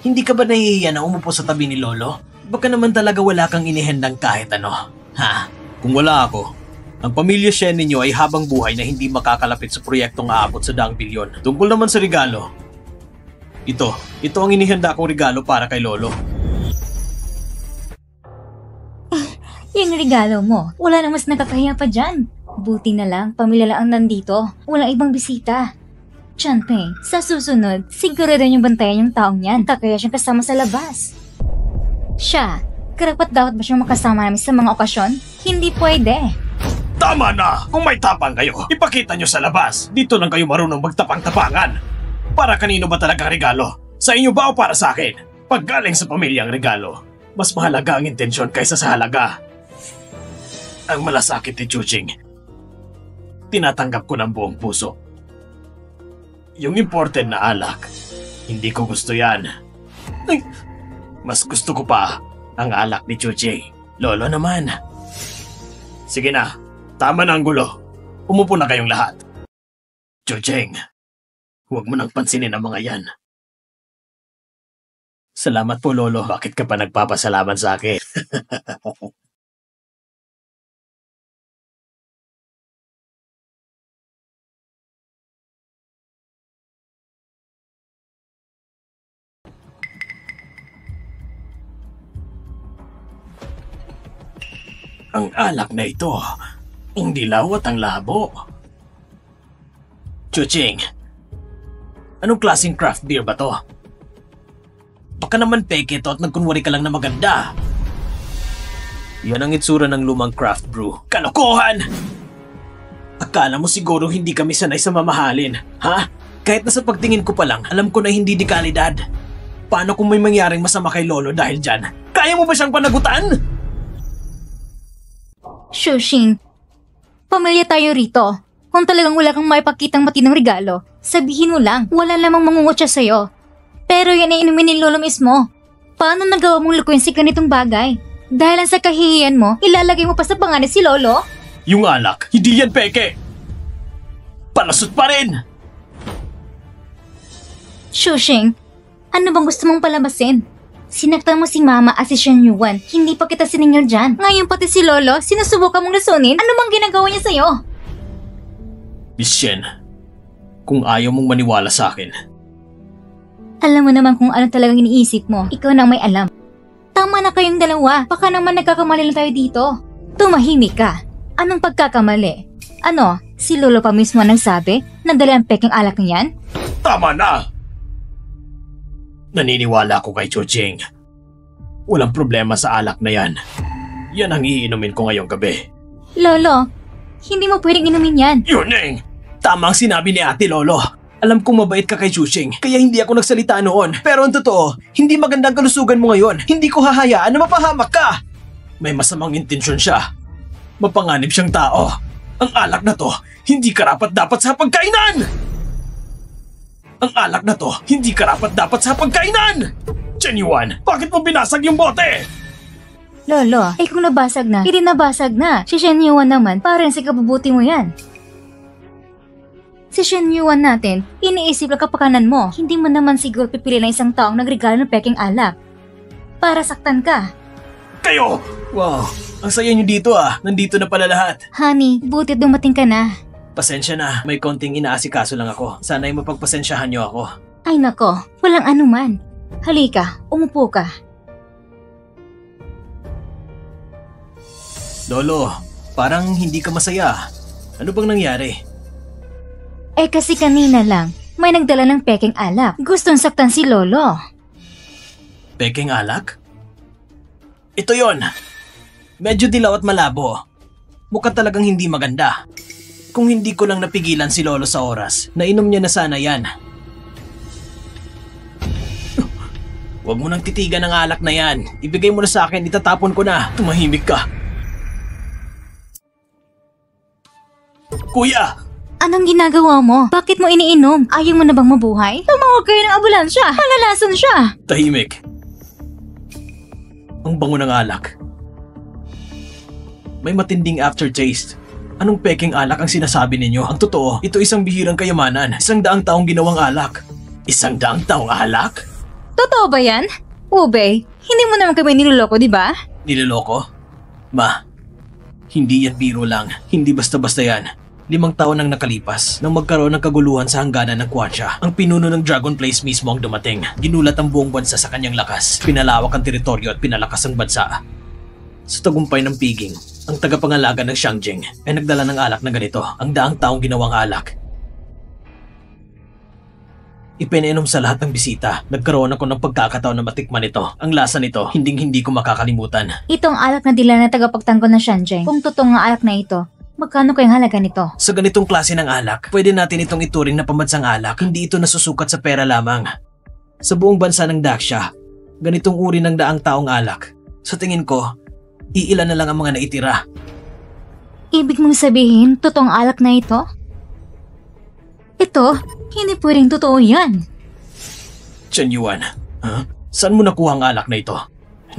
hindi ka ba nahihiya na umupo sa tabi ni Lolo? Baka naman talaga wala kang inihendang kahit ano. Ha? Kung wala ako, ang pamilya Shen ninyo ay habang buhay na hindi makakalapit sa proyektong aabot sa daang bilyon. Tungkol naman sa regalo, ito ang inihanda kong regalo para kay Lolo. Yung regalo mo, wala na mas nakakahiya pa dyan. Buti na lang, pamilya lang ang nandito. Walang ibang bisita. Chanpei, sa susunod, siguro rin yung bantayan yung taong yan. Kakaya siyang kasama sa labas. Siya, karapat dapat ba siyang makasama namin sa mga okasyon? Hindi pwede. Tama na! Kung may tapang kayo, ipakita nyo sa labas. Dito lang kayo marunong magtapang-tapangan. Para kanino ba talaga regalo? Sa inyo ba o para sa akin? Pag galing sa pamilyang regalo, mas mahalaga ang intensyon kaysa sa halaga. Ang malasakit ni Chuching, tinatanggap ko ng buong puso. Yung imported na alak, hindi ko gusto yan. Ay, mas gusto ko pa ang alak ni Chuching. Lolo naman. Sige na, tama na ang gulo. Umupo na kayong lahat. Chuching, huwag mo nang pansinin ang mga yan. Salamat po, Lolo. Bakit ka pa nagpapasalamat sa akin? Ang alak na ito, ang dilaw at ang labo. Chuching, anong klaseng craft beer ba to? Baka naman peke to at nagkunwari ka lang na maganda. Yan ang itsura ng lumang craft brew. Kalokohan! Akala mo siguro hindi kami sanay sa mamahalin, ha? Kahit na sa pagtingin ko pa lang, alam ko na hindi di kalidad. Paano kung may mangyaring masama kay Lolo dahil dyan? Kaya mo ba siyang panagutan? Shushing, pamilya tayo rito. Kung talagang wala kang maipakitang matinong regalo, sabihin mo lang, wala namang mangungutya sa'yo. Pero yan ay inumin ni Lolo mismo. Paano nagawa mong lukuin si ganitong bagay? Dahil lang sa kahihiyan mo, ilalagay mo pa sa pangalan si Lolo? Yung alak, hindi yan peke. Palasot pa rin. Shushing, ano bang gusto mong palabasin? Sinaktan mo si Mama at si Shen Yuan. Hindi pa kita siningil dyan. Ngayon pati si Lolo, sinusubukan mong lasunin? Ano bang ginagawa niya sa'yo? Miss Shen, kung ayaw mong maniwala sa akin. Alam mo naman kung ano talagang iniisip mo. Ikaw na may alam. Tama na kayong dalawa. Baka naman nagkakamali lang tayo dito. Tumahimik ka. Anong pagkakamali? Ano, si Lolo pa mismo nagsabi na dala ang peking alak niyan? Tama na! Naniniwala ako kay Chuching. Walang problema sa alak na yan. Yan ang iinumin ko ngayong gabi. Lolo, hindi mo pwedeng inumin yan. Yuning! Tama ang sinabi ni Ate Lolo. Alam kong mabait ka kay Chuching, kaya hindi ako nagsalita noon. Pero ang totoo, hindi magandang kalusugan mo ngayon. Hindi ko hahayaan na mapahamak ka. May masamang intensyon siya. Mapanganib siyang tao. Ang alak na to, hindi karapat-dapat sa pagkainan! Ang alak na to, hindi karapat-dapat sa pagkainan! Chen Yuan, bakit mo binasag yung bote? Lolo, kung nabasag na, hindi nabasag na. Si Shen Yuan naman, parang si kabubuti mo yan. Si Shen Yuan natin, iniisip lang kapakanan mo. Hindi mo naman siguro pipili na isang taong nagregalo ng peking alak. Para saktan ka. Kayo! Wow, ang saya niyo dito ah. Nandito na pala lahat. Honey, buti dumating ka na. Pasensya na, may konting inaasikaso lang ako. Sana'y mapagpasensyahan niyo ako. Ay nako, walang anuman. Halika, umupo ka. Lolo, parang hindi ka masaya. Ano bang nangyari? Kasi kanina lang, may nagdala ng peking alak. Gustong saktan si Lolo. Peking alak? Ito yon. Medyo dilaw at malabo. Mukhang talagang hindi maganda. Kung hindi ko lang napigilan si Lolo sa oras, nainom niya na sana yan. Huwag mo nang titigan ang alak na yan. Ibigay mo na sa akin, itatapon ko na. Tumahimik ka. Kuya! Anong ginagawa mo? Bakit mo iniinom? Ayaw mo na bang mabuhay? Tumawag kayo ng ambulansya. Malalason siya. Tahimik. Ang bango ng alak. May matinding aftertaste. Anong peking alak ang sinasabi ninyo? Ang totoo, ito isang bihirang kayamanan. 100 taong ginawang alak. 100 taong alak? Totoo ba yan? Ube, hindi mo naman kami niloloko, di ba? Niloloko? Ma, hindi yan biro lang. Hindi basta-basta yan. 5 taon nang nakalipas nang magkaroon ng kaguluhan sa hangganan ng Quadra. Ang pinuno ng Dragon Place mismo ang dumating. Ginulat ang buong bansa sa kanyang lakas. Pinalawak ang teritoryo at pinalakas ang bansa. Sa tagumpay ng piging, ang tagapangalaga ng Xiangjing ay nagdala ng alak na ganito, ang 100 taong ginawang alak. Ipinainom sa lahat ng bisita. Nagkaroon ako ng pagkakataon na matikman ito. Ang lasa nito, hindi ko makakalimutan. Itong alak na dila na tagapagtanggol ng Xiangjing. Kung totoong ang alak na ito, magkano kayang halaga nito? Sa ganitong klase ng alak, pwede natin itong ituring na pambansang alak. Hindi ito nasusukat sa pera lamang. Sa buong bansa ng Daxia, ganitong uri ng 100 taong alak. Sa tingin ko, iilan na lang ang mga naitira. Ibig mong sabihin, totoong alak na ito? Ito, hindi pwedeng totoo yan. Chen Yuan, saan mo nakuha ang alak na ito?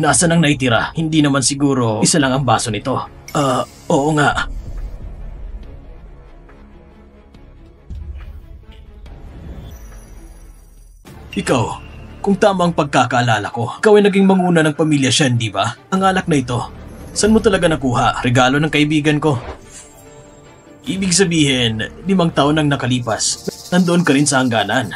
Nasaan ang naitira? Hindi naman siguro isa lang ang baso nito. Oo nga. Ikaw, kung tama ang pagkakaalala ko, ikaw ay naging manguna ng pamilya Shen, di ba? Ang alak na ito, saan mo talaga nakuha? Regalo ng kaibigan ko. Ibig sabihin, 5 taon nang nakalipas, nandoon ka rin sa hangganan.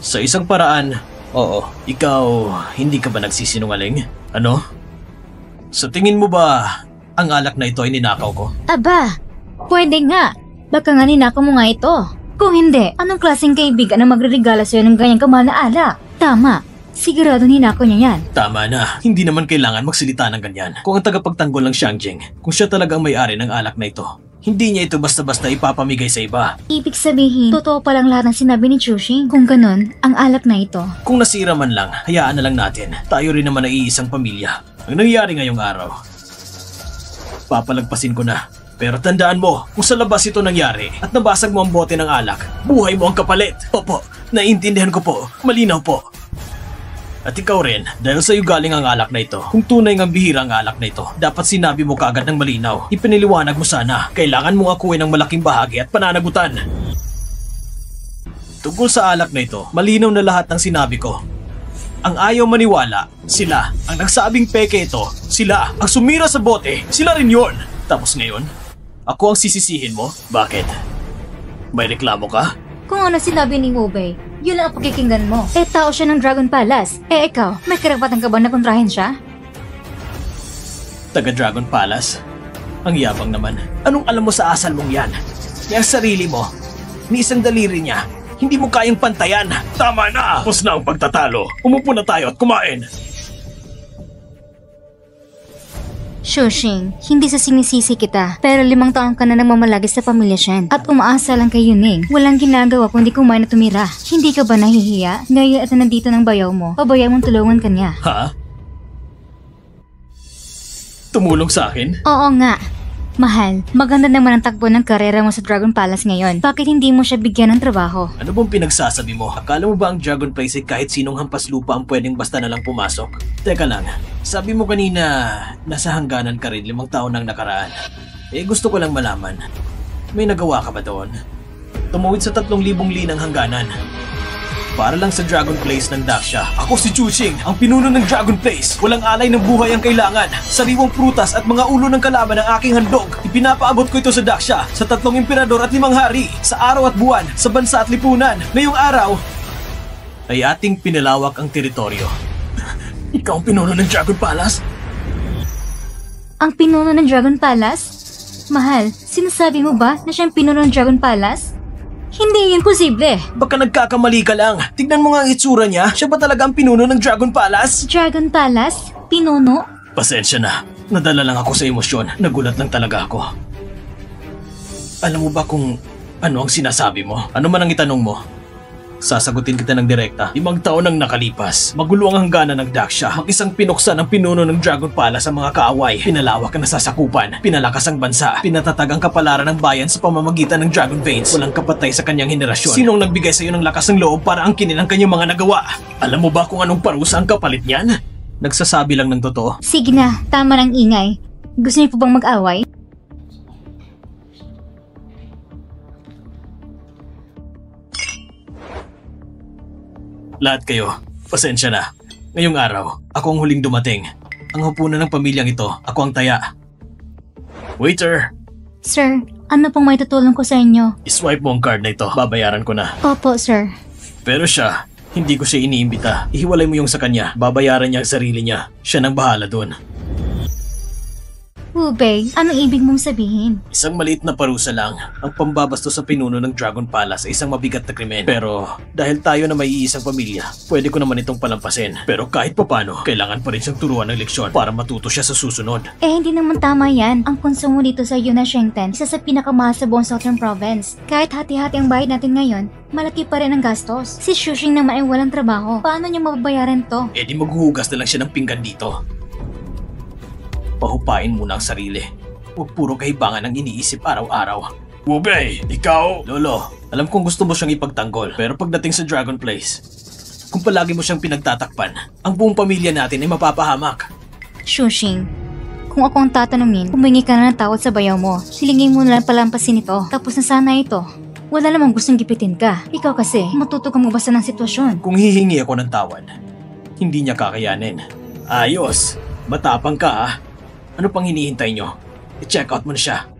Sa isang paraan, oo, ikaw, hindi ka ba nagsisinungaling? Ano? Sa tingin mo ba, ang alak na ito ay ninakaw ko? Aba, pwede nga. Baka nga ninakaw mo nga ito. Kung hindi, anong klaseng kaibigan ang magre-regalo sa'yo ng ganyang kamahal na alak? Tama, sigurado ninakaw niya yan. Tama na, hindi naman kailangan magsalita ng ganyan. Kung ang tagapagtanggol ng Xiangjing, kung siya talaga ang may-ari ng alak na ito, hindi niya ito basta-basta ipapamigay sa iba. Ibig sabihin, totoo palang lahat ng sinabi ni Chuxing. Kung ganun, ang alak na ito. Kung nasira man lang, hayaan na lang natin. Tayo rin naman ay iisang pamilya. Ang nangyari ngayong araw, papalagpasin ko na. Pero tandaan mo, kung sa labas ito nangyari at nabasag mo ang bote ng alak, buhay mo ang kapalit. Opo, naiintindihan ko po. Malinaw po. At ikaw rin, dahil sa'yo galing ang alak na ito. Kung tunay ngang bihira ang alak na ito, dapat sinabi mo kaagad ng malinaw. Ipiniliwanag mo sana. Kailangan mong akuin ng malaking bahagi at pananagutan. Tungkol sa alak na ito, malinaw na lahat ng sinabi ko. Ang ayaw maniwala, sila. Ang nagsabing peke ito, sila. Ang sumira sa bote, sila rin yon. Tapos ngayon, ako ang sisisihin mo? Bakit? May reklamo ka? Kung ano sinabi ni Ube, yun lang ang pakikinggan mo. Tao siya ng Dragon Palace. Ikaw, may karapatan ka ba na kontrahin siya? Taga Dragon Palace? Ang yabang naman. Anong alam mo sa asal mong yan? Yung sarili mo, ni isang daliri niya, hindi mo kayang pantayan. Tama na! Tapos na ang pagtatalo. Umupo na tayo at kumain. Xuxing, hindi sa sinisisi kita, pero 5 taon ka na namamalagi sa pamilya Shen at umaasa lang kay Yuning. Walang ginagawa kundi kumain at tumira. Hindi ka ba nahihiya? Ngayon at nandito ng bayaw mo, pabayaan mong tulungan kanya. Ha? Tumulong sa akin? Oo nga. Mahal, maganda naman ang takbo ng karera mo sa Dragon Palace ngayon. Bakit hindi mo siya bigyan ng trabaho? Ano bang pinagsasabi mo? Akala mo ba ang Dragon Place ay kahit sinong hampas lupa ang pwedeng basta na lang pumasok? Teka lang, sabi mo kanina nasa hangganan ka rin 5 taon nang nakaraan. Gusto ko lang malaman, may nagawa ka ba doon? Tumuwid sa 3,000 linang hangganan. Para lang sa Dragon Place ng Daxia. Ako si Chuxing, ang pinuno ng Dragon Place. Walang alay ng buhay ang kailangan. Sariwang prutas at mga ulo ng kalaban ang aking handog. Ipinapaabot ko ito sa Daxia, sa 3 emperador at 5 hari, sa araw at buwan, sa bansa at lipunan. Ngayong araw, ay ating pinalawak ang teritoryo. Ikaw ang pinuno ng Dragon Palace? Ang pinuno ng Dragon Palace? Mahal, sinasabi mo ba na siya ang pinuno ng Dragon Palace? Hindi yun posible. Baka nagkakamali ka lang. Tignan mo nga ang itsura niya. Siya ba talaga ang pinuno ng Dragon Palace? Dragon Palace? Pinuno? Pasensya na. Nadala lang ako sa emosyon. Nagulat lang talaga ako. Alam mo ba kung ano ang sinasabi mo? Ano man ang itanong mo? Sasagutin kita ng direkta. 5 taon nang nakalipas. Magulo ang hangganan ng Daxia. Mag-isang pinuksan ang pinuno ng Dragon Palace sa mga kaaway. Pinalawak ang nasasakupan. Pinalakas ang bansa. Pinatatag ang kapalaran ng bayan sa pamamagitan ng Dragon Veins. Walang kapatay sa kanyang henerasyon. Sinong nagbigay sa iyo ng lakas ng loob para angkinin ang kanyang mga nagawa? Alam mo ba kung anong parusa ang kapalit niyan? Nagsasabi lang ng totoo. Sige na, tama ng ingay. Gusto niyo po bang mag-away? Lahat kayo, pasensya na. Ngayong araw, ako ang huling dumating. Ang hapunan ng pamilyang ito, ako ang taya. Waiter! Sir, ano pong may tutulong ko sa inyo? Iswipe mo ang card na ito, babayaran ko na. Opo, sir. Pero siya, hindi ko siya iniimbita. Ihiwalay mo yung sa kanya, babayaran niya ang sarili niya. Siya nang bahala doon. Ube, anong ibig mong sabihin? Isang maliit na parusa lang ang pambabastos sa pinuno ng Dragon Palace sa isang mabigat na krimen. Pero dahil tayo na may iisang pamilya, pwede ko naman itong palampasin. Pero kahit papano, kailangan pa rin siyang turuan ng leksyon para matuto siya sa susunod. Hindi naman tama yan. Ang konsumo dito sa Yunashengten, isa sa pinakamahal sa buong Southern Province. Kahit hati-hati ang bayad natin ngayon, malaki pa rin ang gastos. Si Shushing naman ay walang trabaho. Paano niya mababayaran to? Di maghuhugas na lang siya ng pinggan dito. Pahupain muna ang sarili. Huwag puro kahibangan ang iniisip araw-araw. Ube, ikaw? Lolo, alam kong gusto mo siyang ipagtanggol, pero pagdating sa Dragon Place, kung palagi mo siyang pinagtatakpan, ang buong pamilya natin ay mapapahamak. Shushing, kung ako ang tatanungin, humingi ka na ng tawad sa bayaw mo. Silingin mo na lang palampasin ito, tapos na sana ito. Wala namang gustong gipitin ka. Ikaw kasi, matuto kang mabasa ng sitwasyon. Kung hihingi ako ng tawad, hindi niya kakayanin. Ayos, matapang ka ah. Ano pang hinihintay nyo? I-check out mo na siya.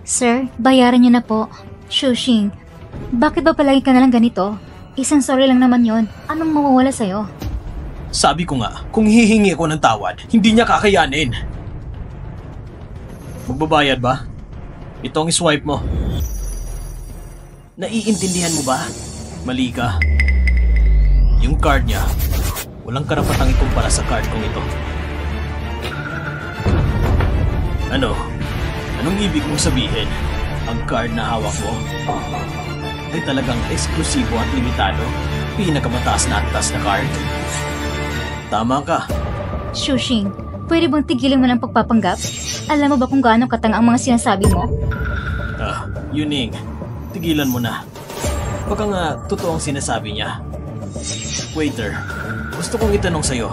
Sir, bayaran niyo na po. Shushing, bakit ba palagi ka na lang ganito? Isang sorry lang naman yon. Anong mawawala sa'yo? Sabi ko nga, kung hihingi ako ng tawad, hindi niya kakayanin. Magbabayad ba? Ito ang iswipe mo. Naiintindihan mo ba? Mali ka. Yung card niya, walang karapatang ikumpara sa card kong ito. Ano? Anong ibig mong sabihin? Ang card na hawak mo ay talagang eksklusibo at limitado? Pinakamataas na antas na card? Tama ka. Shushing, pwede bang tigilan mo ng pagpapanggap? Alam mo ba kung gaano katanga ang mga sinasabi mo? Yuning, tigilan mo na. Baka nga totoo ang sinasabi niya. Waiter, gusto kong itanong sa'yo,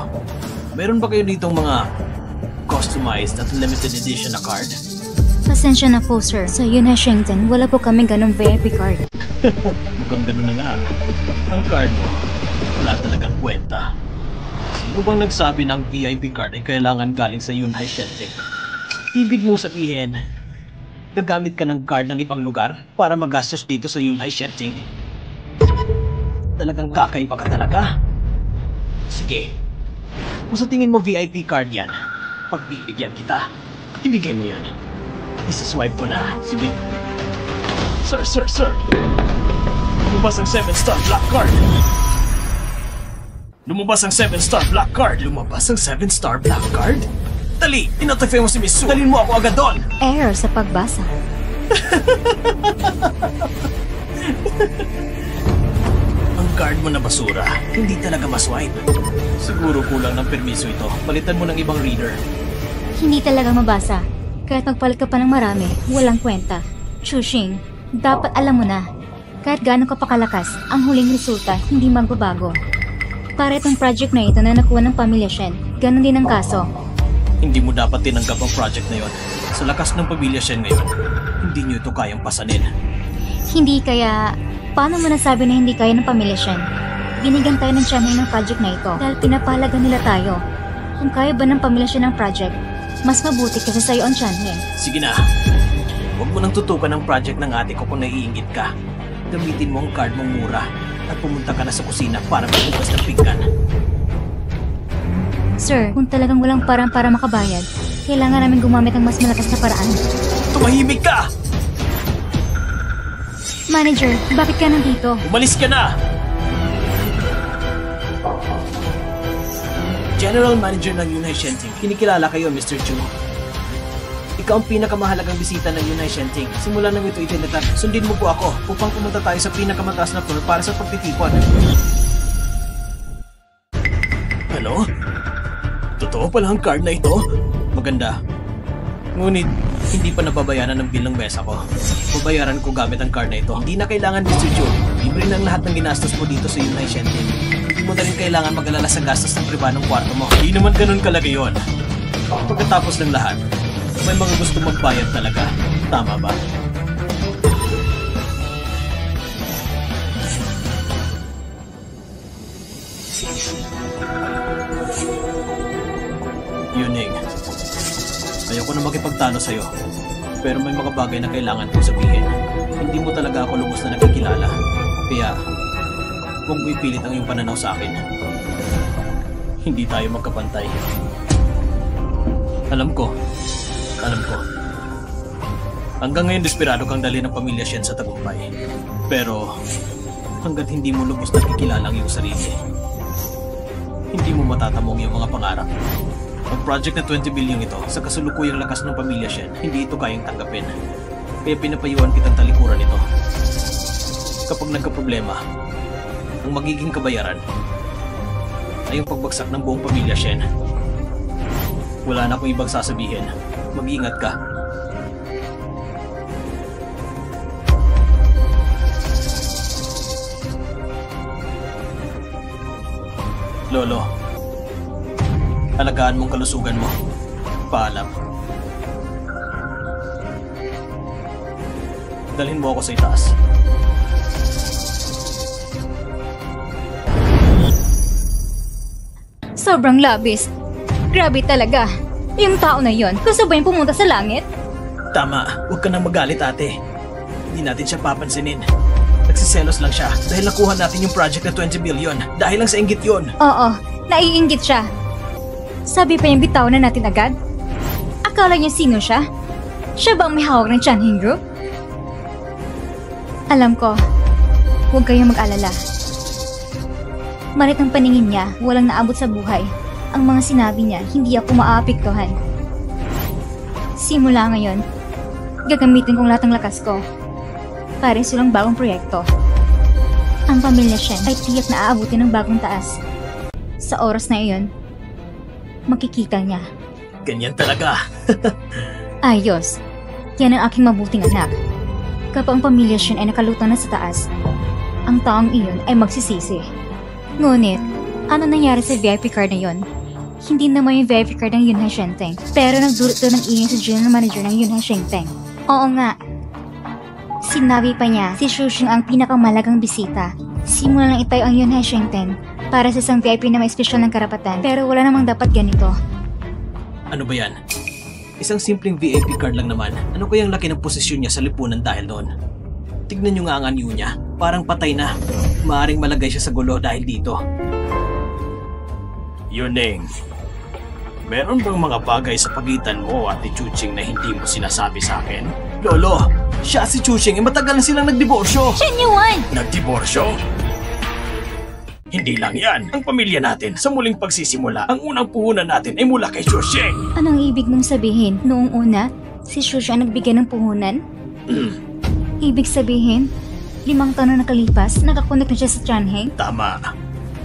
meron ba kayo ditong mga customized at limited edition na card? Pasensya na po, sir. Sa Yunashengten, wala po kami ganong VIP card. Mukhang ganun na nga. Ang card mo, wala talagang kwenta. Sino bang nagsabi ng VIP card ay kailangan galing sa Yunhai Shenzhen? Ibig mo sabihin, gagamit ka ng card ng ibang lugar para magastos dito sa Yunhai Shenzhen? Talagang kakaiba ka talaga. Sige, kung sa tingin mo VIP card yan, pagbibigyan kita, ibigay mo yan. Isaswipe ko na. Sige. Sir! Lumabas ang 7-star black card! Lumabas ang 7-star black card! Lumabas ang 7-star black card? Dali! Inotify mo si Miss Su! Dalhin mo ako agad doon! Error sa pagbasa. Ang card mo na basura, hindi talaga maswipe. Siguro kulang ng permiso ito. Palitan mo ng ibang reader. Hindi talaga mabasa. Kahit magpalit ka pa ng marami, walang kwenta. Shushing, dapat alam mo na. Kahit gaano ka pakalakas, ang huling resulta hindi magbabago. Para itong project na ito na nakuha ng pamilya Shen, ganun din ang kaso. Hindi mo dapat tinanggap ang project na yon. Sa lakas ng pamilya Shen ngayon, hindi nyo ito kayang pasanin. Hindi kaya, paano mo nasabi na hindi kaya ng pamilya Shen? Binigyan tayo ng channel ng project na ito dahil pinapahalaga nila tayo. Kung kaya ba ng pamilya Shen ng project, mas mabuti kasi sa'yo ang channel. Sige na. Huwag mo nang tutukan ang project ng ate ko kung naiingit ka. Gamitin mo ang card mong mura at pumunta ka na sa kusina para magbukas ng pinggan. Sir, kung talagang walang parang para makabayad, kailangan namin gumamit ng mas malakas na paraan. Tumahimik ka! Manager, bakit ka nandito? Umalis ka na! General Manager ng Yunhai Shenzhen. Kinikilala kayo, Mr. Chu. Ikaw ang pinakamahalagang bisita ng Yunhai Shenzhen. Simula nang ito itinatak, sundin mo po ako upang pumunta tayo sa pinakamataas na floor para sa pagtitipon. Ano? Totoo pala ang card na ito? Maganda. Ngunit, Hindi pa nababayaran ng bill ng mesa ko. Babayaran ko gamit ang card na ito. Hindi na kailangan, Mr. Chu. Libre ng lahat ng ginastos mo dito sa Yunhai Shenting. Hindi mo na rin kailangan mag-alala sa gastos ng pribadong kwarto mo. Hindi naman ganun kalaki yun. Pagkatapos ng lahat, may mga gusto magbayad talaga. Tama ba? Yuning, ayoko na makipagtalo sa'yo. Pero may mga bagay na kailangan kong sabihin. Hindi mo talaga ako lubos na nakikilala. Kaya, huwag mo ipilit ang iyong pananaw sa akin. Hindi tayo magkapantay. Alam ko. Hanggang ngayon desperado kang dali ng pamilya Shen sa tagumpay. Pero, hanggat hindi mo lubos na nakikilala ang iyong sarili, hindi mo matatamong iyong mga pangarap. Ang project na 20 billion ito, sa kasulukuyang lakas ng pamilya Shen, hindi ito kayang tanggapin. Kaya pinapayuhan kitang talikuran ito. Kapag nagkaproblema, ang magiging kabayaran ay ang pagbagsak ng buong pamilya Shen. Wala na akong ibang sasabihin. Mag-ingat ka. Lolo, alagaan mong kalusugan mo. Paalam. Dalhin mo ako sa itaas. Sobrang labis. Grabe talaga. Yung tao na yon, gusto ba yung pumunta sa langit? Tama, huwag ka nang magalit, ate. Hindi natin siya papansinin. Nagsiselos lang siya dahil nakuha natin yung project na 20 billion. Dahil lang sa inggit yun. Oo, naiinggit siya. Sabi pa niyang bitaw na natin agad? Akala niya sino siya? Siya ba ang may hawak ng Chanheng Group? Alam ko, huwag kayong mag-alala. Marit ang paningin niya, walang naabot sa buhay. Ang mga sinabi niya, hindi ako maaapektuhan. Simula ngayon, gagamitin kong lahat ng lakas ko para silang bagong proyekto. Ang pamilya Shen ay tiyak na aabutin ng bagong taas. Sa oras na iyon, makikita niya. Ganyan talaga. Ayos. Yan ang aking mabuting anak. Kapag ang pamilya Shen ay nakalutang na sa taas, ang taong iyon ay magsisisi. Ngunit, ano nangyari sa VIP card na yon? Hindi naman yung VIP card ng Yunhai Shenting, pero nagdulot doon ng ingay sa general manager ng Yunhai Shenting. Oo nga. Sinabi pa niya, si Shushing ang pinakamalagang bisita. Simula lang itayo ang Yunhai Shenting para sa isang VIP na may espesyal ng karapatan, pero wala namang dapat ganito. Ano ba yan? Isang simpleng VIP card lang naman. Ano kayang laki ng posisyon niya sa lipunan dahil doon? Tignan niyo nga ang anyo niya. Parang patay na. Maaring malagay siya sa gulo dahil dito. Yuning, meron bang mga bagay sa pagitan mo at ni Chuching na hindi mo sinasabi sa akin? Lolo, siya si Chuching matagal na silang nagdiborsyo. Shen Yuan! Nagdiborsyo? Hindi lang yan. Ang pamilya natin, sa muling pagsisimula, ang unang puhunan natin ay mula kay Chuching. Anong ibig mong sabihin? Noong una, si Shushing ang nagbigay ng puhunan? Ibig sabihin, 5 taon na nakalipas, nakakonect na siya sa Chanheng? Tama.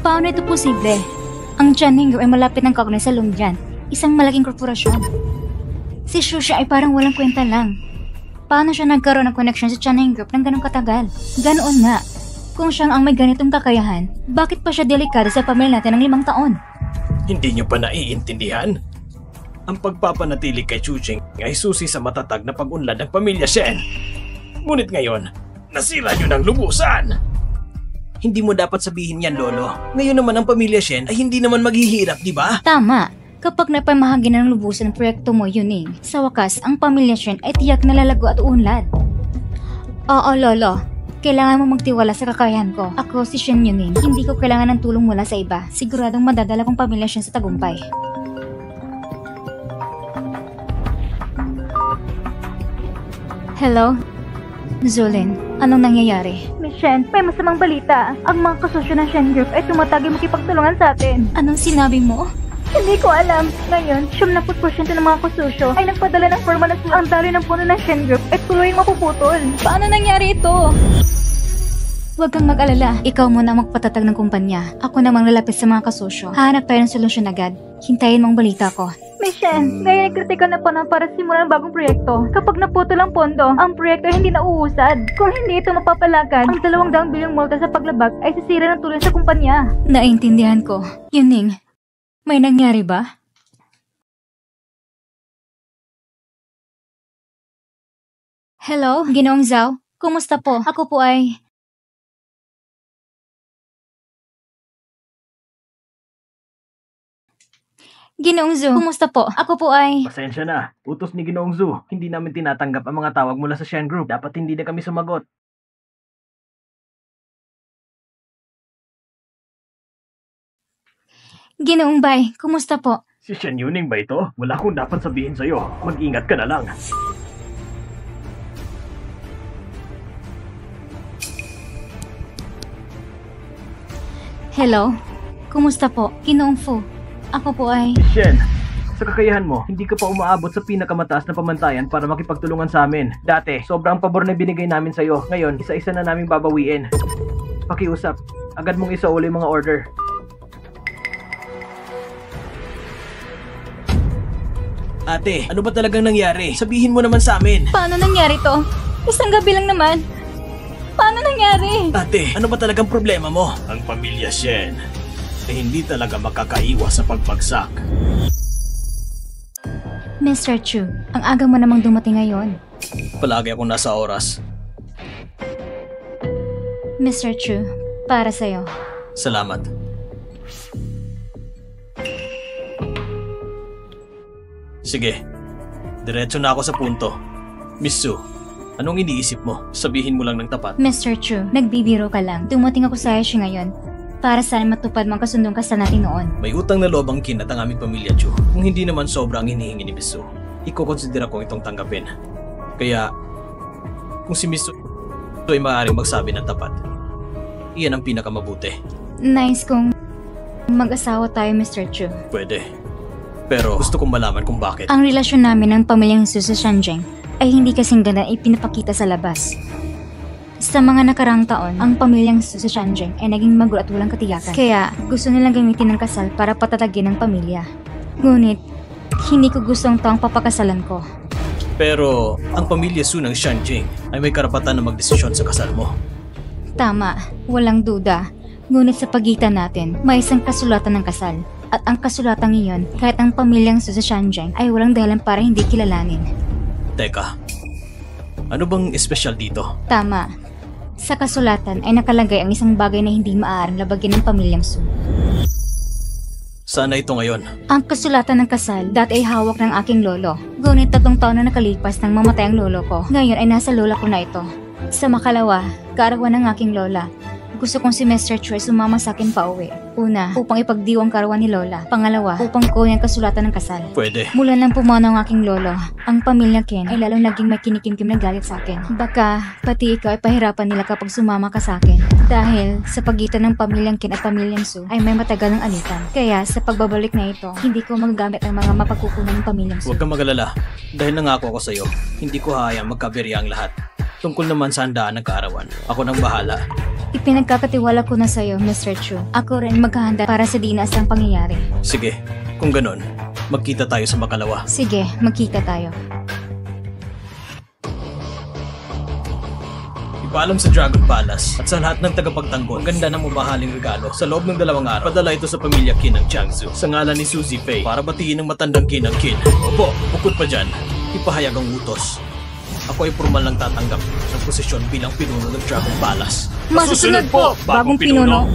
Paano ito posible? Ang Chanheng Group ay malapit ng kaugnay sa Longyan, isang malaking korporasyon. Si Shushing ay parang walang kwenta lang. Paano siya nagkaroon ng connection sa Chanheng Group ng ganong katagal? Ganoon nga. Kung siyang ang may ganitong kakayahan, bakit pa siya delikado sa pamilya natin ng 5 taon? Hindi niyo pa naiintindihan? Ang pagpapanatili kay Chuching ay susi sa matatag na pag-unlad ng pamilya Shen. Ngunit ngayon, nasira niyo ng lubusan. Hindi mo dapat sabihin yan, Lolo. Ngayon naman ang pamilya Shen ay hindi naman maghihirap, di ba? Tama. Kapag napamahagi na ng lubusan ang proyekto mo, Yuning, sa wakas, ang pamilya Shen ay tiyak na lalago at uunlad. Oo, Lolo. Kailangan mo magtiwala sa kakayahan ko. Ako si Shen Yuning. Hindi ko kailangan ng tulong mula sa iba. Siguradong madadala kong pamilya Shen sa tagumpay. Hello? Zulin, anong nangyayari? Miss Shen, may masamang balita. Ang mga kasosyo ng Shen Group ay tumatagi makipagtulungan sa atin. Anong sinabi mo? Hindi ko alam. Ngayon, 70% ng mga kasosyo ay nagpadala ng forma na ang daloy ng puno ng Shen Group ay tuloy mapuputol. Paano nangyari ito? Huwag kang mag-alala. Ikaw muna ang magpatatag ng kumpanya. Ako namang lalapit sa mga kasosyo. Hahanap tayo ng solusyon agad. Hintayin mong balita ko. Miss Shen, ngayon nagkritika na po para simulan ang bagong proyekto. Kapag naputol ang pondo, ang proyekto ay hindi na uusad. Kung hindi ito mapapalagad, ang 200 bilyong multa sa paglabag ay sisira ng tuloy sa kumpanya. Naintindihan ko. Yuning, may nangyari ba? Hello, Ginoong Zhao. Kumusta po? Ako po ay... Ginoong Zhu, kumusta po? Ako po ay... Pasensya na. Utos ni Ginoong Zhu. Hindi namin tinatanggap ang mga tawag mula sa Shen Group. Dapat hindi na kami sumagot. Ginoong Bai, kumusta po? Si Shen Yuning ba ito? Wala akong dapat sabihin sa'yo. Mag-ingat ka na lang. Hello? Kumusta po? Ginoong Fu. Ako po ay... Shen, sa kakayahan mo, hindi ka pa umaabot sa pinakamataas na pamantayan para makipagtulungan sa amin. Dati, sobrang pabor na binigay namin sa'yo. Ngayon, isa-isa na naming babawiin. Pakiusap, agad mong isauli mga order. Ate, ano ba talagang nangyari? Sabihin mo naman sa amin. Paano nangyari to? Isang gabi lang naman. Paano nangyari? Ate, ano ba talagang problema mo? Ang pamilya Shen ay hindi talaga makakaiwas sa pagbagsak. Mr. Chu, ang aga mo namang dumating ngayon. Palagi akong nasa oras. Mr. Chu, para sa'yo. Salamat. Sige, diretso na ako sa punto. Miss Su, anong iniisip mo? Sabihin mo lang ng tapat. Mr. Chu, nagbibiro ka lang. Dumating ako sa Aishi ngayon para sana matupad mga kasundong kasal natin noon. May utang na loob ang Kin at ang aming pamilya, Chu. Kung hindi naman sobra ang hinihingi ni Miss Su, ikokonsidera kong itong tanggapin. Kaya, kung si Miss Su ay maaaring magsabi ng tapat, iyan ang pinakamabuti. Nice kung mag-asawa tayo, Mr. Chu. Pwede. Pero gusto kong malaman kung bakit. Ang relasyon namin ng pamilyang Su sa Shanjing ay hindi kasing ganda ay pinapakita sa labas. Sa mga nakarang taon, ang pamilyang Su sa Shanjing ay naging magulo at walang katiyakan. Kaya gusto nilang gamitin ng kasal para patatagin ang pamilya. Ngunit, hindi ko gustong ito ang papakasalan ko. Pero ang pamilya Su ng Shanjing ay may karapatan na magdesisyon sa kasal mo. Tama, walang duda. Ngunit sa pagitan natin, may isang kasulatan ng kasal. At ang kasulatang iyon, kahit ang pamilyang Su sa Shanjing ay walang dahilan para hindi kilalanin. Teka, ano bang espesyal dito? Tama. Sa kasulatan ay nakalagay ang isang bagay na hindi maaaring labagin ng pamilyang Su. Sana ito ngayon? Ang kasulatan ng kasal dati ay hawak ng aking lolo. Ngunit 3 taon na nakalipas nang mamatay ang lolo ko. Ngayon ay nasa lola ko na ito. Sa makalawa, kaarawan ng aking lola. Gusto kong si Mr. Chu ay sumama sa akin pa uwi. Una, upang ipagdiwang karawan ni Lola. Pangalawa, upang kunin ang kasulatan ng kasal. Pwede. Mula nang pumanaw ang aking lolo, ang pamilya Ken ay lalong naging may kinikimkim na galit sa akin. Baka, pati ikaw ay pahirapan nila kapag sumama ka sa akin. Dahil, sa pagitan ng pamilyang Ken at pamilyang Su, ay may matagal ng alitan. Kaya, sa pagbabalik na ito, hindi ko magagamit ang mga mapagkukunan ng pamilyang Su. Huwag kang magalala. Dahil nangako ako sa'yo, hindi ko hayang magkaberya ang lahat. Tungkol naman sa handaan ng kaarawan, ako nang bahala. Ipinagkakatiwala ko na sa'yo, Mr. Chu. Ako rin maghahanda para sa dinaasang pangyayari. Sige, kung ganon, magkita tayo sa makalawa. Sige, magkita tayo. Ipaalam sa Dragon Palace at sa lahat ng tagapagtanggol. Ang ganda ng mamahaling regalo. Sa loob ng 2 araw, padala ito sa pamilya Qin ng Jiangsu sa ngalan ni Su Zifei para batiin ng matandang Qin ng Qin. Opo, bukod pa dyan, ipahayag ang utos. Ako ay formal lang tatanggap ng posisyon bilang pinuno ng Dragon Palace. Masusunod po, bagong pinuno.